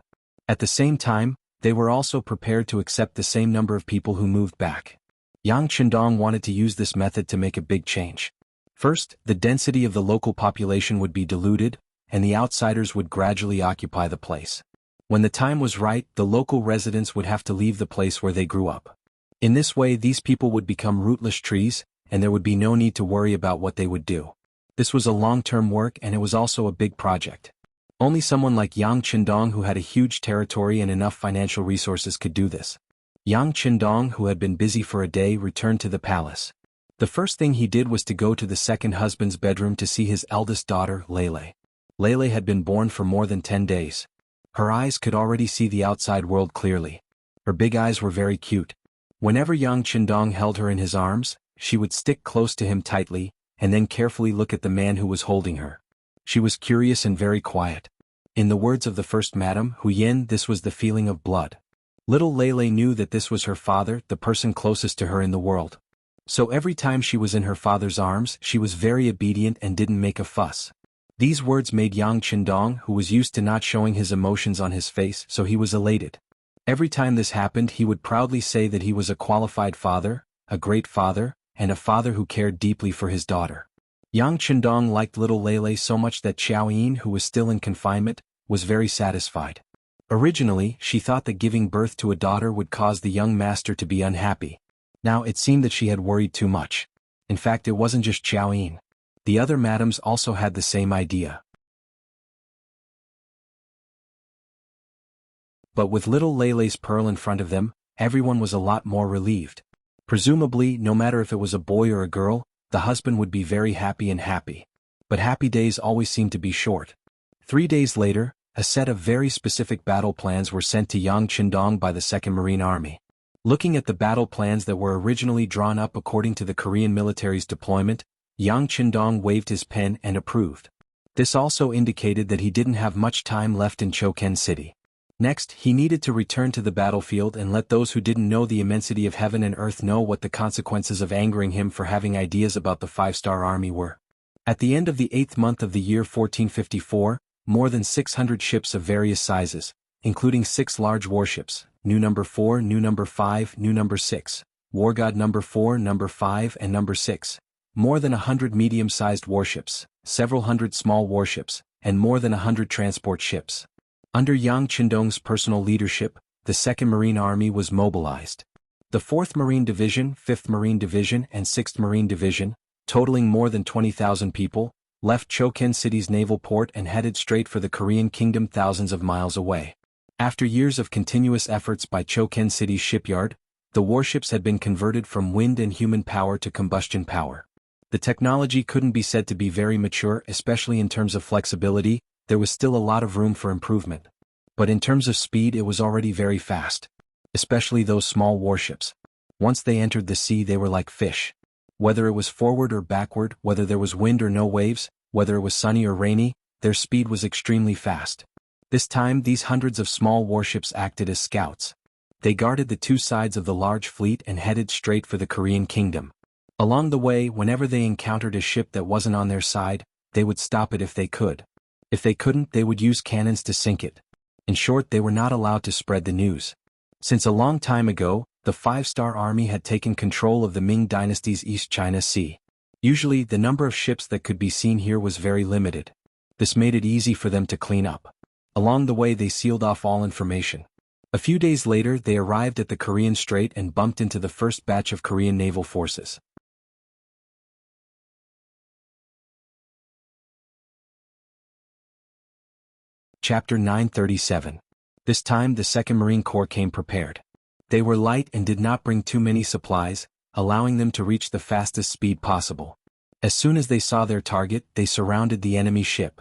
At the same time, they were also prepared to accept the same number of people who moved back. Yang Qindong wanted to use this method to make a big change. First, the density of the local population would be diluted, and the outsiders would gradually occupy the place. When the time was right, the local residents would have to leave the place where they grew up. In this way, these people would become rootless trees, and there would be no need to worry about what they would do. This was a long-term work, and it was also a big project. Only someone like Yang Qindong, who had a huge territory and enough financial resources, could do this. Yang Qindong, who had been busy for a day, returned to the palace. The first thing he did was to go to the second husband's bedroom to see his eldest daughter, Lele. Lele had been born for more than 10 days. Her eyes could already see the outside world clearly. Her big eyes were very cute. Whenever Yang Qindong held her in his arms, she would stick close to him tightly, and then carefully look at the man who was holding her. She was curious and very quiet. In the words of the first Madam, Hu Yin, this was the feeling of blood. Little Lele knew that this was her father, the person closest to her in the world. So every time she was in her father's arms, she was very obedient and didn't make a fuss. These words made Yang Qindong, who was used to not showing his emotions on his face, so he was elated. Every time this happened, he would proudly say that he was a qualified father, a great father, and a father who cared deeply for his daughter. Yang Qindong liked little Lele so much that Xiaoyin, who was still in confinement, was very satisfied. Originally, she thought that giving birth to a daughter would cause the young master to be unhappy. Now it seemed that she had worried too much. In fact, it wasn't just Xiaoyin. The other madams also had the same idea. But with little Lele's pearl in front of them, everyone was a lot more relieved. Presumably, no matter if it was a boy or a girl, the husband would be very happy. But happy days always seemed to be short. 3 days later, a set of very specific battle plans were sent to Yang Qindong by the 2nd Marine Army. Looking at the battle plans that were originally drawn up according to the Korean military's deployment, Yang Qindong waved his pen and approved. This also indicated that he didn't have much time left in Choken City. Next, he needed to return to the battlefield and let those who didn't know the immensity of heaven and earth know what the consequences of angering him for having ideas about the 5-star army were. At the end of the 8th month of the year 1454, more than 600 ships of various sizes, including 6 large warships, Nu number 4, Nu number 5, Nu number 6, War God number 4, number 5, and number 6, more than 100 medium-sized warships, several hundred small warships, and more than 100 transport ships. Under Yang Qindong's personal leadership, the 2nd Marine Army was mobilized. The 4th Marine Division, 5th Marine Division, and 6th Marine Division, totaling more than 20,000 people, left Choken City's naval port and headed straight for the Korean kingdom thousands of miles away. After years of continuous efforts by Choken City's shipyard, the warships had been converted from wind and human power to combustion power. The technology couldn't be said to be very mature, especially in terms of flexibility. There was still a lot of room for improvement. But in terms of speed, it was already very fast. Especially those small warships. Once they entered the sea, they were like fish. Whether it was forward or backward, whether there was wind or no waves, whether it was sunny or rainy, their speed was extremely fast. This time, these hundreds of small warships acted as scouts. They guarded the 2 sides of the large fleet and headed straight for the Korean kingdom. Along the way, whenever they encountered a ship that wasn't on their side, they would stop it if they could. If they couldn't, they would use cannons to sink it. In short, they were not allowed to spread the news. Since a long time ago, the 5-star army had taken control of the Ming Dynasty's East China Sea. Usually, the number of ships that could be seen here was very limited. This made it easy for them to clean up. Along the way, they sealed off all information. A few days later, they arrived at the Korean Strait and bumped into the first batch of Korean naval forces. Chapter 937. This time the 2nd Marine Corps came prepared. They were light and did not bring too many supplies, allowing them to reach the fastest speed possible. As soon as they saw their target, they surrounded the enemy ship.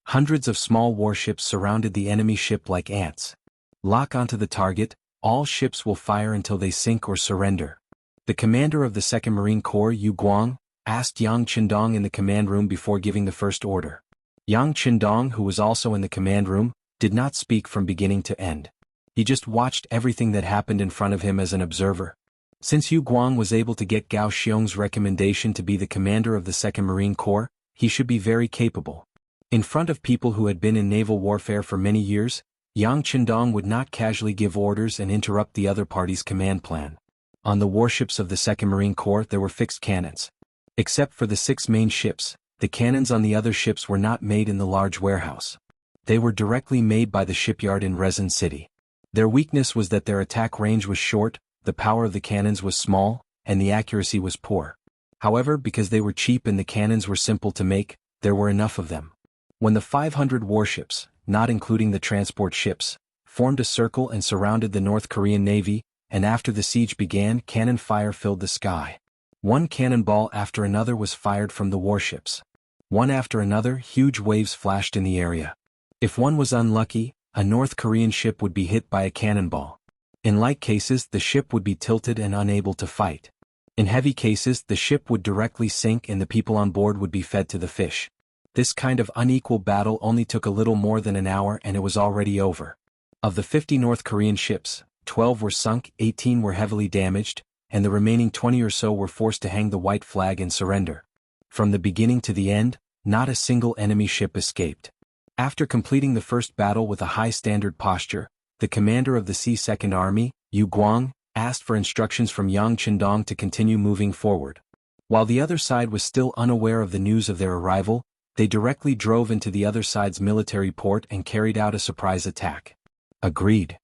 Hundreds of small warships surrounded the enemy ship like ants. Lock onto the target, all ships will fire until they sink or surrender. The commander of the 2nd Marine Corps, Yu Guang, asked Yang Qindong in the command room before giving the first order. Yang Qindong, who was also in the command room, did not speak from beginning to end. He just watched everything that happened in front of him as an observer. Since Yu Guang was able to get Gao Xiong's recommendation to be the commander of the 2nd Marine Corps, he should be very capable. In front of people who had been in naval warfare for many years, Yang Qindong would not casually give orders and interrupt the other party's command plan. On the warships of the 2nd Marine Corps there were fixed cannons. Except for the 6 main ships, the cannons on the other ships were not made in the large warehouse. They were directly made by the shipyard in Resin City. Their weakness was that their attack range was short, the power of the cannons was small, and the accuracy was poor. However, because they were cheap and the cannons were simple to make, there were enough of them. When the 500 warships, not including the transport ships, formed a circle and surrounded the North Korean Navy, and after the siege began, cannon fire filled the sky. One cannonball after another was fired from the warships. One after another, huge waves flashed in the area. If one was unlucky, a North Korean ship would be hit by a cannonball. In light cases, the ship would be tilted and unable to fight. In heavy cases, the ship would directly sink and the people on board would be fed to the fish. This kind of unequal battle only took a little more than an hour and it was already over. Of the 50 North Korean ships, 12 were sunk, 18 were heavily damaged, and the remaining 20 or so were forced to hang the white flag and surrender. From the beginning to the end, not a single enemy ship escaped. After completing the first battle with a high standard posture, the commander of the C-2nd Army, Yu Guang, asked for instructions from Yang Qindong to continue moving forward. While the other side was still unaware of the news of their arrival, they directly drove into the other side's military port and carried out a surprise attack. Agreed.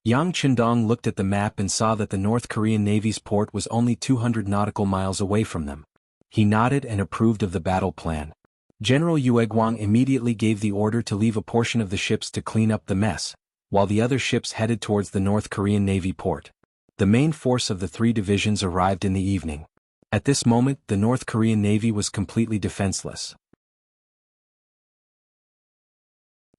Yang Qindong looked at the map and saw that the North Korean Navy's port was only 200 nautical miles away from them. He nodded and approved of the battle plan. General Yue Guang immediately gave the order to leave a portion of the ships to clean up the mess, while the other ships headed towards the North Korean Navy port. The main force of the 3 divisions arrived in the evening. At this moment, the North Korean Navy was completely defenseless.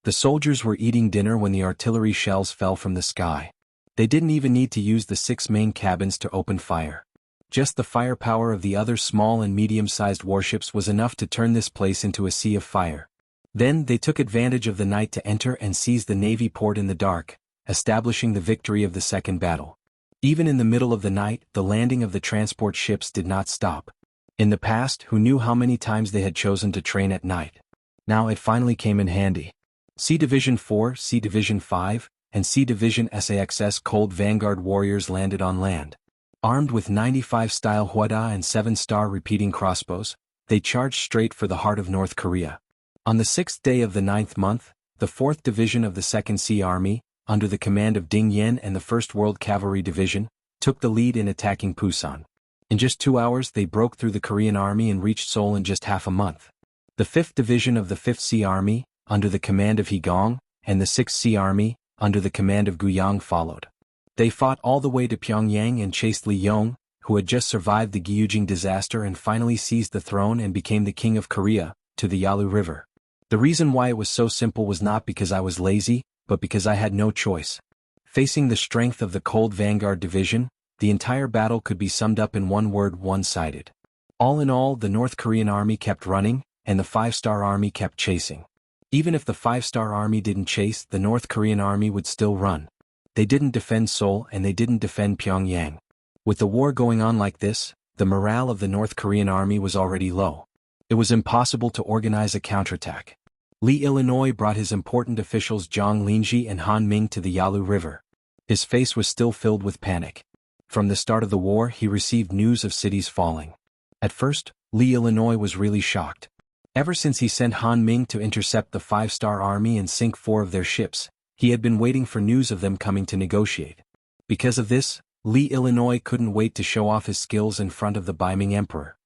The soldiers were eating dinner when the artillery shells fell from the sky. They didn't even need to use the 6 main cabins to open fire. Just the firepower of the other small and medium-sized warships was enough to turn this place into a sea of fire. Then they took advantage of the night to enter and seize the Navy port in the dark, establishing the victory of the second battle. Even in the middle of the night, the landing of the transport ships did not stop. In the past, who knew how many times they had chosen to train at night? Now it finally came in handy. C Division 4, C Division 5, and C Division SAXS Cold Vanguard warriors landed on land. Armed with 95-style Hwada and 7-star repeating crossbows, they charged straight for the heart of North Korea. On the 6th day of the 9th month, the 4th Division of the 2nd Sea Army, under the command of Ding Yen and the 1st World Cavalry Division, took the lead in attacking Pusan. In just 2 hours they broke through the Korean army and reached Seoul in just half a month. The 5th Division of the 5th Sea Army, under the command of Hegong, and the 6th Sea Army, under the command of Guyang followed. They fought all the way to Pyongyang and chased Li Yong, who had just survived the Gyujing disaster and finally seized the throne and became the king of Korea, to the Yalu River. The reason why it was so simple was not because I was lazy, but because I had no choice. Facing the strength of the Cold Vanguard Division, the entire battle could be summed up in one word: one-sided. All in all, the North Korean army kept running, and the 5-star army kept chasing. Even if the 5-star army didn't chase, the North Korean army would still run. They didn't defend Seoul and they didn't defend Pyongyang. With the war going on like this, the morale of the North Korean army was already low. It was impossible to organize a counterattack. Lee Illinois brought his important officials Zhang Linji and Han Ming to the Yalu River. His face was still filled with panic. From the start of the war he received news of cities falling. At first, Lee Illinois was really shocked. Ever since he sent Han Ming to intercept the 5-star army and sink 4 of their ships, he had been waiting for news of them coming to negotiate. Because of this, Lee Illinois couldn't wait to show off his skills in front of the Beiming Emperor.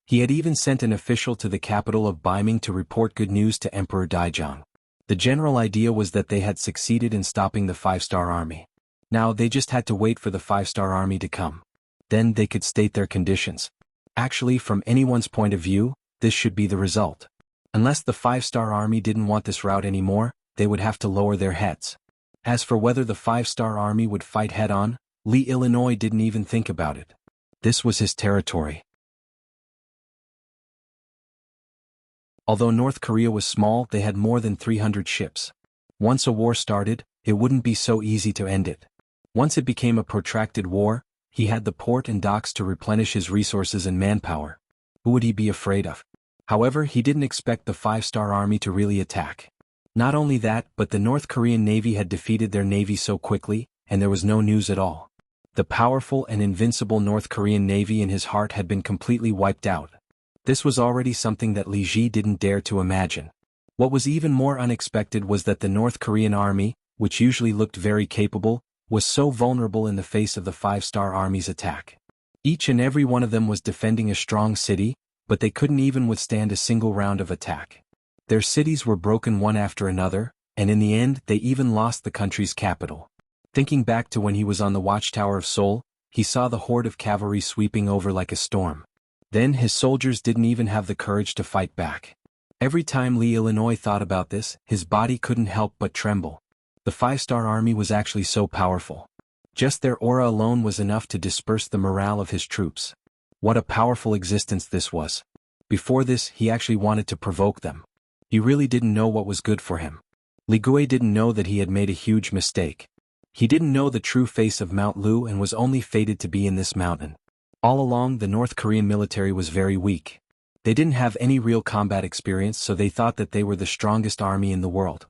He had even sent an official to the capital of Beiming to report good news to Emperor Daijong. The general idea was that they had succeeded in stopping the 5-star army. Now they just had to wait for the 5-star army to come. Then they could state their conditions. Actually, from anyone's point of view, this should be the result. Unless the 5-star army didn't want this route anymore, they would have to lower their heads. As for whether the 5-star army would fight head-on, Lee Illinois didn't even think about it. This was his territory. Although North Korea was small, they had more than 300 ships. Once a war started, it wouldn't be so easy to end it. Once it became a protracted war, he had the port and docks to replenish his resources and manpower. Who would he be afraid of? However, he didn't expect the 5-star army to really attack. Not only that, but the North Korean Navy had defeated their navy so quickly, and there was no news at all. The powerful and invincible North Korean Navy in his heart had been completely wiped out. This was already something that Li Ji didn't dare to imagine. What was even more unexpected was that the North Korean army, which usually looked very capable, was so vulnerable in the face of the 5-star army's attack. Each and every one of them was defending a strong city, but they couldn't even withstand a single round of attack. Their cities were broken one after another, and in the end they even lost the country's capital. Thinking back to when he was on the watchtower of Seoul, he saw the horde of cavalry sweeping over like a storm. Then his soldiers didn't even have the courage to fight back. Every time Lee Illinois thought about this, his body couldn't help but tremble. The 5-star army was actually so powerful. Just their aura alone was enough to disperse the morale of his troops. What a powerful existence this was. Before this, he actually wanted to provoke them. He really didn't know what was good for him. Li Gui didn't know that he had made a huge mistake. He didn't know the true face of Mount Lu and was only fated to be in this mountain. All along, the North Korean military was very weak. They didn't have any real combat experience, so they thought that they were the strongest army in the world.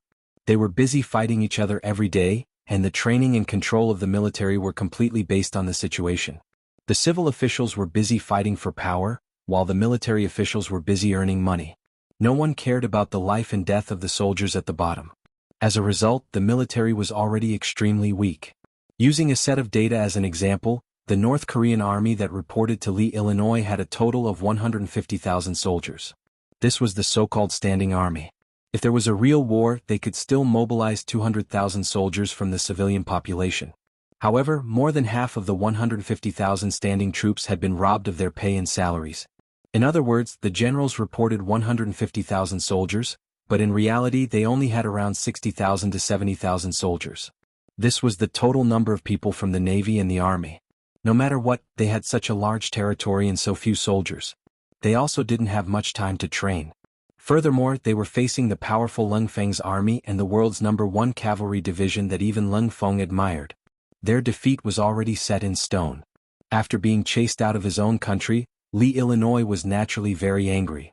They were busy fighting each other every day, and the training and control of the military were completely based on the situation. The civil officials were busy fighting for power, while the military officials were busy earning money. No one cared about the life and death of the soldiers at the bottom. As a result, the military was already extremely weak. Using a set of data as an example, the North Korean army that reported to Lee Illinois had a total of 150,000 soldiers. This was the so-called standing army. If there was a real war, they could still mobilize 200,000 soldiers from the civilian population. However, more than half of the 150,000 standing troops had been robbed of their pay and salaries. In other words, the generals reported 150,000 soldiers, but in reality they only had around 60,000 to 70,000 soldiers. This was the total number of people from the Navy and the Army. No matter what, they had such a large territory and so few soldiers. They also didn't have much time to train. Furthermore, they were facing the powerful Lung Feng's army and the world's #1 cavalry division that even Lung Feng admired. Their defeat was already set in stone. After being chased out of his own country, Lee Illinois was naturally very angry.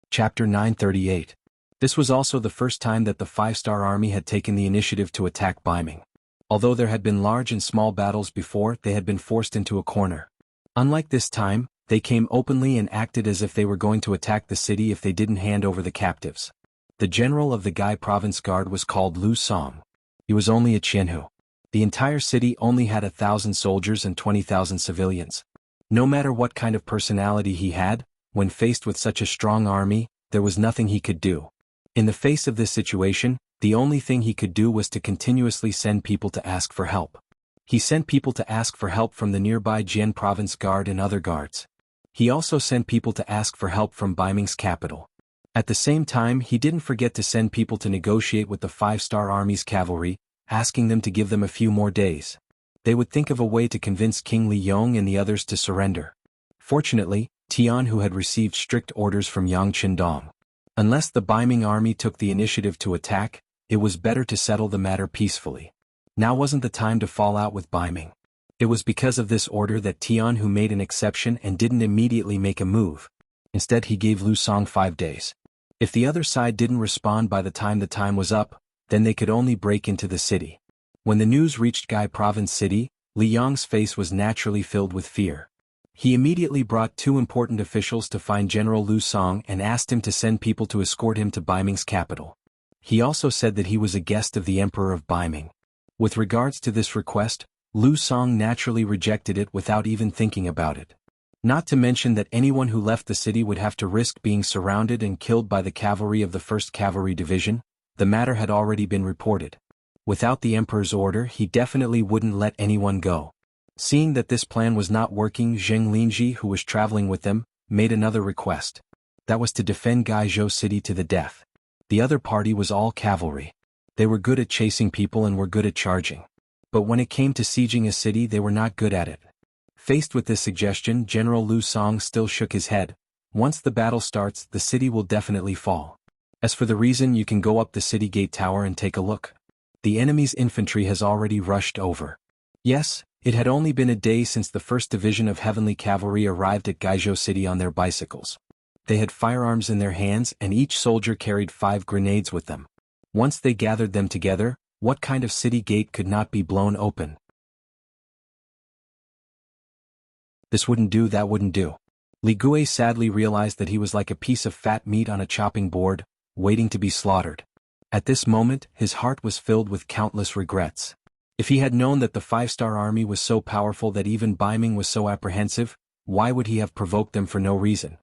Chapter 938. This was also the first time that the 5-star army had taken the initiative to attack Beiming. Although there had been large and small battles before, they had been forced into a corner. Unlike this time, they came openly and acted as if they were going to attack the city if they didn't hand over the captives. The general of the Gai Province Guard was called Lu Song. He was only a Qianhu. The entire city only had 1,000 soldiers and 20,000 civilians. No matter what kind of personality he had, when faced with such a strong army, there was nothing he could do. In the face of this situation, the only thing he could do was to continuously send people to ask for help. He sent people to ask for help from the nearby Jian Province Guard and other guards. He also sent people to ask for help from Beiming's capital. At the same time, he didn't forget to send people to negotiate with the 5-star army's cavalry, asking them to give them a few more days. They would think of a way to convince King Li Yong and the others to surrender. Fortunately, Tian Hu had received strict orders from Yang Qindong. Unless the Beiming army took the initiative to attack, it was better to settle the matter peacefully. Now wasn't the time to fall out with Beiming. It was because of this order that Tian Hu made an exception and didn't immediately make a move. Instead, he gave Lu Song 5 days. If the other side didn't respond by the time was up, then they could only break into the city. When the news reached Gai Province City, Li Yong's face was naturally filled with fear. He immediately brought 2 important officials to find General Lu Song and asked him to send people to escort him to Beiming's capital. He also said that he was a guest of the Emperor of Beiming. With regards to this request, Lu Song naturally rejected it without even thinking about it. Not to mention that anyone who left the city would have to risk being surrounded and killed by the cavalry of the 1st Cavalry Division. The matter had already been reported. Without the emperor's order, he definitely wouldn't let anyone go. Seeing that this plan was not working, Zheng Linji, who was traveling with them, made another request. That was to defend Gaizhou City to the death. The other party was all cavalry. They were good at chasing people and were good at charging. But when it came to sieging a city, they were not good at it. Faced with this suggestion, General Lu Song still shook his head. Once the battle starts, the city will definitely fall. As for the reason, you can go up the city gate tower and take a look. The enemy's infantry has already rushed over. Yes, it had only been a day since the 1st Division of Heavenly Cavalry arrived at Gaizhou City on their bicycles. They had firearms in their hands and each soldier carried 5 grenades with them. Once they gathered them together, what kind of city gate could not be blown open? This wouldn't do, that wouldn't do. Li Gui sadly realized that he was like a piece of fat meat on a chopping board, waiting to be slaughtered. At this moment, his heart was filled with countless regrets. If he had known that the 5-star army was so powerful that even Baiming was so apprehensive, why would he have provoked them for no reason?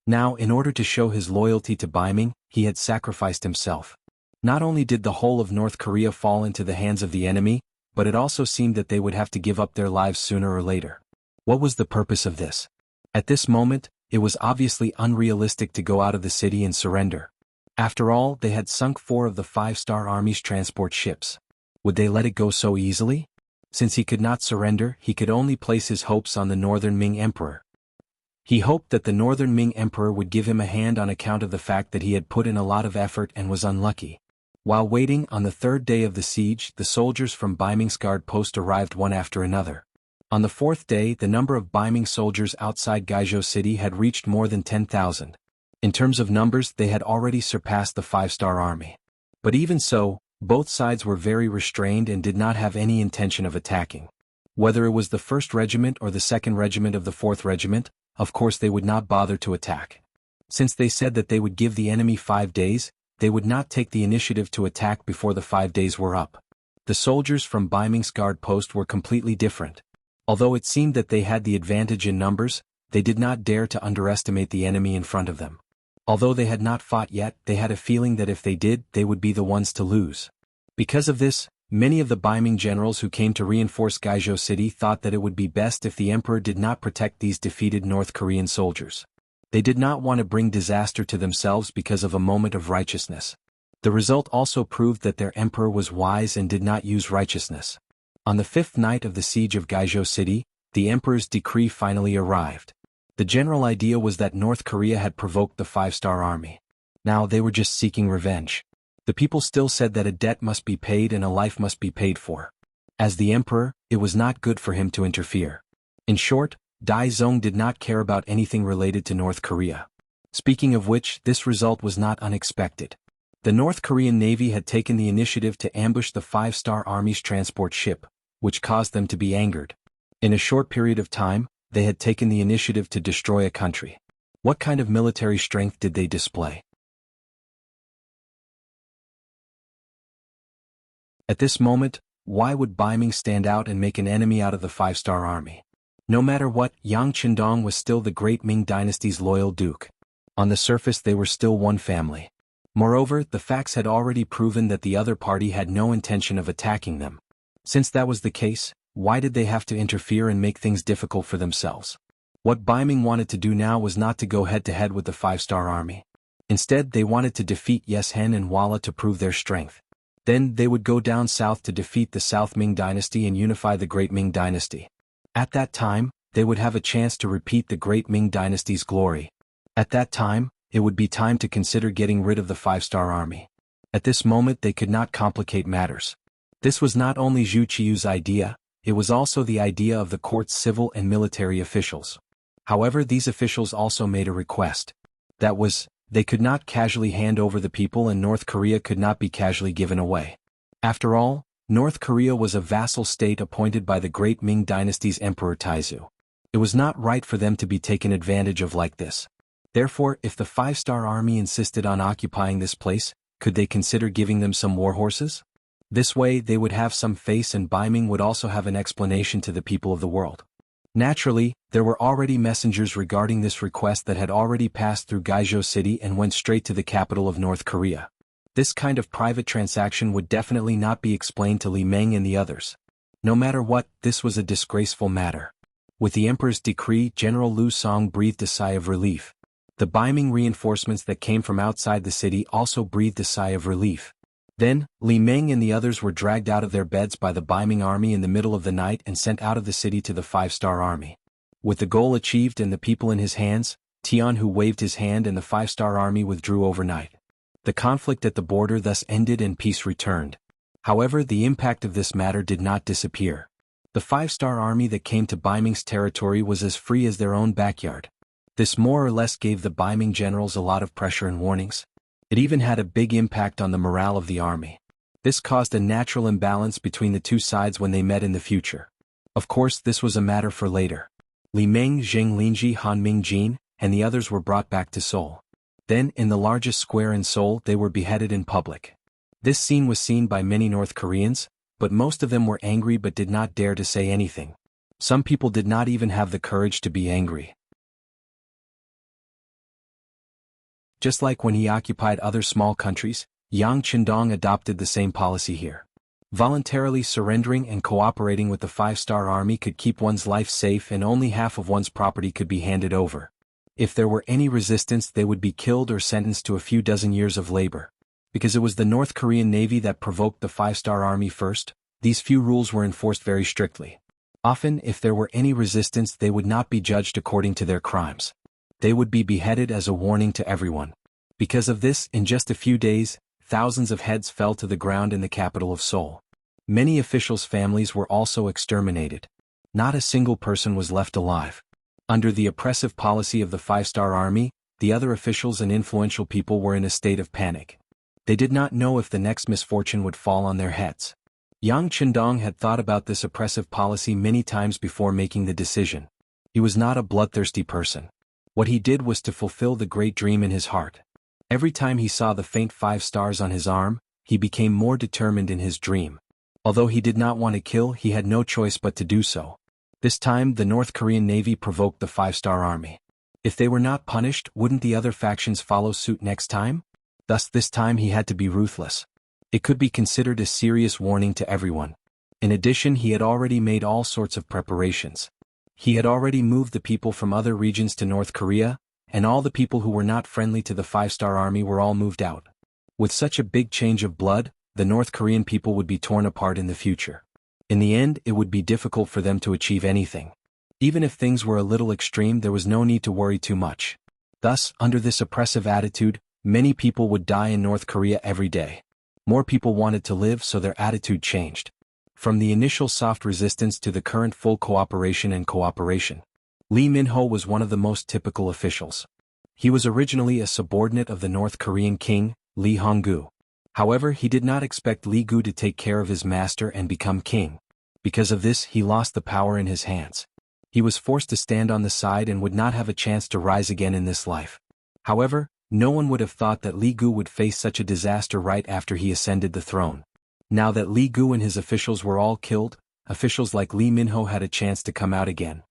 Now, in order to show his loyalty to Baiming, he had sacrificed himself. Not only did the whole of North Korea fall into the hands of the enemy, but it also seemed that they would have to give up their lives sooner or later. What was the purpose of this? At this moment, it was obviously unrealistic to go out of the city and surrender. After all, they had sunk 4 of the 5-star army's transport ships. Would they let it go so easily? Since he could not surrender, he could only place his hopes on the Northern Ming Emperor. He hoped that the Northern Ming Emperor would give him a hand on account of the fact that he had put in a lot of effort and was unlucky. While waiting, on the 3rd day of the siege, the soldiers from Baiming's guard post arrived one after another. On the 4th day, the number of Baiming soldiers outside Gaizhou City had reached more than 10,000. In terms of numbers, they had already surpassed the 5-star army. But even so, both sides were very restrained and did not have any intention of attacking. Whether it was the 1st Regiment or the 2nd Regiment of the 4th Regiment, of course they would not bother to attack. Since they said that they would give the enemy 5 days, they would not take the initiative to attack before the 5 days were up. The soldiers from Baiming's guard post were completely different. Although it seemed that they had the advantage in numbers, they did not dare to underestimate the enemy in front of them. Although they had not fought yet, they had a feeling that if they did, they would be the ones to lose. Because of this, many of the Baiming generals who came to reinforce Gaizhou City thought that it would be best if the emperor did not protect these defeated North Korean soldiers. They did not want to bring disaster to themselves because of a moment of righteousness. The result also proved that their emperor was wise and did not use righteousness. On the 5th night of the siege of Gaizhou City, the emperor's decree finally arrived. The general idea was that North Korea had provoked the 5-star army. Now they were just seeking revenge. The people still said that a debt must be paid and a life must be paid for. As the emperor, it was not good for him to interfere. In short, Dai Zong did not care about anything related to North Korea. Speaking of which, this result was not unexpected. The North Korean Navy had taken the initiative to ambush the 5-star army's transport ship, which caused them to be angered. In a short period of time, they had taken the initiative to destroy a country. What kind of military strength did they display? At this moment, why would Baiming stand out and make an enemy out of the 5-star army? No matter what, Yang Qindong was still the great Ming dynasty's loyal duke. On the surface they were still one family. Moreover, the facts had already proven that the other party had no intention of attacking them. Since that was the case, why did they have to interfere and make things difficult for themselves? What Baiming wanted to do now was not to go head-to-head with the 5-star army. Instead, they wanted to defeat Yeshen and Walla to prove their strength. Then they would go down south to defeat the South Ming dynasty and unify the Great Ming dynasty. At that time, they would have a chance to repeat the Great Ming dynasty's glory. At that time, it would be time to consider getting rid of the 5-star army. At this moment they could not complicate matters. This was not only Zhu Qiu's idea, it was also the idea of the court's civil and military officials. However, these officials also made a request. That was, they could not casually hand over the people and North Korea could not be casually given away. After all, North Korea was a vassal state appointed by the Great Ming dynasty's Emperor Taizu. It was not right for them to be taken advantage of like this. Therefore, if the 5-star army insisted on occupying this place, could they consider giving them some war horses? This way they would have some face and Baiming would also have an explanation to the people of the world. Naturally, there were already messengers regarding this request that had already passed through Gaizhou City and went straight to the capital of North Korea. This kind of private transaction would definitely not be explained to Li Meng and the others. No matter what, this was a disgraceful matter. With the emperor's decree, General Lu Song breathed a sigh of relief. The Beiming reinforcements that came from outside the city also breathed a sigh of relief. Then, Li Meng and the others were dragged out of their beds by the Beiming army in the middle of the night and sent out of the city to the Five-Star Army. With the goal achieved and the people in his hands, Tian Hu waved his hand and the Five-Star Army withdrew overnight. The conflict at the border thus ended and peace returned. However, the impact of this matter did not disappear. The Five-Star Army that came to Beiming's territory was as free as their own backyard. This more or less gave the Beiming generals a lot of pressure and warnings. It even had a big impact on the morale of the army. This caused a natural imbalance between the two sides when they met in the future. Of course, this was a matter for later. Li Meng, Zheng Linji, Han Mingjin, and the others were brought back to Seoul. Then, in the largest square in Seoul, they were beheaded in public. This scene was seen by many North Koreans, but most of them were angry but did not dare to say anything. Some people did not even have the courage to be angry. Just like when he occupied other small countries, Yang Qindong adopted the same policy here. Voluntarily surrendering and cooperating with the Five-Star Army could keep one's life safe and only half of one's property could be handed over. If there were any resistance, they would be killed or sentenced to a few dozen years of labor. Because it was the North Korean Navy that provoked the Five-Star Army first, these few rules were enforced very strictly. Often, if there were any resistance, they would not be judged according to their crimes. They would be beheaded as a warning to everyone. Because of this, in just a few days, thousands of heads fell to the ground in the capital of Seoul. Many officials' families were also exterminated. Not a single person was left alive. Under the oppressive policy of the Five-Star Army, the other officials and influential people were in a state of panic. They did not know if the next misfortune would fall on their heads. Yang Qindong had thought about this oppressive policy many times before making the decision. He was not a bloodthirsty person. What he did was to fulfill the great dream in his heart. Every time he saw the faint 5 stars on his arm, he became more determined in his dream. Although he did not want to kill, he had no choice but to do so. This time, the North Korean Navy provoked the Five-Star Army. If they were not punished, wouldn't the other factions follow suit next time? Thus, this time he had to be ruthless. It could be considered a serious warning to everyone. In addition, he had already made all sorts of preparations. He had already moved the people from other regions to North Korea, and all the people who were not friendly to the Five-Star Army were all moved out. With such a big change of blood, the North Korean people would be torn apart in the future. In the end, it would be difficult for them to achieve anything. Even if things were a little extreme, there was no need to worry too much. Thus, under this oppressive attitude, many people would die in North Korea every day. More people wanted to live, so their attitude changed. From the initial soft resistance to the current full cooperation and cooperation. Lee Min-ho was one of the most typical officials. He was originally a subordinate of the North Korean king, Lee Hong-gu. However, he did not expect Lee Gu to take care of his master and become king. Because of this, he lost the power in his hands. He was forced to stand on the side and would not have a chance to rise again in this life. However, no one would have thought that Lee Gu would face such a disaster right after he ascended the throne. Now that Lee Gu and his officials were all killed, officials like Lee Min-ho had a chance to come out again.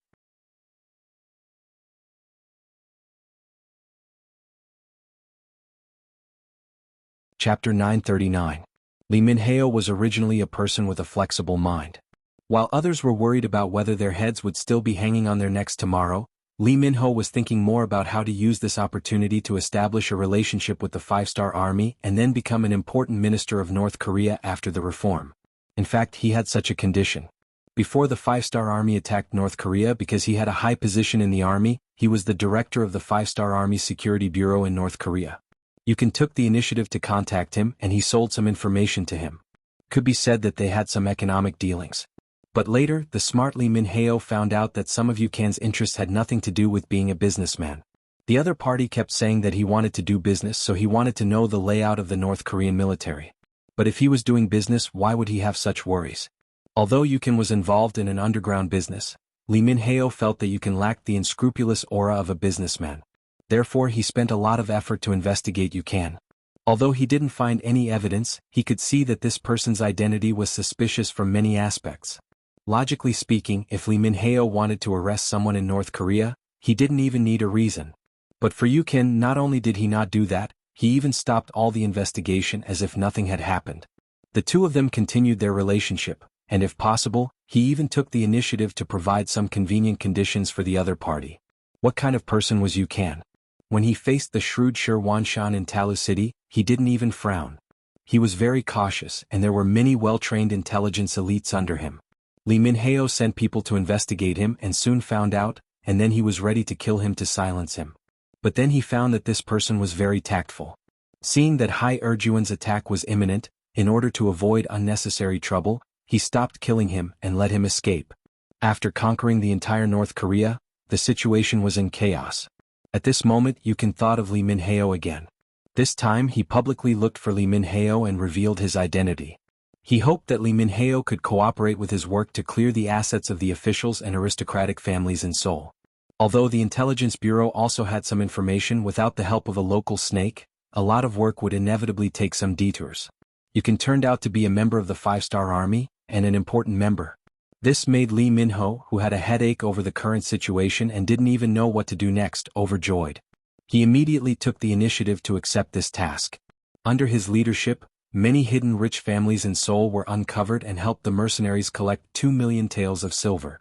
Chapter 939. Lee Min-ho was originally a person with a flexible mind. While others were worried about whether their heads would still be hanging on their necks tomorrow, Lee Min-ho was thinking more about how to use this opportunity to establish a relationship with the Five-Star Army and then become an important minister of North Korea after the reform. In fact, he had such a condition. Before the Five-Star Army attacked North Korea, because he had a high position in the army, he was the director of the Five-Star Army Security Bureau in North Korea. Yukin took the initiative to contact him and he sold some information to him. Could be said that they had some economic dealings. But later, the smart Lee Min-ho found out that some of Yukin's interests had nothing to do with being a businessman. The other party kept saying that he wanted to do business, so he wanted to know the layout of the North Korean military. But if he was doing business, why would he have such worries? Although Yukin was involved in an underground business, Lee Min-ho felt that Yukin lacked the unscrupulous aura of a businessman. Therefore, he spent a lot of effort to investigate Yukin. Although he didn't find any evidence, he could see that this person's identity was suspicious from many aspects. Logically speaking, if Lee Min-heo wanted to arrest someone in North Korea, he didn't even need a reason. But for Yukin, not only did he not do that, he even stopped all the investigation as if nothing had happened. The two of them continued their relationship, and if possible, he even took the initiative to provide some convenient conditions for the other party. What kind of person was Yukin? When he faced the shrewd Shi Wanshan in Talu City, he didn't even frown. He was very cautious, and there were many well-trained intelligence elites under him. Lee Min-heo sent people to investigate him and soon found out, and then he was ready to kill him to silence him. But then he found that this person was very tactful. Seeing that Hai Erjuan's attack was imminent, in order to avoid unnecessary trouble, he stopped killing him and let him escape. After conquering the entire North Korea, the situation was in chaos. At this moment Yukin thought of Lee Min-heo again. This time he publicly looked for Lee Min-heo and revealed his identity. He hoped that Lee Min-heo could cooperate with his work to clear the assets of the officials and aristocratic families in Seoul. Although the Intelligence Bureau also had some information, without the help of a local snake, a lot of work would inevitably take some detours. Yukin turned out to be a member of the 5-star army, and an important member. This made Lee Min-ho, who had a headache over the current situation and didn't even know what to do next, overjoyed. He immediately took the initiative to accept this task. Under his leadership, many hidden rich families in Seoul were uncovered and helped the mercenaries collect 2 million taels of silver.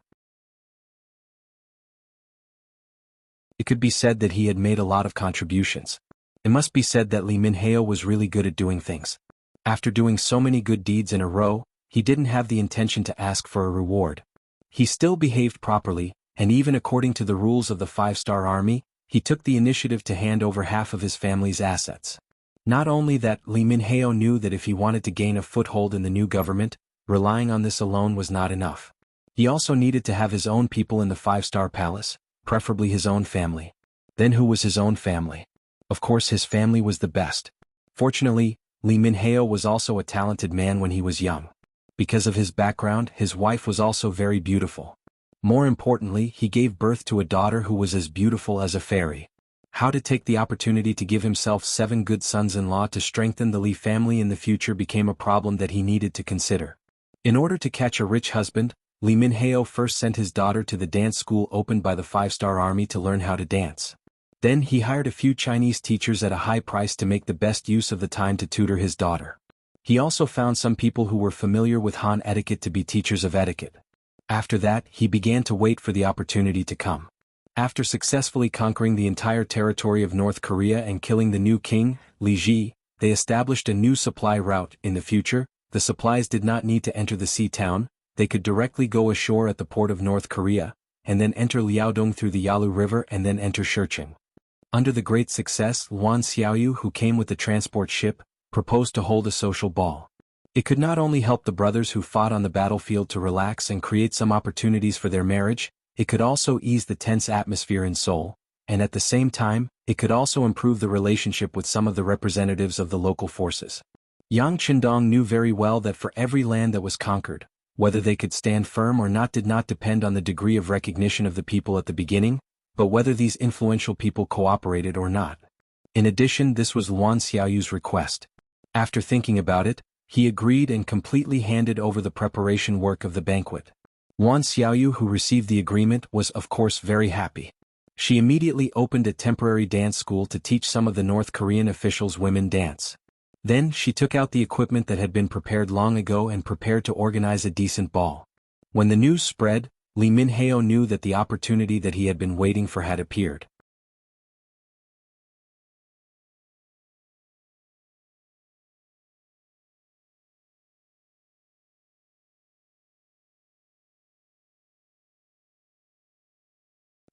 It could be said that he had made a lot of contributions. It must be said that Lee Min-heo was really good at doing things. After doing so many good deeds in a row, he didn't have the intention to ask for a reward. He still behaved properly, and even according to the rules of the 5-star army, he took the initiative to hand over half of his family's assets. Not only that, Lee Min-heo knew that if he wanted to gain a foothold in the new government, relying on this alone was not enough. He also needed to have his own people in the 5-star palace, preferably his own family. Then who was his own family? Of course his family was the best. Fortunately, Lee Min-heo was also a talented man when he was young. Because of his background, his wife was also very beautiful. More importantly, he gave birth to a daughter who was as beautiful as a fairy. How to take the opportunity to give himself 7 good sons-in-law to strengthen the Lee family in the future became a problem that he needed to consider. In order to catch a rich husband, Lee Min-heo first sent his daughter to the dance school opened by the 5-star army to learn how to dance. Then he hired a few Chinese teachers at a high price to make the best use of the time to tutor his daughter. He also found some people who were familiar with Han etiquette to be teachers of etiquette. After that, he began to wait for the opportunity to come. After successfully conquering the entire territory of North Korea and killing the new king, Li Ji, they established a new supply route. In the future, the supplies did not need to enter the sea town, they could directly go ashore at the port of North Korea, and then enter Liaodong through the Yalu River and then enter Shurching. Under the great success, Wan Xiaoyu, who came with the transport ship, proposed to hold a social ball. It could not only help the brothers who fought on the battlefield to relax and create some opportunities for their marriage, it could also ease the tense atmosphere in Seoul, and at the same time, it could also improve the relationship with some of the representatives of the local forces. Yang Qindong knew very well that for every land that was conquered, whether they could stand firm or not did not depend on the degree of recognition of the people at the beginning, but whether these influential people cooperated or not. In addition, this was Wan Xiaoyu's request. After thinking about it, he agreed and completely handed over the preparation work of the banquet. Wan Xiaoyu, who received the agreement, was of course very happy. She immediately opened a temporary dance school to teach some of the North Korean officials women dance. Then she took out the equipment that had been prepared long ago and prepared to organize a decent ball. When the news spread, Lee Min-heo knew that the opportunity that he had been waiting for had appeared.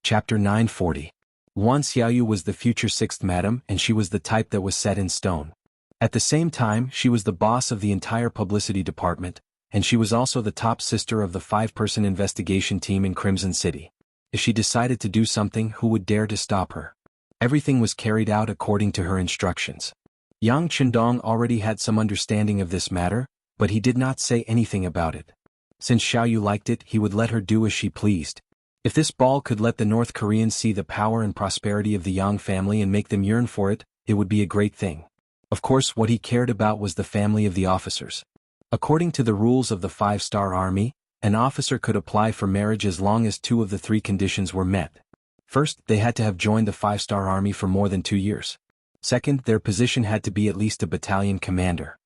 Chapter 940. Wan Xiaoyu was the future 6th madam, and she was the type that was set in stone. At the same time, she was the boss of the entire publicity department, and she was also the top sister of the 5-person investigation team in Crimson City. If she decided to do something, who would dare to stop her? Everything was carried out according to her instructions. Yang Qindong already had some understanding of this matter, but he did not say anything about it. Since Xiaoyu liked it, he would let her do as she pleased. If this ball could let the North Koreans see the power and prosperity of the Yang family and make them yearn for it, it would be a great thing. Of course, what he cared about was the family of the officers. According to the rules of the 5-star army, An officer could apply for marriage as long as two of the three conditions were met. First, they had to have joined the 5-star army for more than 2 years. Second, their position had to be at least a battalion commander.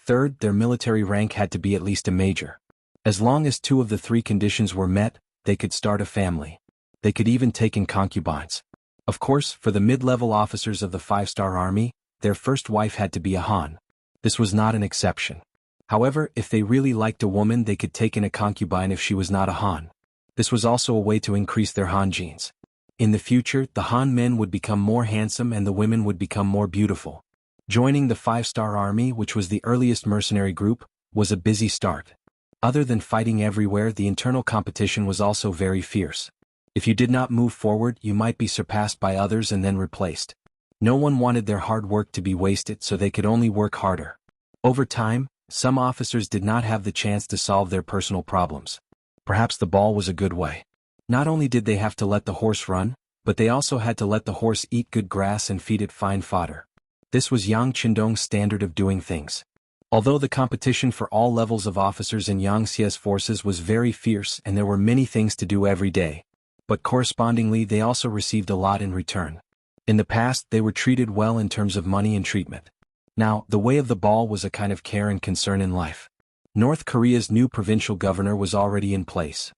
Third, their military rank had to be at least a major. As long as two of the three conditions were met, they could start a family. They could even take in concubines. Of course, for the mid-level officers of the 5-star army, their first wife had to be a Han. This was not an exception. However, if they really liked a woman, they could take in a concubine if she was not a Han. This was also a way to increase their Han genes. In the future, the Han men would become more handsome and the women would become more beautiful. Joining the 5-star army, which was the earliest mercenary group, was a busy start. Other than fighting everywhere, the internal competition was also very fierce. If you did not move forward, you might be surpassed by others and then replaced. No one wanted their hard work to be wasted, so they could only work harder. Over time, some officers did not have the chance to solve their personal problems. Perhaps the ball was a good way. Not only did they have to let the horse run, but they also had to let the horse eat good grass and feed it fine fodder. This was Yang Qindong's standard of doing things. Although the competition for all levels of officers in Yang Xie's forces was very fierce and there were many things to do every day, but correspondingly they also received a lot in return. In the past, they were treated well in terms of money and treatment. Now, the way of the ball was a kind of care and concern in life. North Korea's new provincial governor was already in place.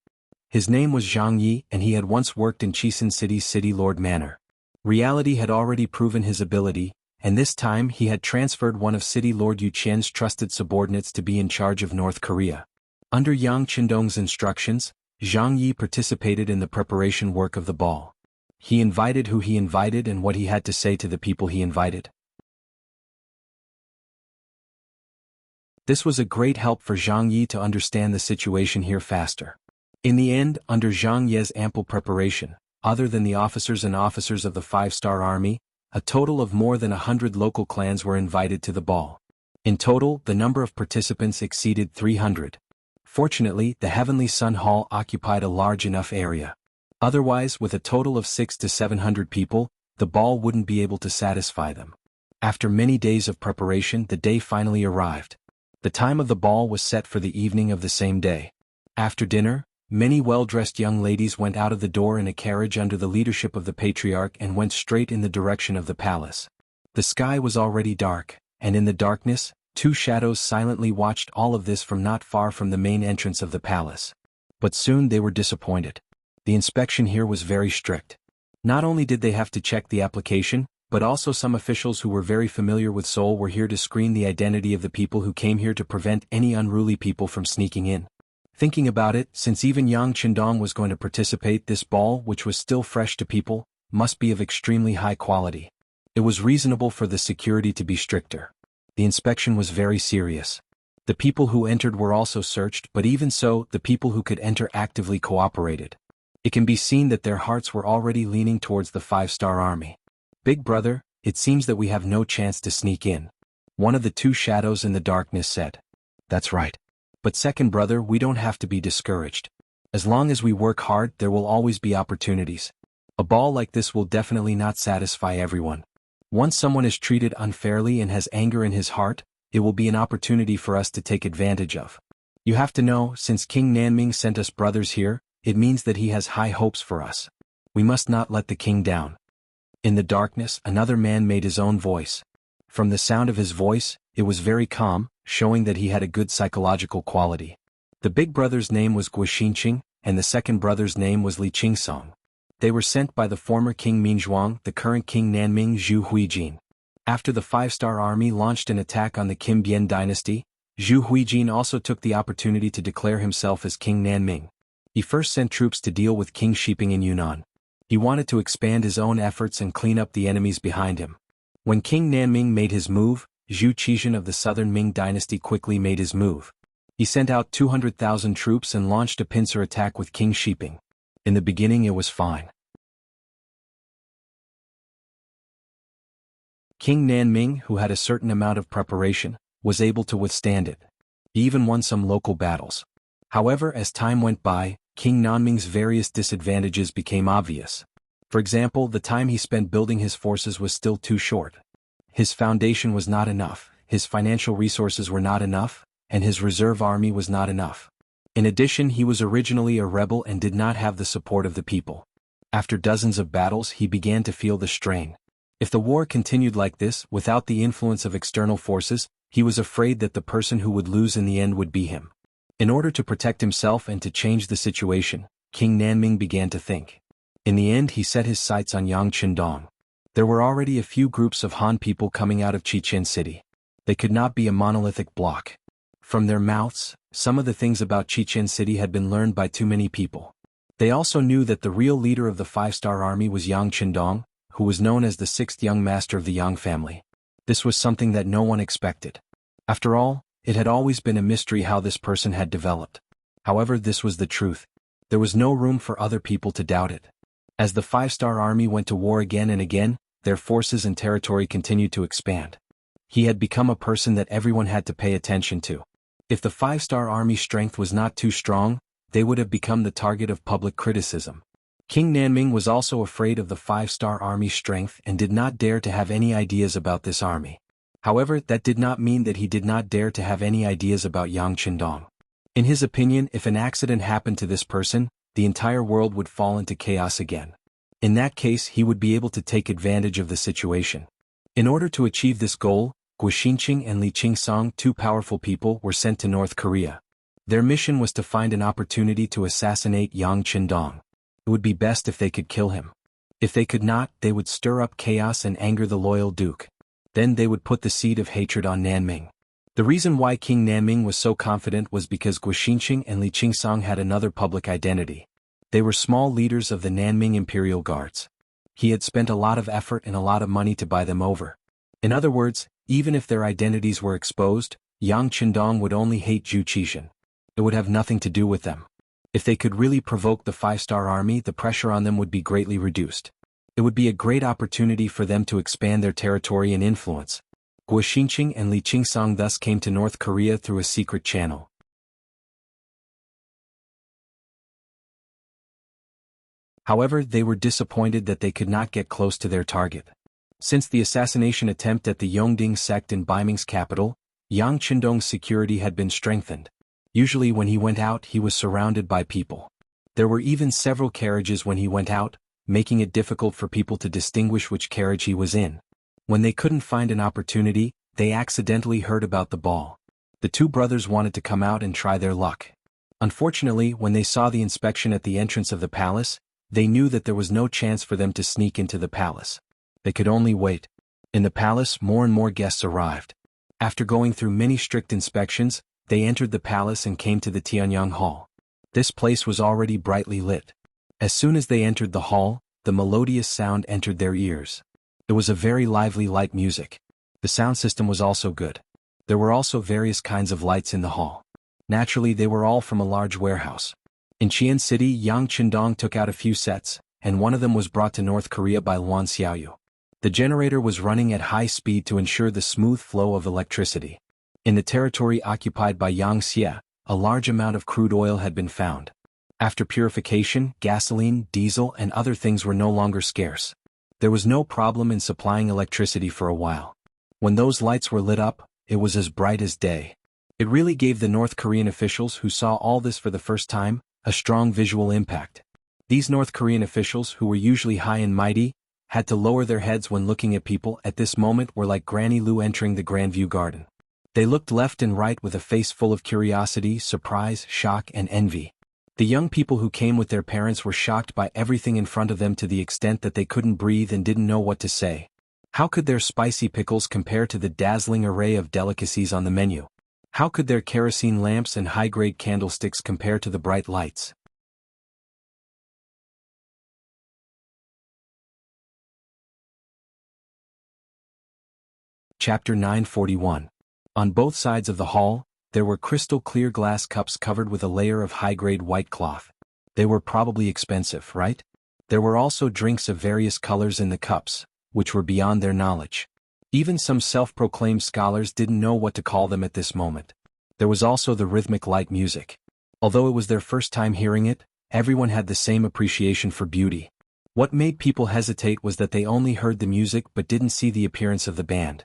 His name was Zhang Yi, and he had once worked in Chisun City's City Lord Manor. Reality had already proven his ability, and this time he had transferred one of City Lord Yu Qian's trusted subordinates to be in charge of North Korea. Under Yang Qindong's instructions, Zhang Yi participated in the preparation work of the ball. He invited who he invited and what he had to say to the people he invited. This was a great help for Zhang Yi to understand the situation here faster. In the end, under Zhang Yi's ample preparation, other than the officers and officers of the 5-star army, a total of more than 100 local clans were invited to the ball. In total, the number of participants exceeded 300. Fortunately, the Heavenly Sun Hall occupied a large enough area. Otherwise, with a total of 600 to 700 people, the ball wouldn't be able to satisfy them. After many days of preparation, the day finally arrived. The time of the ball was set for the evening of the same day. After dinner, many well-dressed young ladies went out of the door in a carriage under the leadership of the patriarch and went straight in the direction of the palace. The sky was already dark, and in the darkness, two shadows silently watched all of this from not far from the main entrance of the palace. But soon they were disappointed. The inspection here was very strict. Not only did they have to check the application, but also some officials who were very familiar with Seoul were here to screen the identity of the people who came here to prevent any unruly people from sneaking in. Thinking about it, since even Yang Qindong was going to participate, this ball, which was still fresh to people, must be of extremely high quality. It was reasonable for the security to be stricter. The inspection was very serious. The people who entered were also searched, but even so, the people who could enter actively cooperated. It can be seen that their hearts were already leaning towards the 5-star army. Big brother, it seems that we have no chance to sneak in. One of the two shadows in the darkness said. That's right. But second brother, we don't have to be discouraged. As long as we work hard, there will always be opportunities. A ball like this will definitely not satisfy everyone. Once someone is treated unfairly and has anger in his heart, it will be an opportunity for us to take advantage of. You have to know, since King Nanming sent us brothers here, it means that he has high hopes for us. We must not let the king down. In the darkness, another man made his own voice. From the sound of his voice, it was very calm, showing that he had a good psychological quality. The big brother's name was Guo Xinqing, and the second brother's name was Li Qingsong. They were sent by the former King Minzhuang, the current King Nanming Zhu Huijin. After the 5-star army launched an attack on the Kim Bian dynasty, Zhu Huijin also took the opportunity to declare himself as King Nanming. He first sent troops to deal with King Shiping in Yunnan. He wanted to expand his own efforts and clean up the enemies behind him. When King Nanming made his move, Zhu Qizhen of the southern Ming dynasty quickly made his move. He sent out 200,000 troops and launched a pincer attack with King Shiping. In the beginning it was fine. King Nanming, who had a certain amount of preparation, was able to withstand it. He even won some local battles. However, as time went by, King Nanming's various disadvantages became obvious. For example, the time he spent building his forces was still too short. His foundation was not enough, his financial resources were not enough, and his reserve army was not enough. In addition, he was originally a rebel and did not have the support of the people. After dozens of battles, he began to feel the strain. If the war continued like this, without the influence of external forces, he was afraid that the person who would lose in the end would be him. In order to protect himself and to change the situation, King Nanming began to think. In the end, he set his sights on Yang Qindong. There were already a few groups of Han people coming out of Chichen City. They could not be a monolithic block. From their mouths, some of the things about Chichen City had been learned by too many people. They also knew that the real leader of the five-star army was Yang Qindong, who was known as the sixth young master of the Yang family. This was something that no one expected. After all, it had always been a mystery how this person had developed. However, this was the truth. There was no room for other people to doubt it. As the five-star army went to war again and again, their forces and territory continued to expand. He had become a person that everyone had to pay attention to. If the five-star army strength was not too strong, they would have become the target of public criticism. King Nanming was also afraid of the five-star army's strength and did not dare to have any ideas about this army. However, that did not mean that he did not dare to have any ideas about Yang Qindong. In his opinion, if an accident happened to this person, the entire world would fall into chaos again. In that case, he would be able to take advantage of the situation. In order to achieve this goal, Guo Xinqing and Li Qingsong, two powerful people, were sent to North Korea. Their mission was to find an opportunity to assassinate Yang Qindong. It would be best if they could kill him. If they could not, they would stir up chaos and anger the loyal duke. Then they would put the seed of hatred on Nanming. The reason why King Nanming was so confident was because Guo Xinqing and Li Qingsong had another public identity. They were small leaders of the Nanming Imperial Guards. He had spent a lot of effort and a lot of money to buy them over. In other words, even if their identities were exposed, Yang Qindong would only hate Zhu Qixin. It would have nothing to do with them. If they could really provoke the five-star army, the pressure on them would be greatly reduced. It would be a great opportunity for them to expand their territory and influence. Guo Xinqing and Li Qingsong thus came to North Korea through a secret channel. However, they were disappointed that they could not get close to their target. Since the assassination attempt at the Yongding sect in Baiming's capital, Yang Qindong's security had been strengthened. Usually when he went out, he was surrounded by people. There were even several carriages when he went out, making it difficult for people to distinguish which carriage he was in. When they couldn't find an opportunity, they accidentally heard about the ball. The two brothers wanted to come out and try their luck. Unfortunately, when they saw the inspection at the entrance of the palace, they knew that there was no chance for them to sneak into the palace. They could only wait. In the palace, more and more guests arrived. After going through many strict inspections, they entered the palace and came to the Tianyang Hall. This place was already brightly lit. As soon as they entered the hall, the melodious sound entered their ears. It was a very lively light music. The sound system was also good. There were also various kinds of lights in the hall. Naturally, they were all from a large warehouse. In Qian City, Yang Qindong took out a few sets, and one of them was brought to North Korea by Luan Xiaoyu. The generator was running at high speed to ensure the smooth flow of electricity. In the territory occupied by Yang Xie, a large amount of crude oil had been found. After purification, gasoline, diesel, and other things were no longer scarce. There was no problem in supplying electricity for a while. When those lights were lit up, it was as bright as day. It really gave the North Korean officials who saw all this for the first time a strong visual impact. These North Korean officials, who were usually high and mighty, had to lower their heads when looking at people at this moment were like Granny Lu entering the Grandview Garden. They looked left and right with a face full of curiosity, surprise, shock, and envy. The young people who came with their parents were shocked by everything in front of them to the extent that they couldn't breathe and didn't know what to say. How could their spicy pickles compare to the dazzling array of delicacies on the menu? How could their kerosene lamps and high-grade candlesticks compare to the bright lights? Chapter 941. On both sides of the hall, there were crystal-clear glass cups covered with a layer of high-grade white cloth. They were probably expensive, right? There were also drinks of various colors in the cups, which were beyond their knowledge. Even some self-proclaimed scholars didn't know what to call them at this moment. There was also the rhythmic light music. Although it was their first time hearing it, everyone had the same appreciation for beauty. What made people hesitate was that they only heard the music but didn't see the appearance of the band.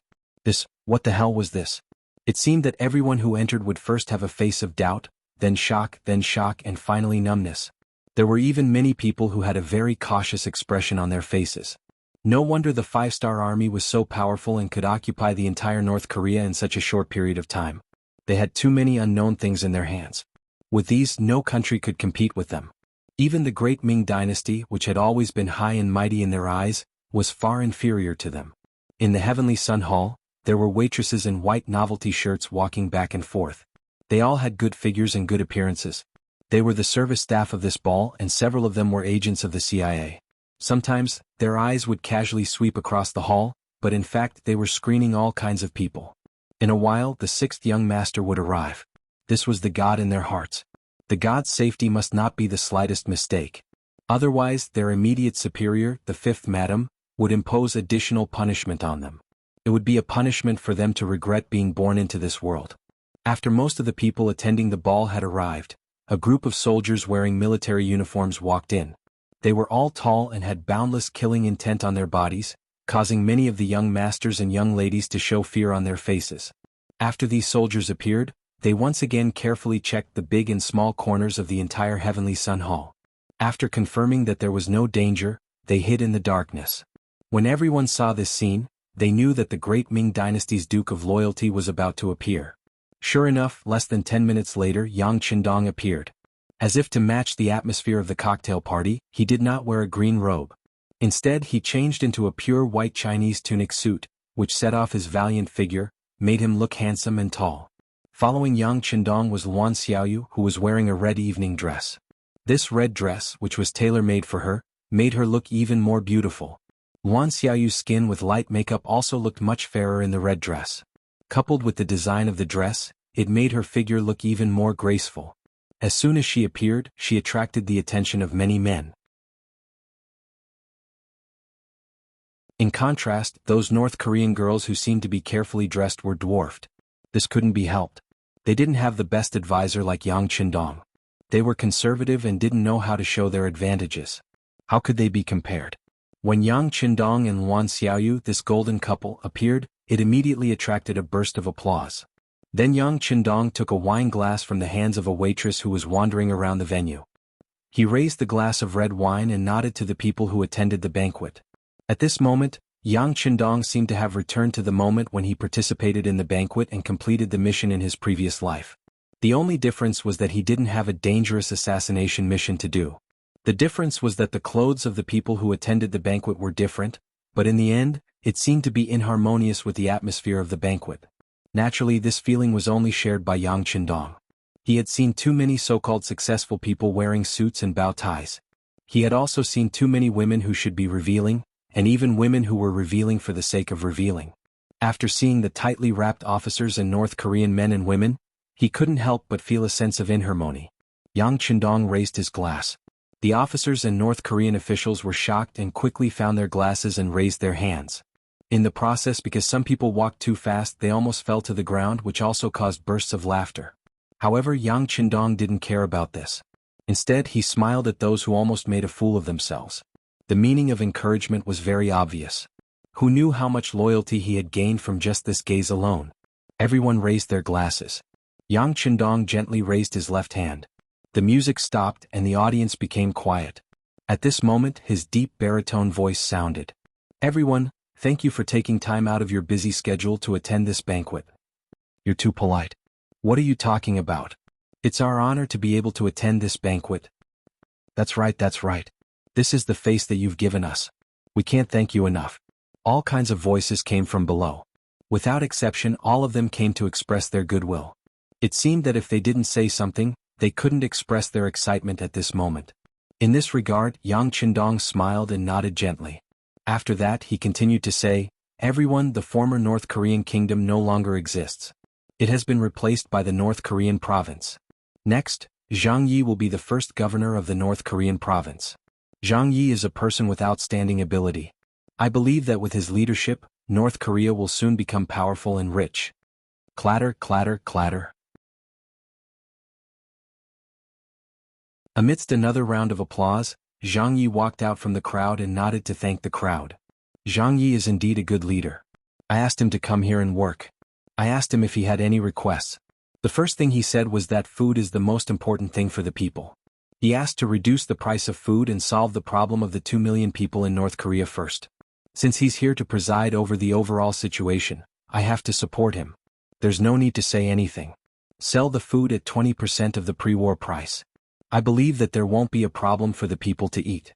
What the hell was this? It seemed that everyone who entered would first have a face of doubt, then shock, and finally numbness. There were even many people who had a very cautious expression on their faces. No wonder the five-star army was so powerful and could occupy the entire North Korea in such a short period of time. They had too many unknown things in their hands. With these, no country could compete with them. Even the great Ming Dynasty, which had always been high and mighty in their eyes, was far inferior to them. In the Heavenly Sun Hall, there were waitresses in white novelty shirts walking back and forth. They all had good figures and good appearances. They were the service staff of this ball, and several of them were agents of the CIA. Sometimes, their eyes would casually sweep across the hall, but in fact they were screening all kinds of people. In a while, the sixth young master would arrive. This was the god in their hearts. The god's safety must not be the slightest mistake. Otherwise, their immediate superior, the fifth madam, would impose additional punishment on them. It would be a punishment for them to regret being born into this world. After most of the people attending the ball had arrived, a group of soldiers wearing military uniforms walked in. They were all tall and had boundless killing intent on their bodies, causing many of the young masters and young ladies to show fear on their faces. After these soldiers appeared, they once again carefully checked the big and small corners of the entire Heavenly Sun Hall. After confirming that there was no danger, they hid in the darkness. When everyone saw this scene, they knew that the great Ming Dynasty's Duke of Loyalty was about to appear. Sure enough, less than 10 minutes later, Yang Qindong appeared. As if to match the atmosphere of the cocktail party, he did not wear a green robe. Instead, he changed into a pure white Chinese tunic suit, which set off his valiant figure, made him look handsome and tall. Following Yang Qindong was Luan Xiaoyu, who was wearing a red evening dress. This red dress, which was tailor-made for her, made her look even more beautiful. Luan Xiaoyu's skin with light makeup also looked much fairer in the red dress. Coupled with the design of the dress, it made her figure look even more graceful. As soon as she appeared, she attracted the attention of many men. In contrast, those North Korean girls who seemed to be carefully dressed were dwarfed. This couldn't be helped. They didn't have the best advisor like Yang Qindong. They were conservative and didn't know how to show their advantages. How could they be compared? When Yang Qindong and Luan Xiaoyu, this golden couple, appeared, it immediately attracted a burst of applause. Then Yang Qindong took a wine glass from the hands of a waitress who was wandering around the venue. He raised the glass of red wine and nodded to the people who attended the banquet. At this moment, Yang Qindong seemed to have returned to the moment when he participated in the banquet and completed the mission in his previous life. The only difference was that he didn't have a dangerous assassination mission to do. The difference was that the clothes of the people who attended the banquet were different, but in the end, it seemed to be inharmonious with the atmosphere of the banquet. Naturally, this feeling was only shared by Yang Qindong. He had seen too many so-called successful people wearing suits and bow ties. He had also seen too many women who should be revealing, and even women who were revealing for the sake of revealing. After seeing the tightly wrapped officers and North Korean men and women, he couldn't help but feel a sense of inharmony. Yang Qindong raised his glass. The officers and North Korean officials were shocked and quickly found their glasses and raised their hands. In the process, because some people walked too fast, they almost fell to the ground, which also caused bursts of laughter. However, Yang Qindong didn't care about this. Instead, he smiled at those who almost made a fool of themselves. The meaning of encouragement was very obvious. Who knew how much loyalty he had gained from just this gaze alone? Everyone raised their glasses. Yang Qindong gently raised his left hand. The music stopped and the audience became quiet. At this moment, his deep baritone voice sounded. "Everyone, thank you for taking time out of your busy schedule to attend this banquet." "You're too polite." "What are you talking about? It's our honor to be able to attend this banquet." That's right. This is the face that you've given us. We can't thank you enough." All kinds of voices came from below. Without exception, all of them came to express their goodwill. It seemed that if they didn't say something, they couldn't express their excitement at this moment. In this regard, Yang Qindong smiled and nodded gently. After that, he continued to say, "Everyone, the former North Korean kingdom no longer exists. It has been replaced by the North Korean province. Next, Zhang Yi will be the first governor of the North Korean province. Zhang Yi is a person with outstanding ability. I believe that with his leadership, North Korea will soon become powerful and rich." Clatter, clatter, clatter. Amidst another round of applause, Zhang Yi walked out from the crowd and nodded to thank the crowd. "Zhang Yi is indeed a good leader. I asked him to come here and work. I asked him if he had any requests. The first thing he said was that food is the most important thing for the people. He asked to reduce the price of food and solve the problem of the 2 million people in North Korea first. Since he's here to preside over the overall situation, I have to support him. There's no need to say anything. Sell the food at 20% of the pre-war price. I believe that there won't be a problem for the people to eat.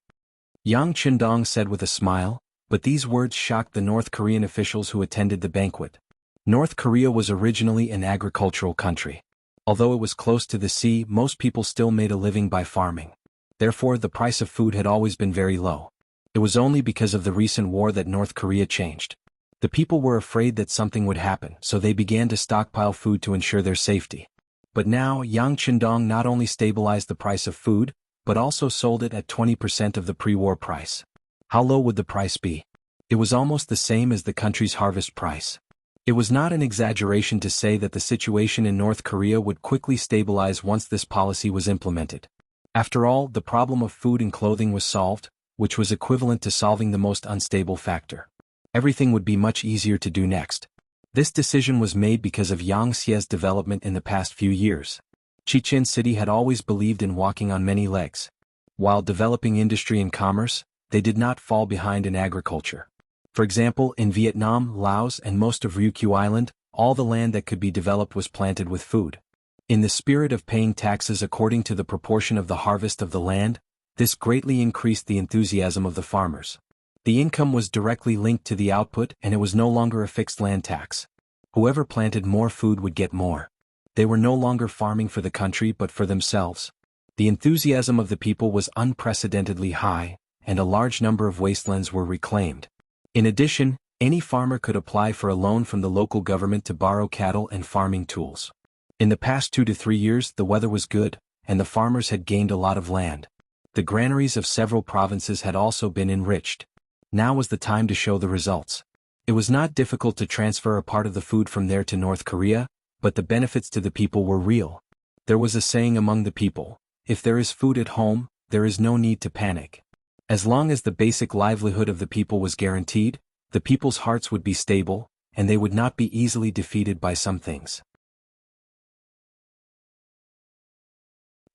Yang Chindong said with a smile, but these words shocked the North Korean officials who attended the banquet. North Korea was originally an agricultural country. Although it was close to the sea, most people still made a living by farming. Therefore, the price of food had always been very low. It was only because of the recent war that North Korea changed. The people were afraid that something would happen, so they began to stockpile food to ensure their safety. But now, Yang Chindong not only stabilized the price of food, but also sold it at 20% of the pre-war price. How low would the price be? It was almost the same as the country's harvest price. It was not an exaggeration to say that the situation in North Korea would quickly stabilize once this policy was implemented. After all, the problem of food and clothing was solved, which was equivalent to solving the most unstable factor. Everything would be much easier to do next. This decision was made because of Yangtze's development in the past few years. Chichen City had always believed in walking on many legs. While developing industry and commerce, they did not fall behind in agriculture. For example, in Vietnam, Laos, and most of Ryukyu Island, all the land that could be developed was planted with food. In the spirit of paying taxes according to the proportion of the harvest of the land, this greatly increased the enthusiasm of the farmers. The income was directly linked to the output and it was no longer a fixed land tax. Whoever planted more food would get more. They were no longer farming for the country but for themselves. The enthusiasm of the people was unprecedentedly high, and a large number of wastelands were reclaimed. In addition, any farmer could apply for a loan from the local government to borrow cattle and farming tools. In the past 2 to 3 years, the weather was good, and the farmers had gained a lot of land. The granaries of several provinces had also been enriched. Now was the time to show the results. It was not difficult to transfer a part of the food from there to North Korea, but the benefits to the people were real. There was a saying among the people, if there is food at home, there is no need to panic. As long as the basic livelihood of the people was guaranteed, the people's hearts would be stable, and they would not be easily defeated by some things.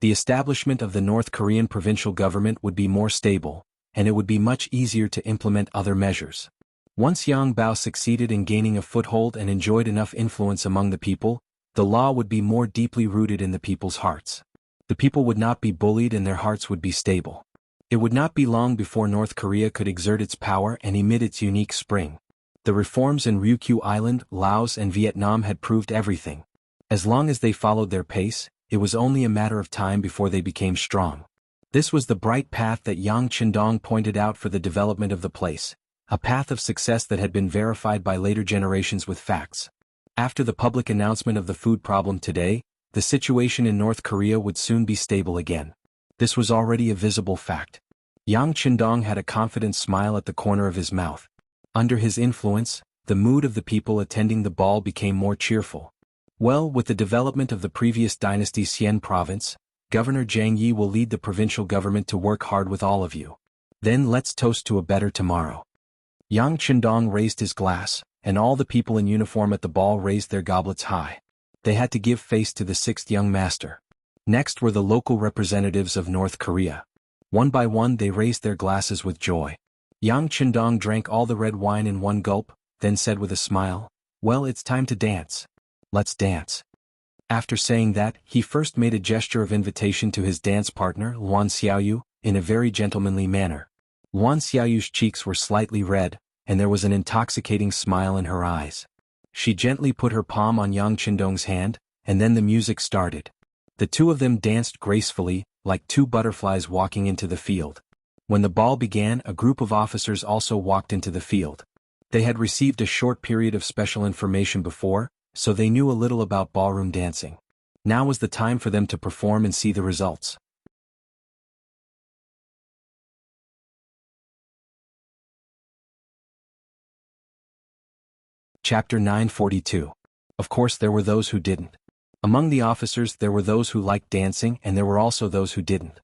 The establishment of the North Korean provincial government would be more stable, and it would be much easier to implement other measures. Once Yang Bao succeeded in gaining a foothold and enjoyed enough influence among the people, the law would be more deeply rooted in the people's hearts. The people would not be bullied and their hearts would be stable. It would not be long before North Korea could exert its power and emit its unique spring. The reforms in Ryukyu Island, Laos and Vietnam had proved everything. As long as they followed their pace, it was only a matter of time before they became strong. This was the bright path that Yang Chindong pointed out for the development of the place, a path of success that had been verified by later generations with facts. After the public announcement of the food problem today, the situation in North Korea would soon be stable again. This was already a visible fact. Yang Chindong had a confident smile at the corner of his mouth. Under his influence, the mood of the people attending the ball became more cheerful. Well, with the development of the previous Dynasty Xian province, Governor Zhang Yi will lead the provincial government to work hard with all of you. Then let's toast to a better tomorrow. Yang Chindong raised his glass, and all the people in uniform at the ball raised their goblets high. They had to give face to the sixth young master. Next were the local representatives of North Korea. One by one they raised their glasses with joy. Yang Chindong drank all the red wine in one gulp, then said with a smile, "Well, it's time to dance. Let's dance." After saying that, he first made a gesture of invitation to his dance partner, Luan Xiaoyu, in a very gentlemanly manner. Luan Xiaoyu's cheeks were slightly red, and there was an intoxicating smile in her eyes. She gently put her palm on Yang Chindong's hand, and then the music started. The two of them danced gracefully, like two butterflies walking into the field. When the ball began, a group of officers also walked into the field. They had received a short period of special information before, so they knew a little about ballroom dancing. Now was the time for them to perform and see the results. Chapter 942. Of course there were those who didn't. Among the officers there were those who liked dancing and there were also those who didn't.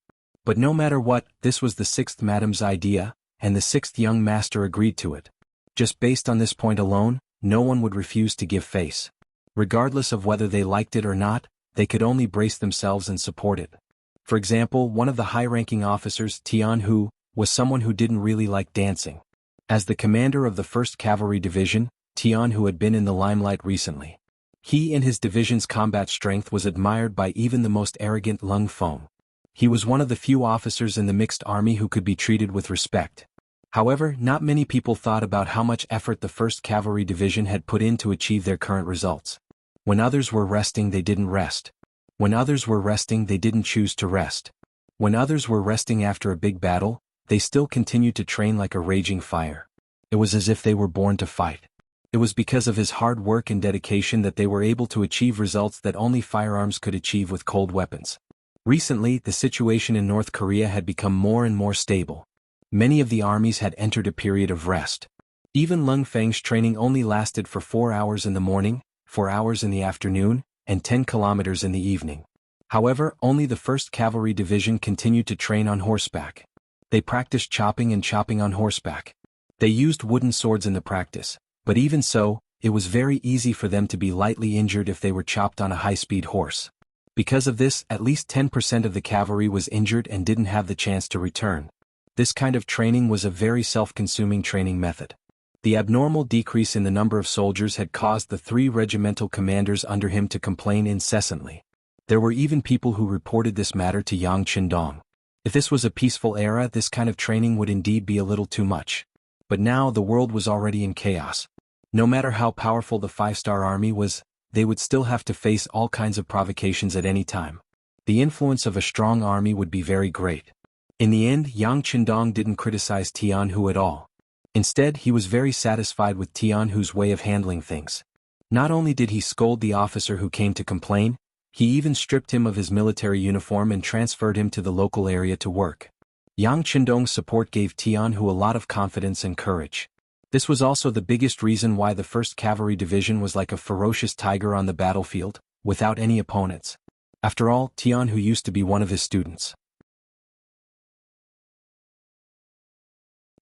But no matter what, this was the sixth madam's idea, and the sixth young master agreed to it. Just based on this point alone, no one would refuse to give face. Regardless of whether they liked it or not, they could only brace themselves and support it. For example, one of the high-ranking officers, Tian-Hu, was someone who didn't really like dancing. As the commander of the 1st Cavalry Division, Tian-Hu had been in the limelight recently. He and his division's combat strength was admired by even the most arrogant Lung Feng. He was one of the few officers in the mixed army who could be treated with respect. However, not many people thought about how much effort the 1st Cavalry Division had put in to achieve their current results. When others were resting, they didn't rest. When others were resting, they didn't choose to rest. When others were resting after a big battle, they still continued to train like a raging fire. It was as if they were born to fight. It was because of his hard work and dedication that they were able to achieve results that only firearms could achieve with cold weapons. Recently, the situation in North Korea had become more and more stable. Many of the armies had entered a period of rest. Even Lung Feng's training only lasted for 4 hours in the morning, 4 hours in the afternoon, and 10 kilometers in the evening. However, only the 1st Cavalry Division continued to train on horseback. They practiced chopping and chopping on horseback. They used wooden swords in the practice, but even so, it was very easy for them to be lightly injured if they were chopped on a high-speed horse. Because of this, at least 10% of the cavalry was injured and didn't have the chance to return. This kind of training was a very self-consuming training method. The abnormal decrease in the number of soldiers had caused the 3 regimental commanders under him to complain incessantly. There were even people who reported this matter to Yang Qindong. If this was a peaceful era, this kind of training would indeed be a little too much. But now the world was already in chaos. No matter how powerful the 5-star army was, they would still have to face all kinds of provocations at any time. The influence of a strong army would be very great. In the end, Yang Qindong didn't criticize Tian-Hu at all. Instead, he was very satisfied with Tian-Hu's way of handling things. Not only did he scold the officer who came to complain, he even stripped him of his military uniform and transferred him to the local area to work. Yang Qindong's support gave Tian-Hu a lot of confidence and courage. This was also the biggest reason why the 1st Cavalry Division was like a ferocious tiger on the battlefield, without any opponents. After all, Tian-Hu used to be one of his students.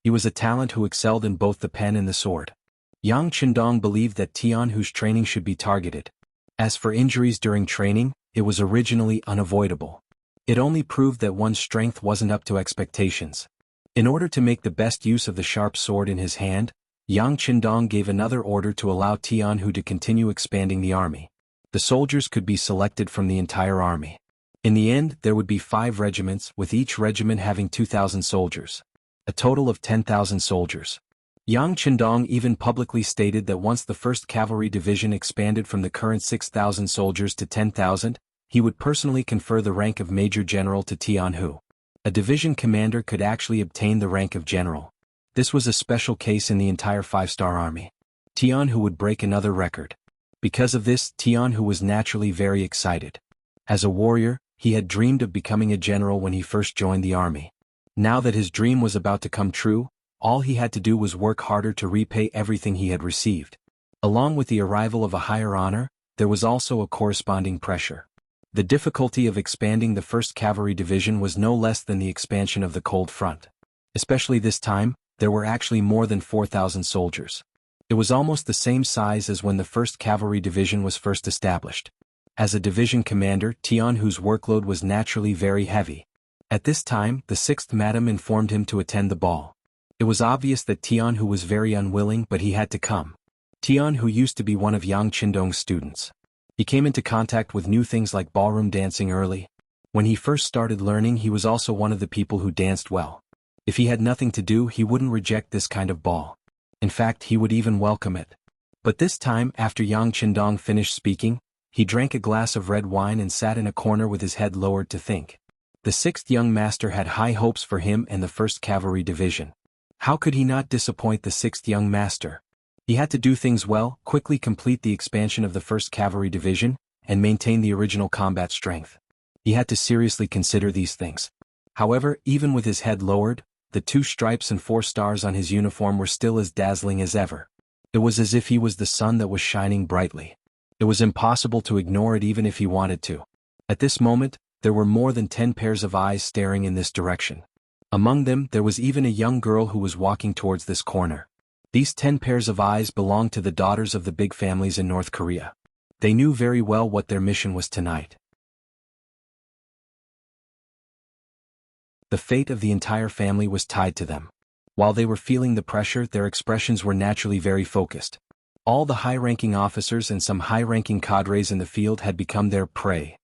He was a talent who excelled in both the pen and the sword. Yang Qindong believed that Tian-Hu's training should be targeted. As for injuries during training, it was originally unavoidable. It only proved that one's strength wasn't up to expectations. In order to make the best use of the sharp sword in his hand, Yang Qindong gave another order to allow Tian-Hu to continue expanding the army. The soldiers could be selected from the entire army. In the end, there would be 5 regiments, with each regiment having 2,000 soldiers. A total of 10,000 soldiers. Yang Qindong even publicly stated that once the 1st Cavalry Division expanded from the current 6,000 soldiers to 10,000, he would personally confer the rank of Major General to Tian-Hu. A division commander could actually obtain the rank of general. This was a special case in the entire 5-star army. Tian-Hu would break another record. Because of this, Tian-Hu was naturally very excited. As a warrior, he had dreamed of becoming a general when he first joined the army. Now that his dream was about to come true, all he had to do was work harder to repay everything he had received. Along with the arrival of a higher honor, there was also a corresponding pressure. The difficulty of expanding the 1st Cavalry Division was no less than the expansion of the Cold Front. Especially this time, there were actually more than 4,000 soldiers. It was almost the same size as when the 1st Cavalry Division was first established. As a division commander, Tian-Hu's workload was naturally very heavy. At this time, the 6th Madam informed him to attend the ball. It was obvious that Tian-Hu was very unwilling, but he had to come. Tian-Hu used to be one of Yang Qindong's students. He came into contact with new things like ballroom dancing early. When he first started learning, he was also one of the people who danced well. If he had nothing to do, he wouldn't reject this kind of ball. In fact, he would even welcome it. But this time, after Yang Qindong finished speaking, he drank a glass of red wine and sat in a corner with his head lowered to think. The 6th young master had high hopes for him and the 1st Cavalry Division. How could he not disappoint the 6th young master? He had to do things well, quickly complete the expansion of the 1st Cavalry Division, and maintain the original combat strength. He had to seriously consider these things. However, even with his head lowered, the 2 stripes and 4 stars on his uniform were still as dazzling as ever. It was as if he was the sun that was shining brightly. It was impossible to ignore it even if he wanted to. At this moment, there were more than 10 pairs of eyes staring in this direction. Among them, there was even a young girl who was walking towards this corner. These 10 pairs of eyes belonged to the daughters of the big families in North Korea. They knew very well what their mission was tonight. The fate of the entire family was tied to them. While they were feeling the pressure, their expressions were naturally very focused. All the high-ranking officers and some high-ranking cadres in the field had become their prey.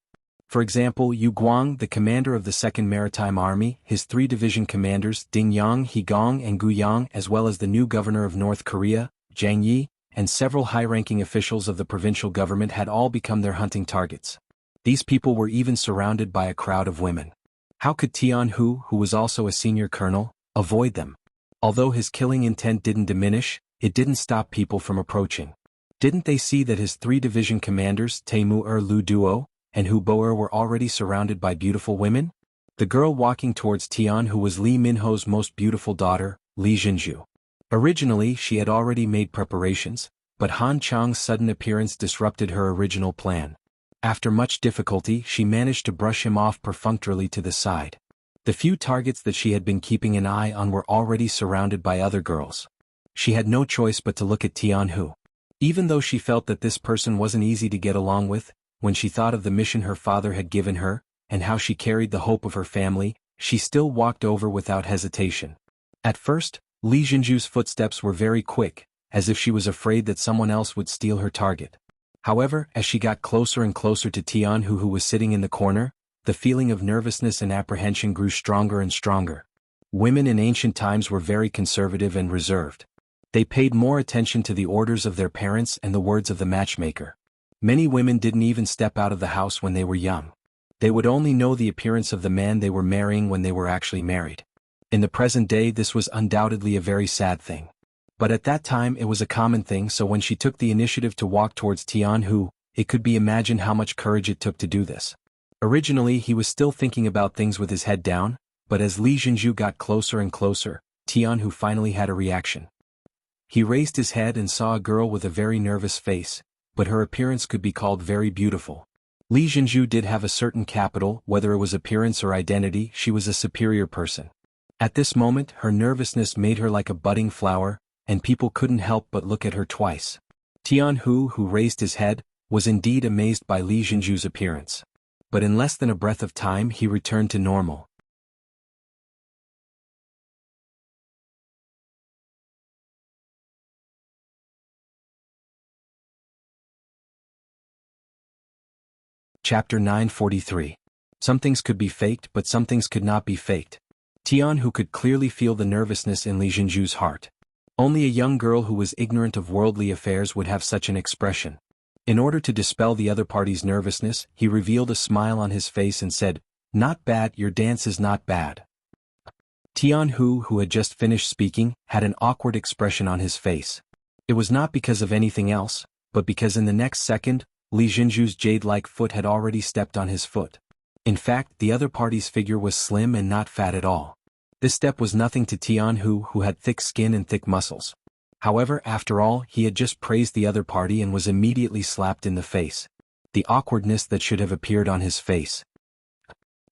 For example, Yu Guang, the commander of the 2nd Maritime Army, his 3 division commanders, Ding Yang, He Gong, and Gu Yang, as well as the new governor of North Korea, Zhang Yi, and several high-ranking officials of the provincial government had all become their hunting targets. These people were even surrounded by a crowd of women. How could Tian Hu, who was also a senior colonel, avoid them? Although his killing intent didn't diminish, it didn't stop people from approaching. Didn't they see that his 3 division commanders, Teimu Lu Duo, and Hu Bo were already surrounded by beautiful women? The girl walking towards Tian Hu was Li Minho's most beautiful daughter, Li Jinju. Originally she had already made preparations, but Han Chang's sudden appearance disrupted her original plan. After much difficulty she managed to brush him off perfunctorily to the side. The few targets that she had been keeping an eye on were already surrounded by other girls. She had no choice but to look at Tian Hu. Even though she felt that this person wasn't easy to get along with, when she thought of the mission her father had given her, and how she carried the hope of her family, she still walked over without hesitation. At first, Li Jinju's footsteps were very quick, as if she was afraid that someone else would steal her target. However, as she got closer and closer to Tian Hu, who was sitting in the corner, the feeling of nervousness and apprehension grew stronger and stronger. Women in ancient times were very conservative and reserved. They paid more attention to the orders of their parents and the words of the matchmaker. Many women didn't even step out of the house when they were young. They would only know the appearance of the man they were marrying when they were actually married. In the present day this was undoubtedly a very sad thing. But at that time it was a common thing, so when she took the initiative to walk towards Tian Hu, it could be imagined how much courage it took to do this. Originally he was still thinking about things with his head down, but as Li Jinju got closer and closer, Tian Hu finally had a reaction. He raised his head and saw a girl with a very nervous face, but her appearance could be called very beautiful. Li Jinju did have a certain capital, whether it was appearance or identity, she was a superior person. At this moment her nervousness made her like a budding flower, and people couldn't help but look at her twice. Tian Hu, who raised his head, was indeed amazed by Li Jinju's appearance. But in less than a breath of time he returned to normal. Chapter 943. Some things could be faked, but some things could not be faked. Tian Hu could clearly feel the nervousness in Li Jinju's heart. Only a young girl who was ignorant of worldly affairs would have such an expression. In order to dispel the other party's nervousness, he revealed a smile on his face and said, "Not bad, your dance is not bad." Tian Hu, who had just finished speaking, had an awkward expression on his face. It was not because of anything else, but because in the next second, Li Jinju's jade-like foot had already stepped on his foot. In fact, the other party's figure was slim and not fat at all. This step was nothing to Tian Hu, who had thick skin and thick muscles. However, after all, he had just praised the other party and was immediately slapped in the face. The awkwardness that should have appeared on his face.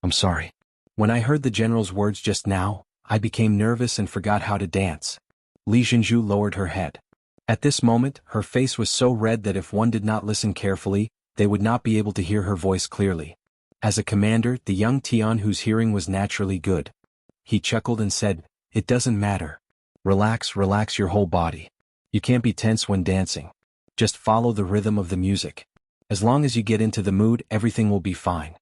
"I'm sorry. When I heard the general's words just now, I became nervous and forgot how to dance." Li Jinju lowered her head. At this moment, her face was so red that if one did not listen carefully, they would not be able to hear her voice clearly. As a commander, the young Tian Hu's hearing was naturally good. He chuckled and said, "It doesn't matter. Relax your whole body. You can't be tense when dancing. Just follow the rhythm of the music. As long as you get into the mood, everything will be fine."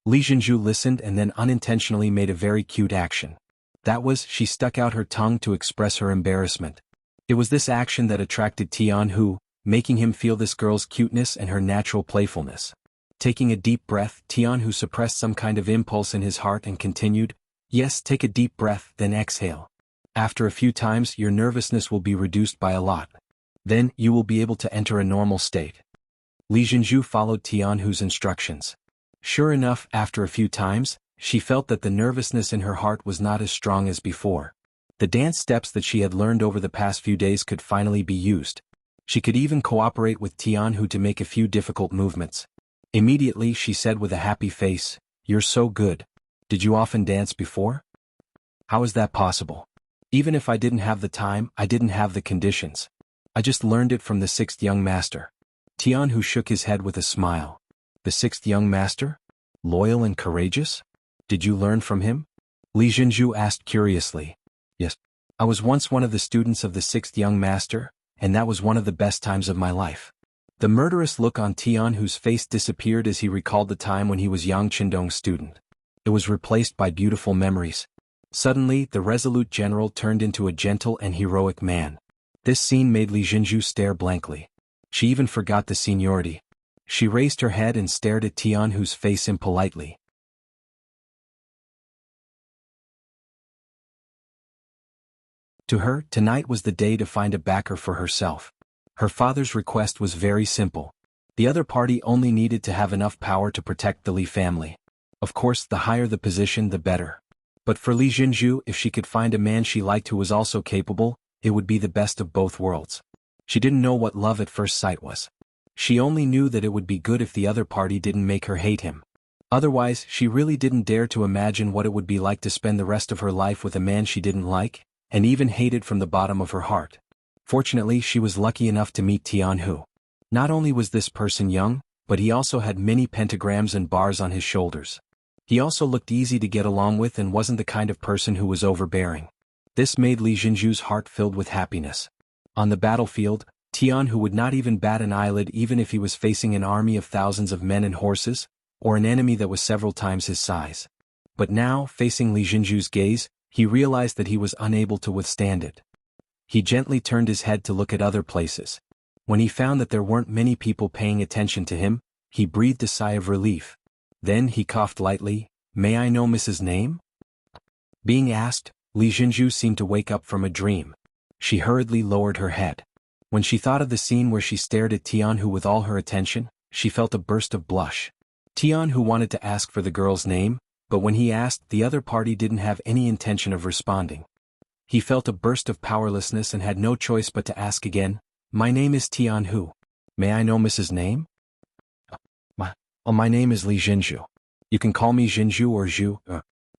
Li Jinju listened and then unintentionally made a very cute action. That was, she stuck out her tongue to express her embarrassment. It was this action that attracted Tian Hu, making him feel this girl's cuteness and her natural playfulness. Taking a deep breath, Tian Hu suppressed some kind of impulse in his heart and continued, "Yes, take a deep breath, then exhale. After a few times your nervousness will be reduced by a lot. Then, you will be able to enter a normal state." Li Jinju followed Tian Hu's instructions. Sure enough, after a few times, she felt that the nervousness in her heart was not as strong as before. The dance steps that she had learned over the past few days could finally be used. She could even cooperate with Tian Hu to make a few difficult movements. Immediately she said with a happy face, "You're so good. Did you often dance before?" "How is that possible? Even if I didn't have the time, I didn't have the conditions. I just learned it from the 6th young master." Tianhu shook his head with a smile. The sixth young master? Loyal and courageous? Did you learn from him? Li Jinzhu asked curiously. Yes. I was once one of the students of the sixth young master, and that was one of the best times of my life. The murderous look on Tianhu's face disappeared as he recalled the time when he was Yang Qindong's student. It was replaced by beautiful memories. Suddenly, the resolute general turned into a gentle and heroic man. This scene made Li Jinzhu stare blankly. She even forgot the seniority. She raised her head and stared at Tianhu's face impolitely. To her, tonight was the day to find a backer for herself. Her father's request was very simple. The other party only needed to have enough power to protect the Li family. Of course, the higher the position, the better. But for Li Jinzhu, if she could find a man she liked who was also capable, it would be the best of both worlds. She didn't know what love at first sight was. She only knew that it would be good if the other party didn't make her hate him. Otherwise, she really didn't dare to imagine what it would be like to spend the rest of her life with a man she didn't like, and even hated from the bottom of her heart. Fortunately, she was lucky enough to meet Tianhu. Not only was this person young, but he also had many pentagrams and bars on his shoulders. He also looked easy to get along with and wasn't the kind of person who was overbearing. This made Li Jinzhu's heart filled with happiness. On the battlefield, Tianhu would not even bat an eyelid even if he was facing an army of thousands of men and horses, or an enemy that was several times his size. But now, facing Li Jinzhu's gaze, he realized that he was unable to withstand it. He gently turned his head to look at other places. When he found that there weren't many people paying attention to him, he breathed a sigh of relief. Then he coughed lightly. May I know Mrs. Name? Being asked, Li Jinzhu seemed to wake up from a dream. She hurriedly lowered her head. When she thought of the scene where she stared at Tianhu with all her attention, she felt a burst of blush. Tianhu wanted to ask for the girl's name, but when he asked, the other party didn't have any intention of responding. He felt a burst of powerlessness and had no choice but to ask again, My name is Tianhu. May I know Mrs. Name? My name is Li Jinzhu. You can call me Jinzhu or Zhu.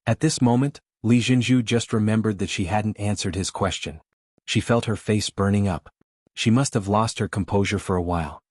At this moment, Li Jinzhu just remembered that she hadn't answered his question. She felt her face burning up. She must have lost her composure for a while.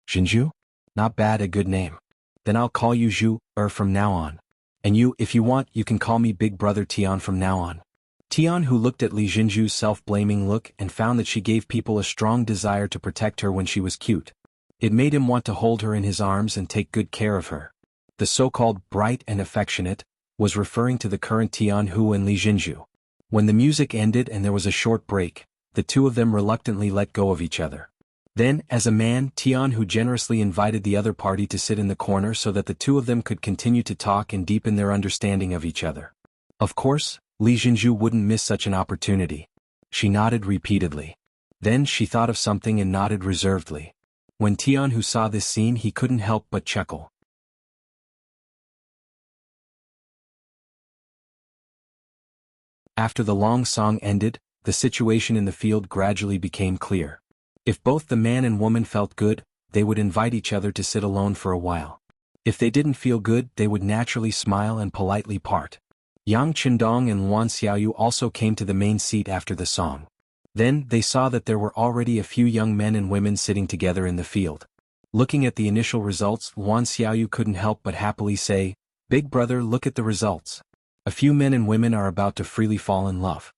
Jinzhu? Not bad, a good name. Then I'll call you Zhu, from now on. And you, if you want, you can call me Big Brother Tian from now on. Tianhu looked at Li Jinzhu's self-blaming look and found that she gave people a strong desire to protect her when she was cute. It made him want to hold her in his arms and take good care of her. The so-called bright and affectionate was referring to the current Tianhu and Li Jinzhu. When the music ended and there was a short break, the two of them reluctantly let go of each other. Then, as a man, Tianhu generously invited the other party to sit in the corner so that the two of them could continue to talk and deepen their understanding of each other. Of course, Li Jinzhu wouldn't miss such an opportunity. She nodded repeatedly. Then she thought of something and nodded reservedly. When Tianhu saw this scene, he couldn't help but chuckle. After the long song ended, the situation in the field gradually became clear. If both the man and woman felt good, they would invite each other to sit alone for a while. If they didn't feel good, they would naturally smile and politely part. Yang Qindong and Luan Xiaoyu also came to the main seat after the song. Then, they saw that there were already a few young men and women sitting together in the field. Looking at the initial results, Luan Xiaoyu couldn't help but happily say, Big brother, look at the results. A few men and women are about to freely fall in love.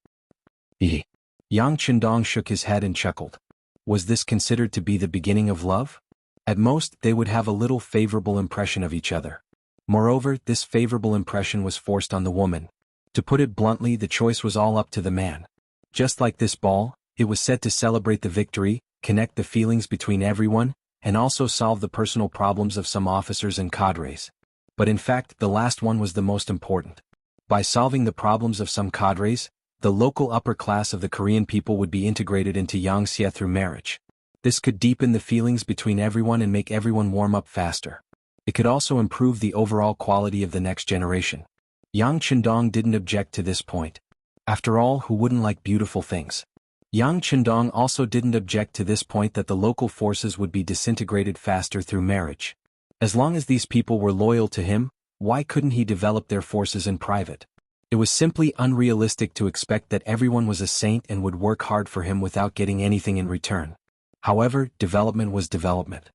Yang Qindong shook his head and chuckled. Was this considered to be the beginning of love? At most, they would have a little favorable impression of each other. Moreover, this favorable impression was forced on the woman. To put it bluntly, the choice was all up to the man. Just like this ball, it was set to celebrate the victory, connect the feelings between everyone, and also solve the personal problems of some officers and cadres. But in fact, the last one was the most important. By solving the problems of some cadres, the local upper class of the Korean people would be integrated into Yangxia through marriage. This could deepen the feelings between everyone and make everyone warm up faster. It could also improve the overall quality of the next generation. Yang Qindong didn't object to this point. After all, who wouldn't like beautiful things? Yang Qindong also didn't object to this point that the local forces would be disintegrated faster through marriage. As long as these people were loyal to him, why couldn't he develop their forces in private? It was simply unrealistic to expect that everyone was a saint and would work hard for him without getting anything in return. However, development was development.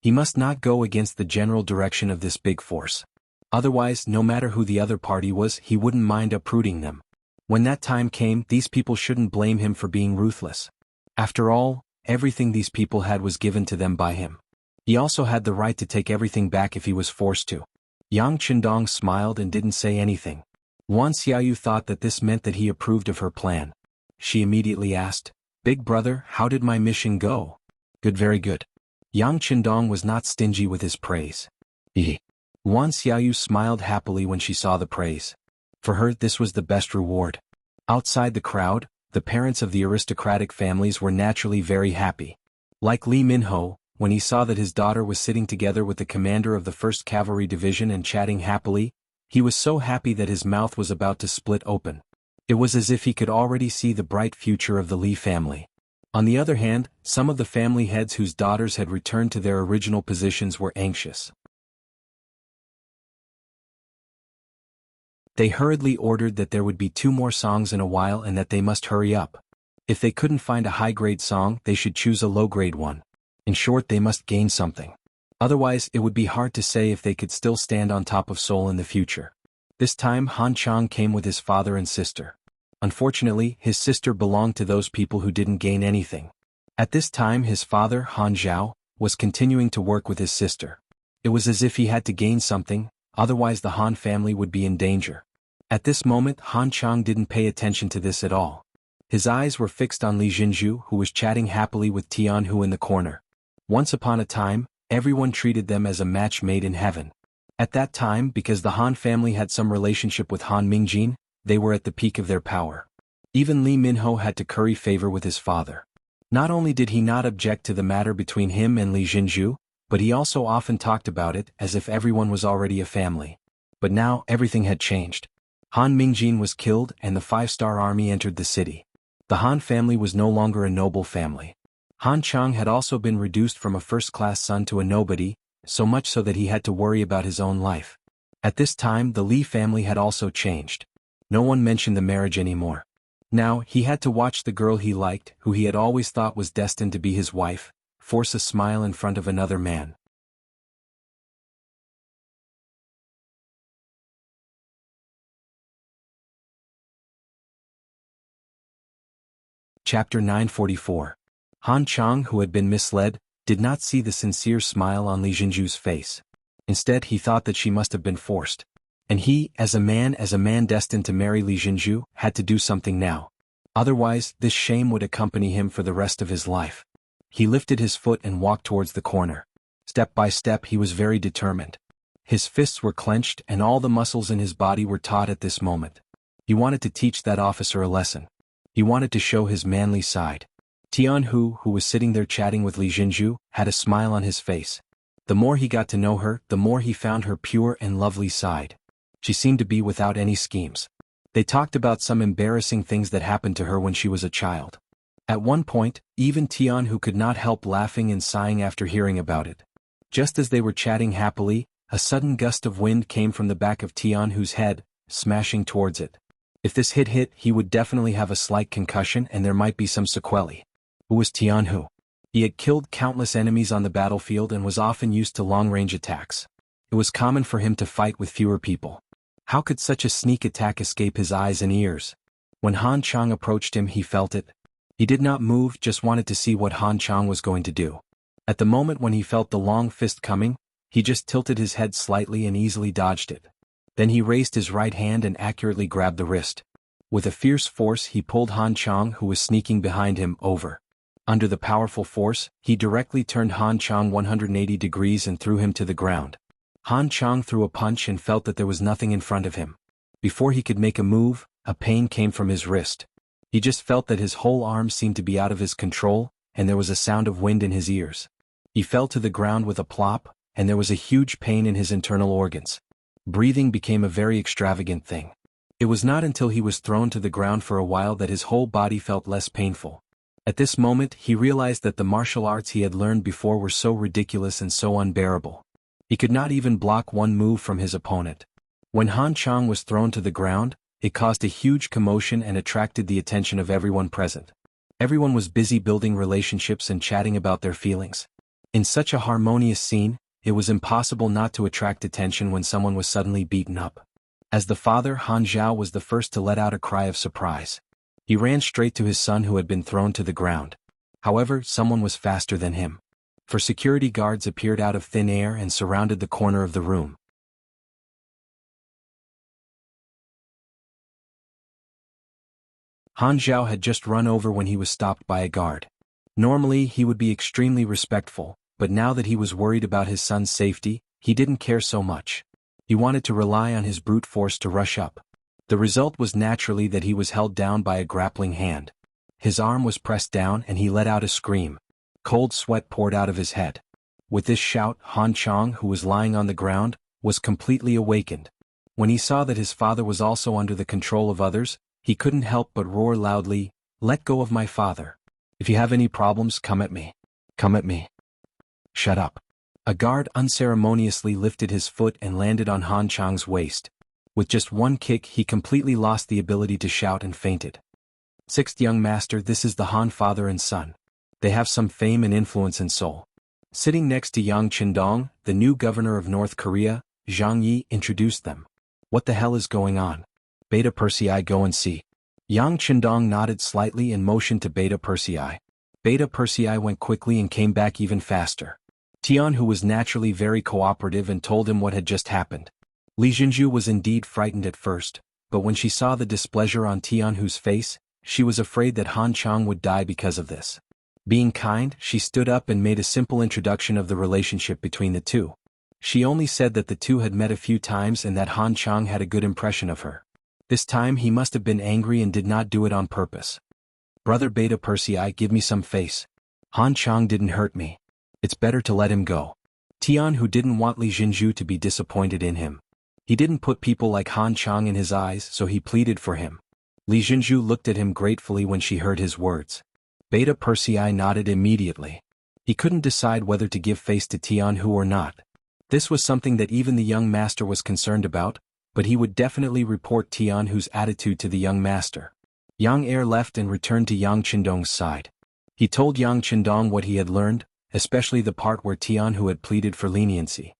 He must not go against the general direction of this big force. Otherwise, no matter who the other party was, he wouldn't mind uprooting them. When that time came, these people shouldn't blame him for being ruthless. After all, everything these people had was given to them by him. He also had the right to take everything back if he was forced to. Yang Qindong smiled and didn't say anything. Wan Xiaoyu thought that this meant that he approved of her plan. She immediately asked, "Big brother, how did my mission go?" "Good, very good." Yang Qindong was not stingy with his praise. Wan Xiaoyu smiled happily when she saw the praise. For her, this was the best reward. Outside the crowd, the parents of the aristocratic families were naturally very happy. Like Li Minho, when he saw that his daughter was sitting together with the commander of the 1st Cavalry Division and chatting happily, he was so happy that his mouth was about to split open. It was as if he could already see the bright future of the Li family. On the other hand, some of the family heads whose daughters had returned to their original positions were anxious. They hurriedly ordered that there would be 2 more songs in a while and that they must hurry up. If they couldn't find a high-grade song, they should choose a low-grade one. In short, they must gain something. Otherwise, it would be hard to say if they could still stand on top of Seoul in the future. This time Han Chang came with his father and sister. Unfortunately, his sister belonged to those people who didn't gain anything. At this time his father, Han Zhao, was continuing to work with his sister. It was as if he had to gain something, otherwise the Han family would be in danger. At this moment Han Chang didn't pay attention to this at all. His eyes were fixed on Li Jinju, who was chatting happily with Tian Hu in the corner. Once upon a time, everyone treated them as a match made in heaven. At that time, because the Han family had some relationship with Han Mingjin, they were at the peak of their power. Even Li Minho had to curry favor with his father. Not only did he not object to the matter between him and Li Jinju, but he also often talked about it as if everyone was already a family. But now everything had changed. Han Mingjin was killed and the 5-star army entered the city. The Han family was no longer a noble family. Han Chang had also been reduced from a first-class son to a nobody, so much so that he had to worry about his own life. At this time the Li family had also changed. No one mentioned the marriage anymore. Now he had to watch the girl he liked, who he had always thought was destined to be his wife, force a smile in front of another man. Chapter 944. Han Chang, who had been misled, did not see the sincere smile on Li Jinju's face. Instead he thought that she must have been forced. And he, as a man destined to marry Li Jinju, had to do something now. Otherwise, this shame would accompany him for the rest of his life. He lifted his foot and walked towards the corner. Step by step he was very determined. His fists were clenched and all the muscles in his body were taut at this moment. He wanted to teach that officer a lesson. He wanted to show his manly side. Tian Hu, who was sitting there chatting with Li Jinju, had a smile on his face. The more he got to know her, the more he found her pure and lovely side. She seemed to be without any schemes. They talked about some embarrassing things that happened to her when she was a child. At one point, even Tian Hu could not help laughing and sighing after hearing about it. Just as they were chatting happily, a sudden gust of wind came from the back of Tian Hu's head, smashing towards it. If this hit, he would definitely have a slight concussion and there might be some sequelae. Who was Tian Hu? He had killed countless enemies on the battlefield and was often used to long-range attacks. It was common for him to fight with fewer people. How could such a sneak attack escape his eyes and ears? When Han Chang approached him he felt it. He did not move, just wanted to see what Han Chang was going to do. At the moment when he felt the long fist coming, he just tilted his head slightly and easily dodged it. Then he raised his right hand and accurately grabbed the wrist. With a fierce force he pulled Han Chang, who was sneaking behind him, over. Under the powerful force, he directly turned Han Chang 180 degrees and threw him to the ground. Han Chang threw a punch and felt that there was nothing in front of him. Before he could make a move, a pain came from his wrist. He just felt that his whole arm seemed to be out of his control, and there was a sound of wind in his ears. He fell to the ground with a plop, and there was a huge pain in his internal organs. Breathing became a very extravagant thing. It was not until he was thrown to the ground for a while that his whole body felt less painful. At this moment he realized that the martial arts he had learned before were so ridiculous and so unbearable. He could not even block one move from his opponent. When Han Chang was thrown to the ground, it caused a huge commotion and attracted the attention of everyone present. Everyone was busy building relationships and chatting about their feelings. In such a harmonious scene, it was impossible not to attract attention when someone was suddenly beaten up. As the father, Han Zhao was the first to let out a cry of surprise. He ran straight to his son who had been thrown to the ground. However, someone was faster than him. For security guards appeared out of thin air and surrounded the corner of the room. Han Zhao had just run over when he was stopped by a guard. Normally, he would be extremely respectful, but now that he was worried about his son's safety, he didn't care so much. He wanted to rely on his brute force to rush up. The result was naturally that he was held down by a grappling hand. His arm was pressed down and he let out a scream. Cold sweat poured out of his head. With this shout, Han Chang, who was lying on the ground, was completely awakened. When he saw that his father was also under the control of others, he couldn't help but roar loudly, "Let go of my father. If you have any problems, come at me. Come at me." "Shut up." A guard unceremoniously lifted his foot and landed on Han Chang's waist. With just one kick, he completely lost the ability to shout and fainted. "Sixth young master, this is the Han father and son. They have some fame and influence in Seoul." Sitting next to Yang Qindong, the new governor of North Korea, Zhang Yi introduced them. "What the hell is going on? Beta Persei, go and see." Yang Qindong nodded slightly and motioned to Beta Persei. Beta Persei went quickly and came back even faster. Tian, who was naturally very cooperative, and told him what had just happened. Li Jinju was indeed frightened at first, but when she saw the displeasure on Tianhu's face, she was afraid that Han Chang would die because of this. Being kind, she stood up and made a simple introduction of the relationship between the two. She only said that the two had met a few times and that Han Chang had a good impression of her. This time he must have been angry and did not do it on purpose. "Brother Beta Persei, give me some face. Han Chang didn't hurt me. It's better to let him go." Tian, who didn't want Li Jinju to be disappointed in him. He didn't put people like Han Chang in his eyes, so he pleaded for him. Li Jinju looked at him gratefully when she heard his words. Beta Persei nodded immediately. He couldn't decide whether to give face to Tianhu or not. This was something that even the young master was concerned about, but he would definitely report Tianhu's attitude to the young master. Yang Er left and returned to Yang Qindong's side. He told Yang Qindong what he had learned, especially the part where Tianhu had pleaded for leniency.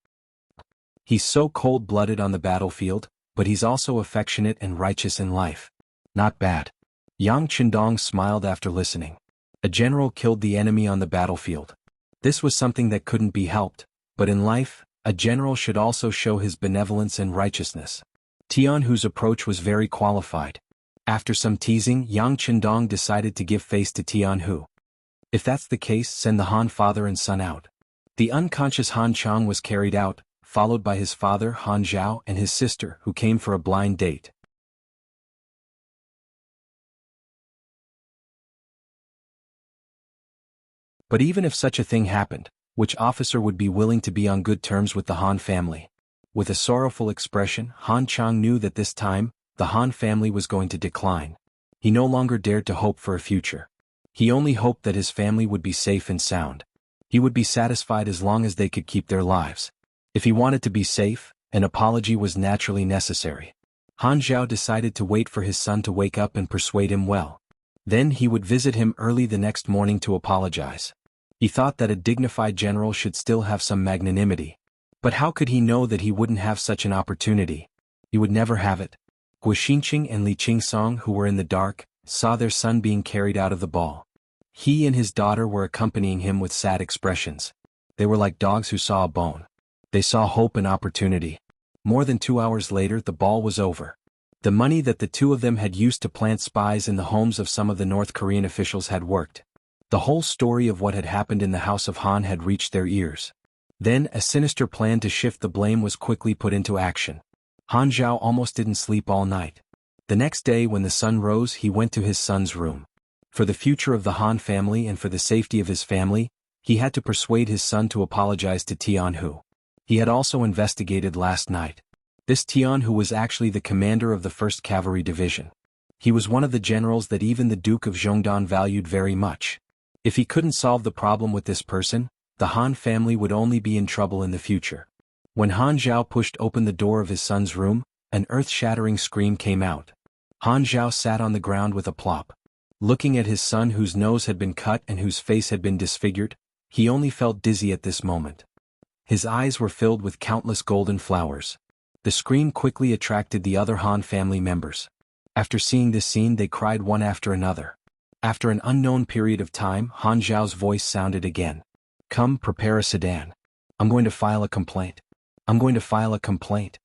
"He's so cold-blooded on the battlefield, but he's also affectionate and righteous in life. Not bad." Yang Qindong smiled after listening. A general killed the enemy on the battlefield. This was something that couldn't be helped, but in life, a general should also show his benevolence and righteousness. Tianhu's approach was very qualified. After some teasing, Yang Qindong decided to give face to Tianhu. "If that's the case, send the Han father and son out." The unconscious Han Chang was carried out, followed by his father Han Zhao and his sister, who came for a blind date. But even if such a thing happened, which officer would be willing to be on good terms with the Han family? With a sorrowful expression, Han Chang knew that this time, the Han family was going to decline. He no longer dared to hope for a future. He only hoped that his family would be safe and sound. He would be satisfied as long as they could keep their lives. If he wanted to be safe, an apology was naturally necessary. Han Zhao decided to wait for his son to wake up and persuade him well. Then he would visit him early the next morning to apologize. He thought that a dignified general should still have some magnanimity. But how could he know that he wouldn't have such an opportunity? He would never have it. Guo Xinqing and Li Qingsong, who were in the dark, saw their son being carried out of the ball. He and his daughter were accompanying him with sad expressions. They were like dogs who saw a bone. They saw hope and opportunity. More than 2 hours later, the ball was over. The money that the two of them had used to plant spies in the homes of some of the North Korean officials had worked. The whole story of what had happened in the House of Han had reached their ears. Then a sinister plan to shift the blame was quickly put into action. Han Zhao almost didn't sleep all night. The next day when the sun rose, he went to his son's room. For the future of the Han family and for the safety of his family, he had to persuade his son to apologize to Tianhu. He had also investigated last night. This Tianhu was actually the commander of the 1st Cavalry Division. He was one of the generals that even the Duke of Zhongdan valued very much. If he couldn't solve the problem with this person, the Han family would only be in trouble in the future. When Han Zhao pushed open the door of his son's room, an earth-shattering scream came out. Han Zhao sat on the ground with a plop. Looking at his son whose nose had been cut and whose face had been disfigured, He only felt dizzy at this moment. His eyes were filled with countless golden flowers. The screen quickly attracted the other Han family members. After seeing this scene, they cried one after another. After an unknown period of time, Han Zhao's voice sounded again. Come, prepare a sedan. I'm going to file a complaint. I'm going to file a complaint.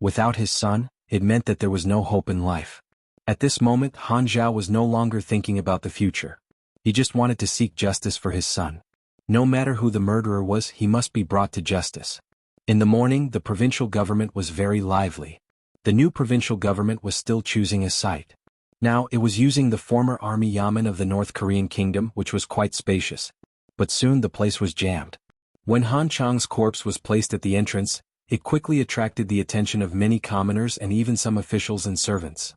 Without his son, it meant that there was no hope in life. At this moment, Han Zhao was no longer thinking about the future. He just wanted to seek justice for his son. No matter who the murderer was, he must be brought to justice. In the morning, the provincial government was very lively. The new provincial government was still choosing a site. Now, it was using the former army yamen of the North Korean kingdom, which was quite spacious. But soon the place was jammed. When Han Chang's corpse was placed at the entrance, it quickly attracted the attention of many commoners and even some officials and servants.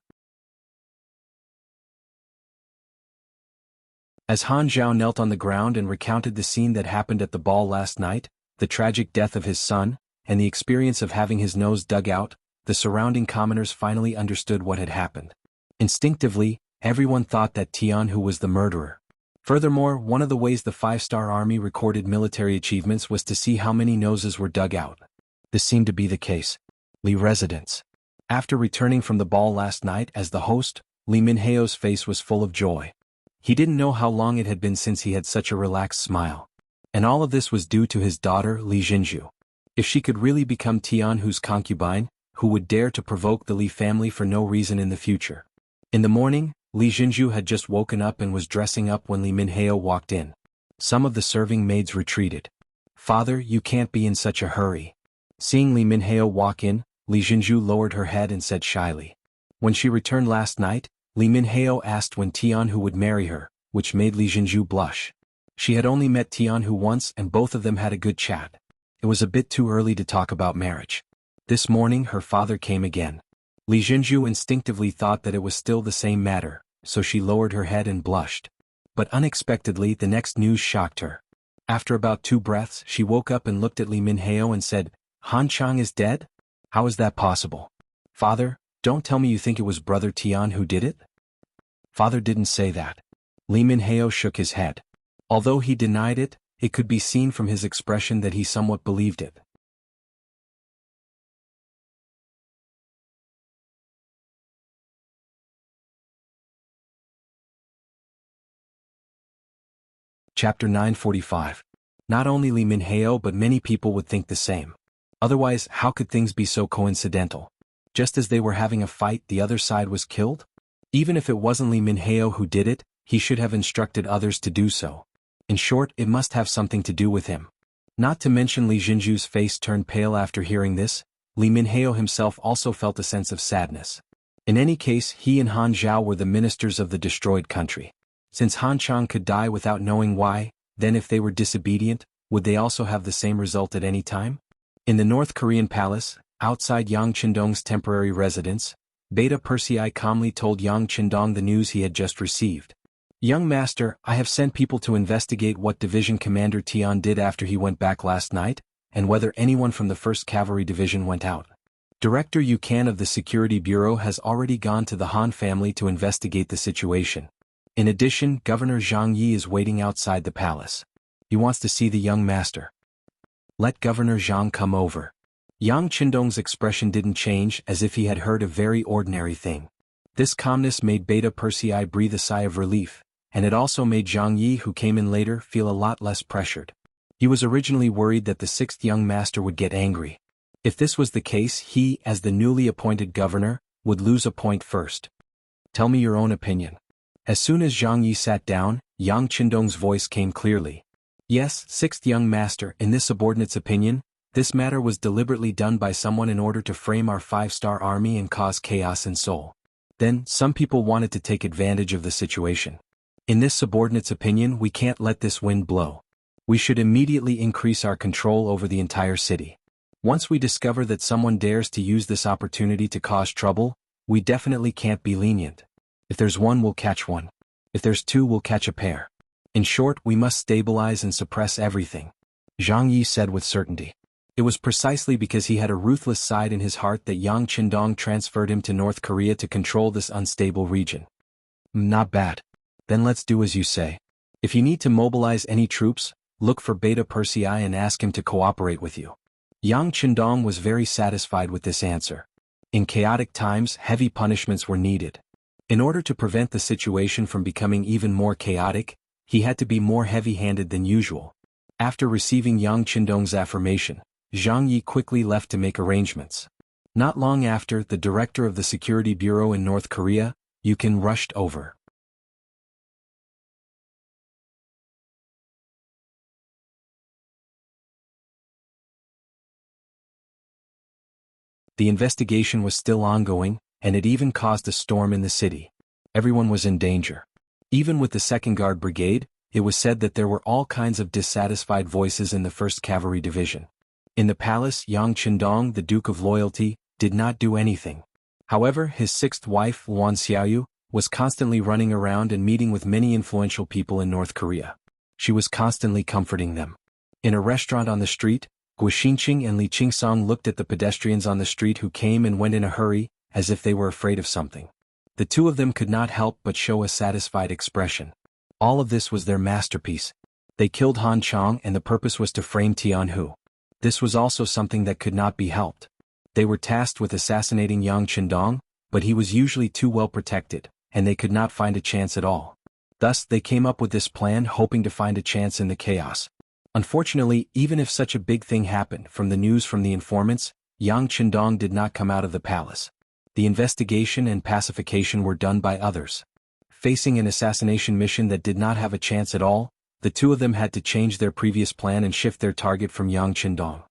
As Han Zhao knelt on the ground and recounted the scene that happened at the ball last night, the tragic death of his son, and the experience of having his nose dug out, the surrounding commoners finally understood what had happened. Instinctively, everyone thought that Tian Hu was the murderer. Furthermore, one of the ways the five-star army recorded military achievements was to see how many noses were dug out. This seemed to be the case. Li residence. After returning from the ball last night as the host, Li Minheo's face was full of joy. He didn't know how long it had been since he had such a relaxed smile. And all of this was due to his daughter, Li Jinju. If she could really become Tian Hu's concubine, who would dare to provoke the Li family for no reason in the future? In the morning, Li Jinju had just woken up and was dressing up when Li Minheo walked in. Some of the serving maids retreated. Father, you can't be in such a hurry. Seeing Li Minheo walk in, Li Jinju lowered her head and said shyly. When she returned last night, Li Minheo asked when Tian Hu would marry her, which made Li Jinju blush. She had only met Tian Hu once and both of them had a good chat. It was a bit too early to talk about marriage. This morning her father came again. Li Jinju instinctively thought that it was still the same matter, so she lowered her head and blushed. But unexpectedly the next news shocked her. After about 2 breaths she woke up and looked at Li Minheo and said, Han Chang is dead? How is that possible? Father, don't tell me you think it was brother Tian who did it? Father didn't say that. Li Minheo shook his head. Although he denied it, it could be seen from his expression that he somewhat believed it. Chapter 945. Not only Li Minheo but many people would think the same. Otherwise, how could things be so coincidental? Just as they were having a fight, the other side was killed? Even if it wasn't Li Minheo who did it, he should have instructed others to do so. In short, it must have something to do with him. Not to mention Li Jinju's face turned pale after hearing this. Li Minheo himself also felt a sense of sadness. In any case, he and Han Zhao were the ministers of the destroyed country. Since Han Chang could die without knowing why, then if they were disobedient, would they also have the same result at any time? In the North Korean palace, outside Yang Qindong's temporary residence, Beta Persei calmly told Yang Qindong the news he had just received. Young master, I have sent people to investigate what Division Commander Tian did after he went back last night, and whether anyone from the 1st Cavalry Division went out. Director Yukan of the Security Bureau has already gone to the Han family to investigate the situation. In addition, Governor Zhang Yi is waiting outside the palace. He wants to see the young master. Let Governor Zhang come over. Yang Qindong's expression didn't change, as if he had heard a very ordinary thing. This calmness made Beta Persei breathe a sigh of relief, and it also made Zhang Yi, who came in later, feel a lot less pressured. He was originally worried that the 6th young master would get angry. If this was the case, he, as the newly appointed governor, would lose a point first. Tell me your own opinion. As soon as Zhang Yi sat down, Yang Qindong's voice came clearly. Yes, 6th young master, in this subordinate's opinion, this matter was deliberately done by someone in order to frame our 5-star army and cause chaos in Seoul. Then, some people wanted to take advantage of the situation. In this subordinate's opinion, we can't let this wind blow. We should immediately increase our control over the entire city. Once we discover that someone dares to use this opportunity to cause trouble, we definitely can't be lenient. If there's one, we'll catch one. If there's 2, we'll catch a pair. In short, we must stabilize and suppress everything. Zhang Yi said with certainty. It was precisely because he had a ruthless side in his heart that Yang Qindong transferred him to North Korea to control this unstable region. Not bad. Then let's do as you say. If you need to mobilize any troops, Look for Beta Persei and ask him to cooperate with you. Yang Qindong was very satisfied with this answer. In chaotic times, heavy punishments were needed. In order to prevent the situation from becoming even more chaotic, he had to be more heavy-handed than usual. After receiving Yang Qindong's affirmation, Zhang Yi quickly left to make arrangements. Not long after, the director of the Security Bureau in North Korea, Yukin, rushed over. The investigation was still ongoing, and it even caused a storm in the city. Everyone was in danger. Even with the 2nd Guard Brigade, it was said that there were all kinds of dissatisfied voices in the 1st Cavalry Division. In the palace, Yang Qindong, the Duke of Loyalty, did not do anything. However, his 6th wife, Luan Xiaoyu, was constantly running around and meeting with many influential people in North Korea. She was constantly comforting them. In a restaurant on the street, Guo Xinqing and Li Qingsong looked at the pedestrians on the street who came and went in a hurry, as if they were afraid of something. The two of them could not help but show a satisfied expression. All of this was their masterpiece. They killed Han Chong, and the purpose was to frame Tian Hu. This was also something that could not be helped. They were tasked with assassinating Yang Qindong, but he was usually too well protected, and they could not find a chance at all. Thus, they came up with this plan, hoping to find a chance in the chaos. Unfortunately, even if such a big thing happened, from the news from the informants, Yang Qindong did not come out of the palace. The investigation and pacification were done by others. Facing an assassination mission that did not have a chance at all, the two of them had to change their previous plan and shift their target from Yang Qindong.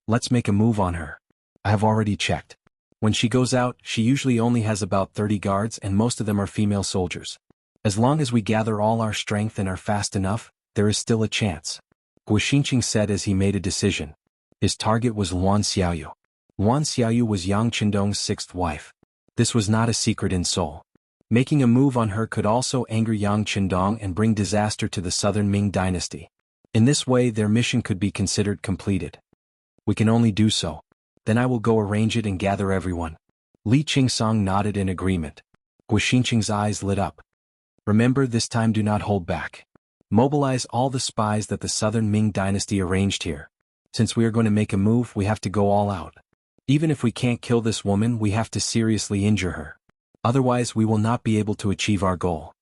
Let's make a move on her. I have already checked. When she goes out, she usually only has about 30 guards, and most of them are female soldiers. As long as we gather all our strength and are fast enough, there is still a chance. Guo Xinqing said as he made a decision. His target was Luan Xiaoyu. Luan Xiaoyu was Yang Qindong's 6th wife. This was not a secret in Seoul. Making a move on her could also anger Yang Qindong and bring disaster to the southern Ming dynasty. In this way, their mission could be considered completed. We can only do so. Then I will go arrange it and gather everyone. Li Qingsong nodded in agreement. Guo Xinqing's eyes lit up. Remember, this time do not hold back. Mobilize all the spies that the southern Ming dynasty arranged here. Since we are going to make a move, we have to go all out. Even if we can't kill this woman, we have to seriously injure her. Otherwise, we will not be able to achieve our goal.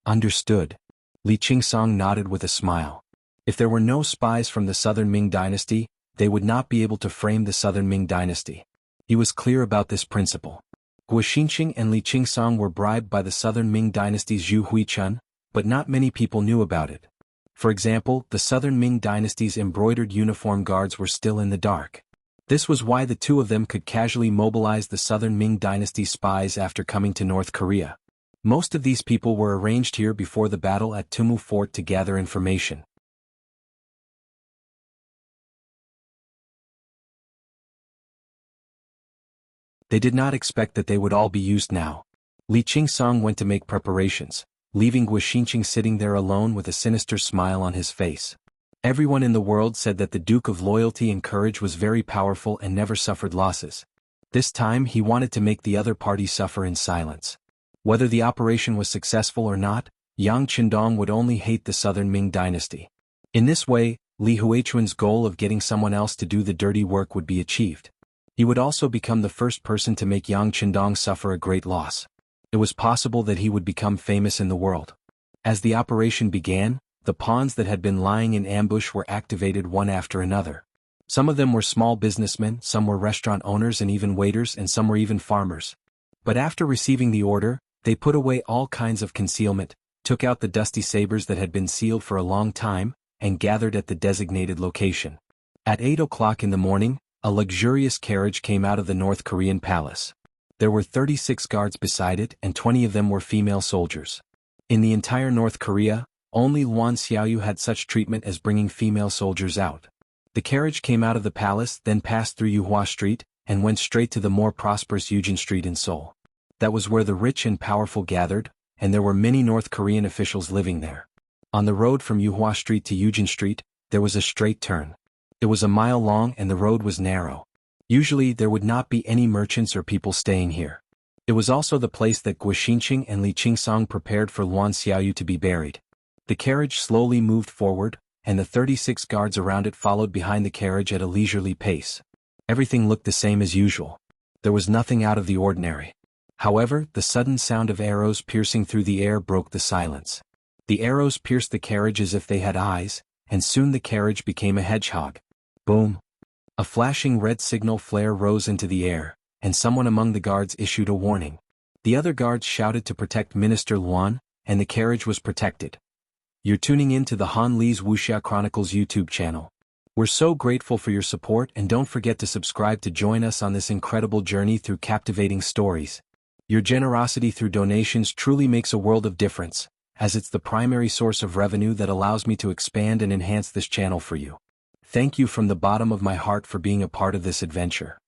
Understood. Li Qingsong nodded with a smile. If there were no spies from the southern Ming dynasty, they would not be able to frame the southern Ming dynasty. He was clear about this principle. Guo Xinqing and Li Qingsong were bribed by the southern Ming dynasty's Zhu Huichun, but not many people knew about it. For example, the southern Ming dynasty's embroidered uniform guards were still in the dark. This was why the two of them could casually mobilize the southern Ming dynasty spies after coming to North Korea. Most of these people were arranged here before the battle at Tumu Fort to gather information. They did not expect that they would all be used now. Li Qingsong went to make preparations, leaving Guo Xinqing sitting there alone with a sinister smile on his face. Everyone in the world said that the Duke of Loyalty and Courage was very powerful and never suffered losses. This time he wanted to make the other party suffer in silence. Whether the operation was successful or not, Yang Qindong would only hate the southern Ming dynasty. In this way, Li Huichun's goal of getting someone else to do the dirty work would be achieved. He would also become the first person to make Yang Qindong suffer a great loss. It was possible that he would become famous in the world. As the operation began, the pawns that had been lying in ambush were activated one after another. Some of them were small businessmen, some were restaurant owners and even waiters, and some were even farmers. But after receiving the order, they put away all kinds of concealment, took out the dusty sabers that had been sealed for a long time, and gathered at the designated location. At 8 o'clock in the morning, a luxurious carriage came out of the North Korean palace. There were 36 guards beside it, and 20 of them were female soldiers. In the entire North Korea, only Luan Xiaoyu had such treatment as bringing female soldiers out. The carriage came out of the palace, then passed through Yuhua Street, and went straight to the more prosperous Eugene Street in Seoul. That was where the rich and powerful gathered, and there were many North Korean officials living there. On the road from Yuhua Street to Eugene Street, there was a straight turn. It was a mile long and the road was narrow. Usually there would not be any merchants or people staying here. It was also the place that Guo Xinqing and Li Qingsong prepared for Luan Xiaoyu to be buried. The carriage slowly moved forward, and the 36 guards around it followed behind the carriage at a leisurely pace. Everything looked the same as usual. There was nothing out of the ordinary. However, the sudden sound of arrows piercing through the air broke the silence. The arrows pierced the carriage as if they had eyes, and soon the carriage became a hedgehog. Boom! A flashing red signal flare rose into the air, and someone among the guards issued a warning. The other guards shouted to protect Minister Luan, and the carriage was protected. You're tuning in to the Han Li's Wuxia Chronicles YouTube channel. We're so grateful for your support, and don't forget to subscribe to join us on this incredible journey through captivating stories. Your generosity through donations truly makes a world of difference, as it's the primary source of revenue that allows me to expand and enhance this channel for you. Thank you from the bottom of my heart for being a part of this adventure.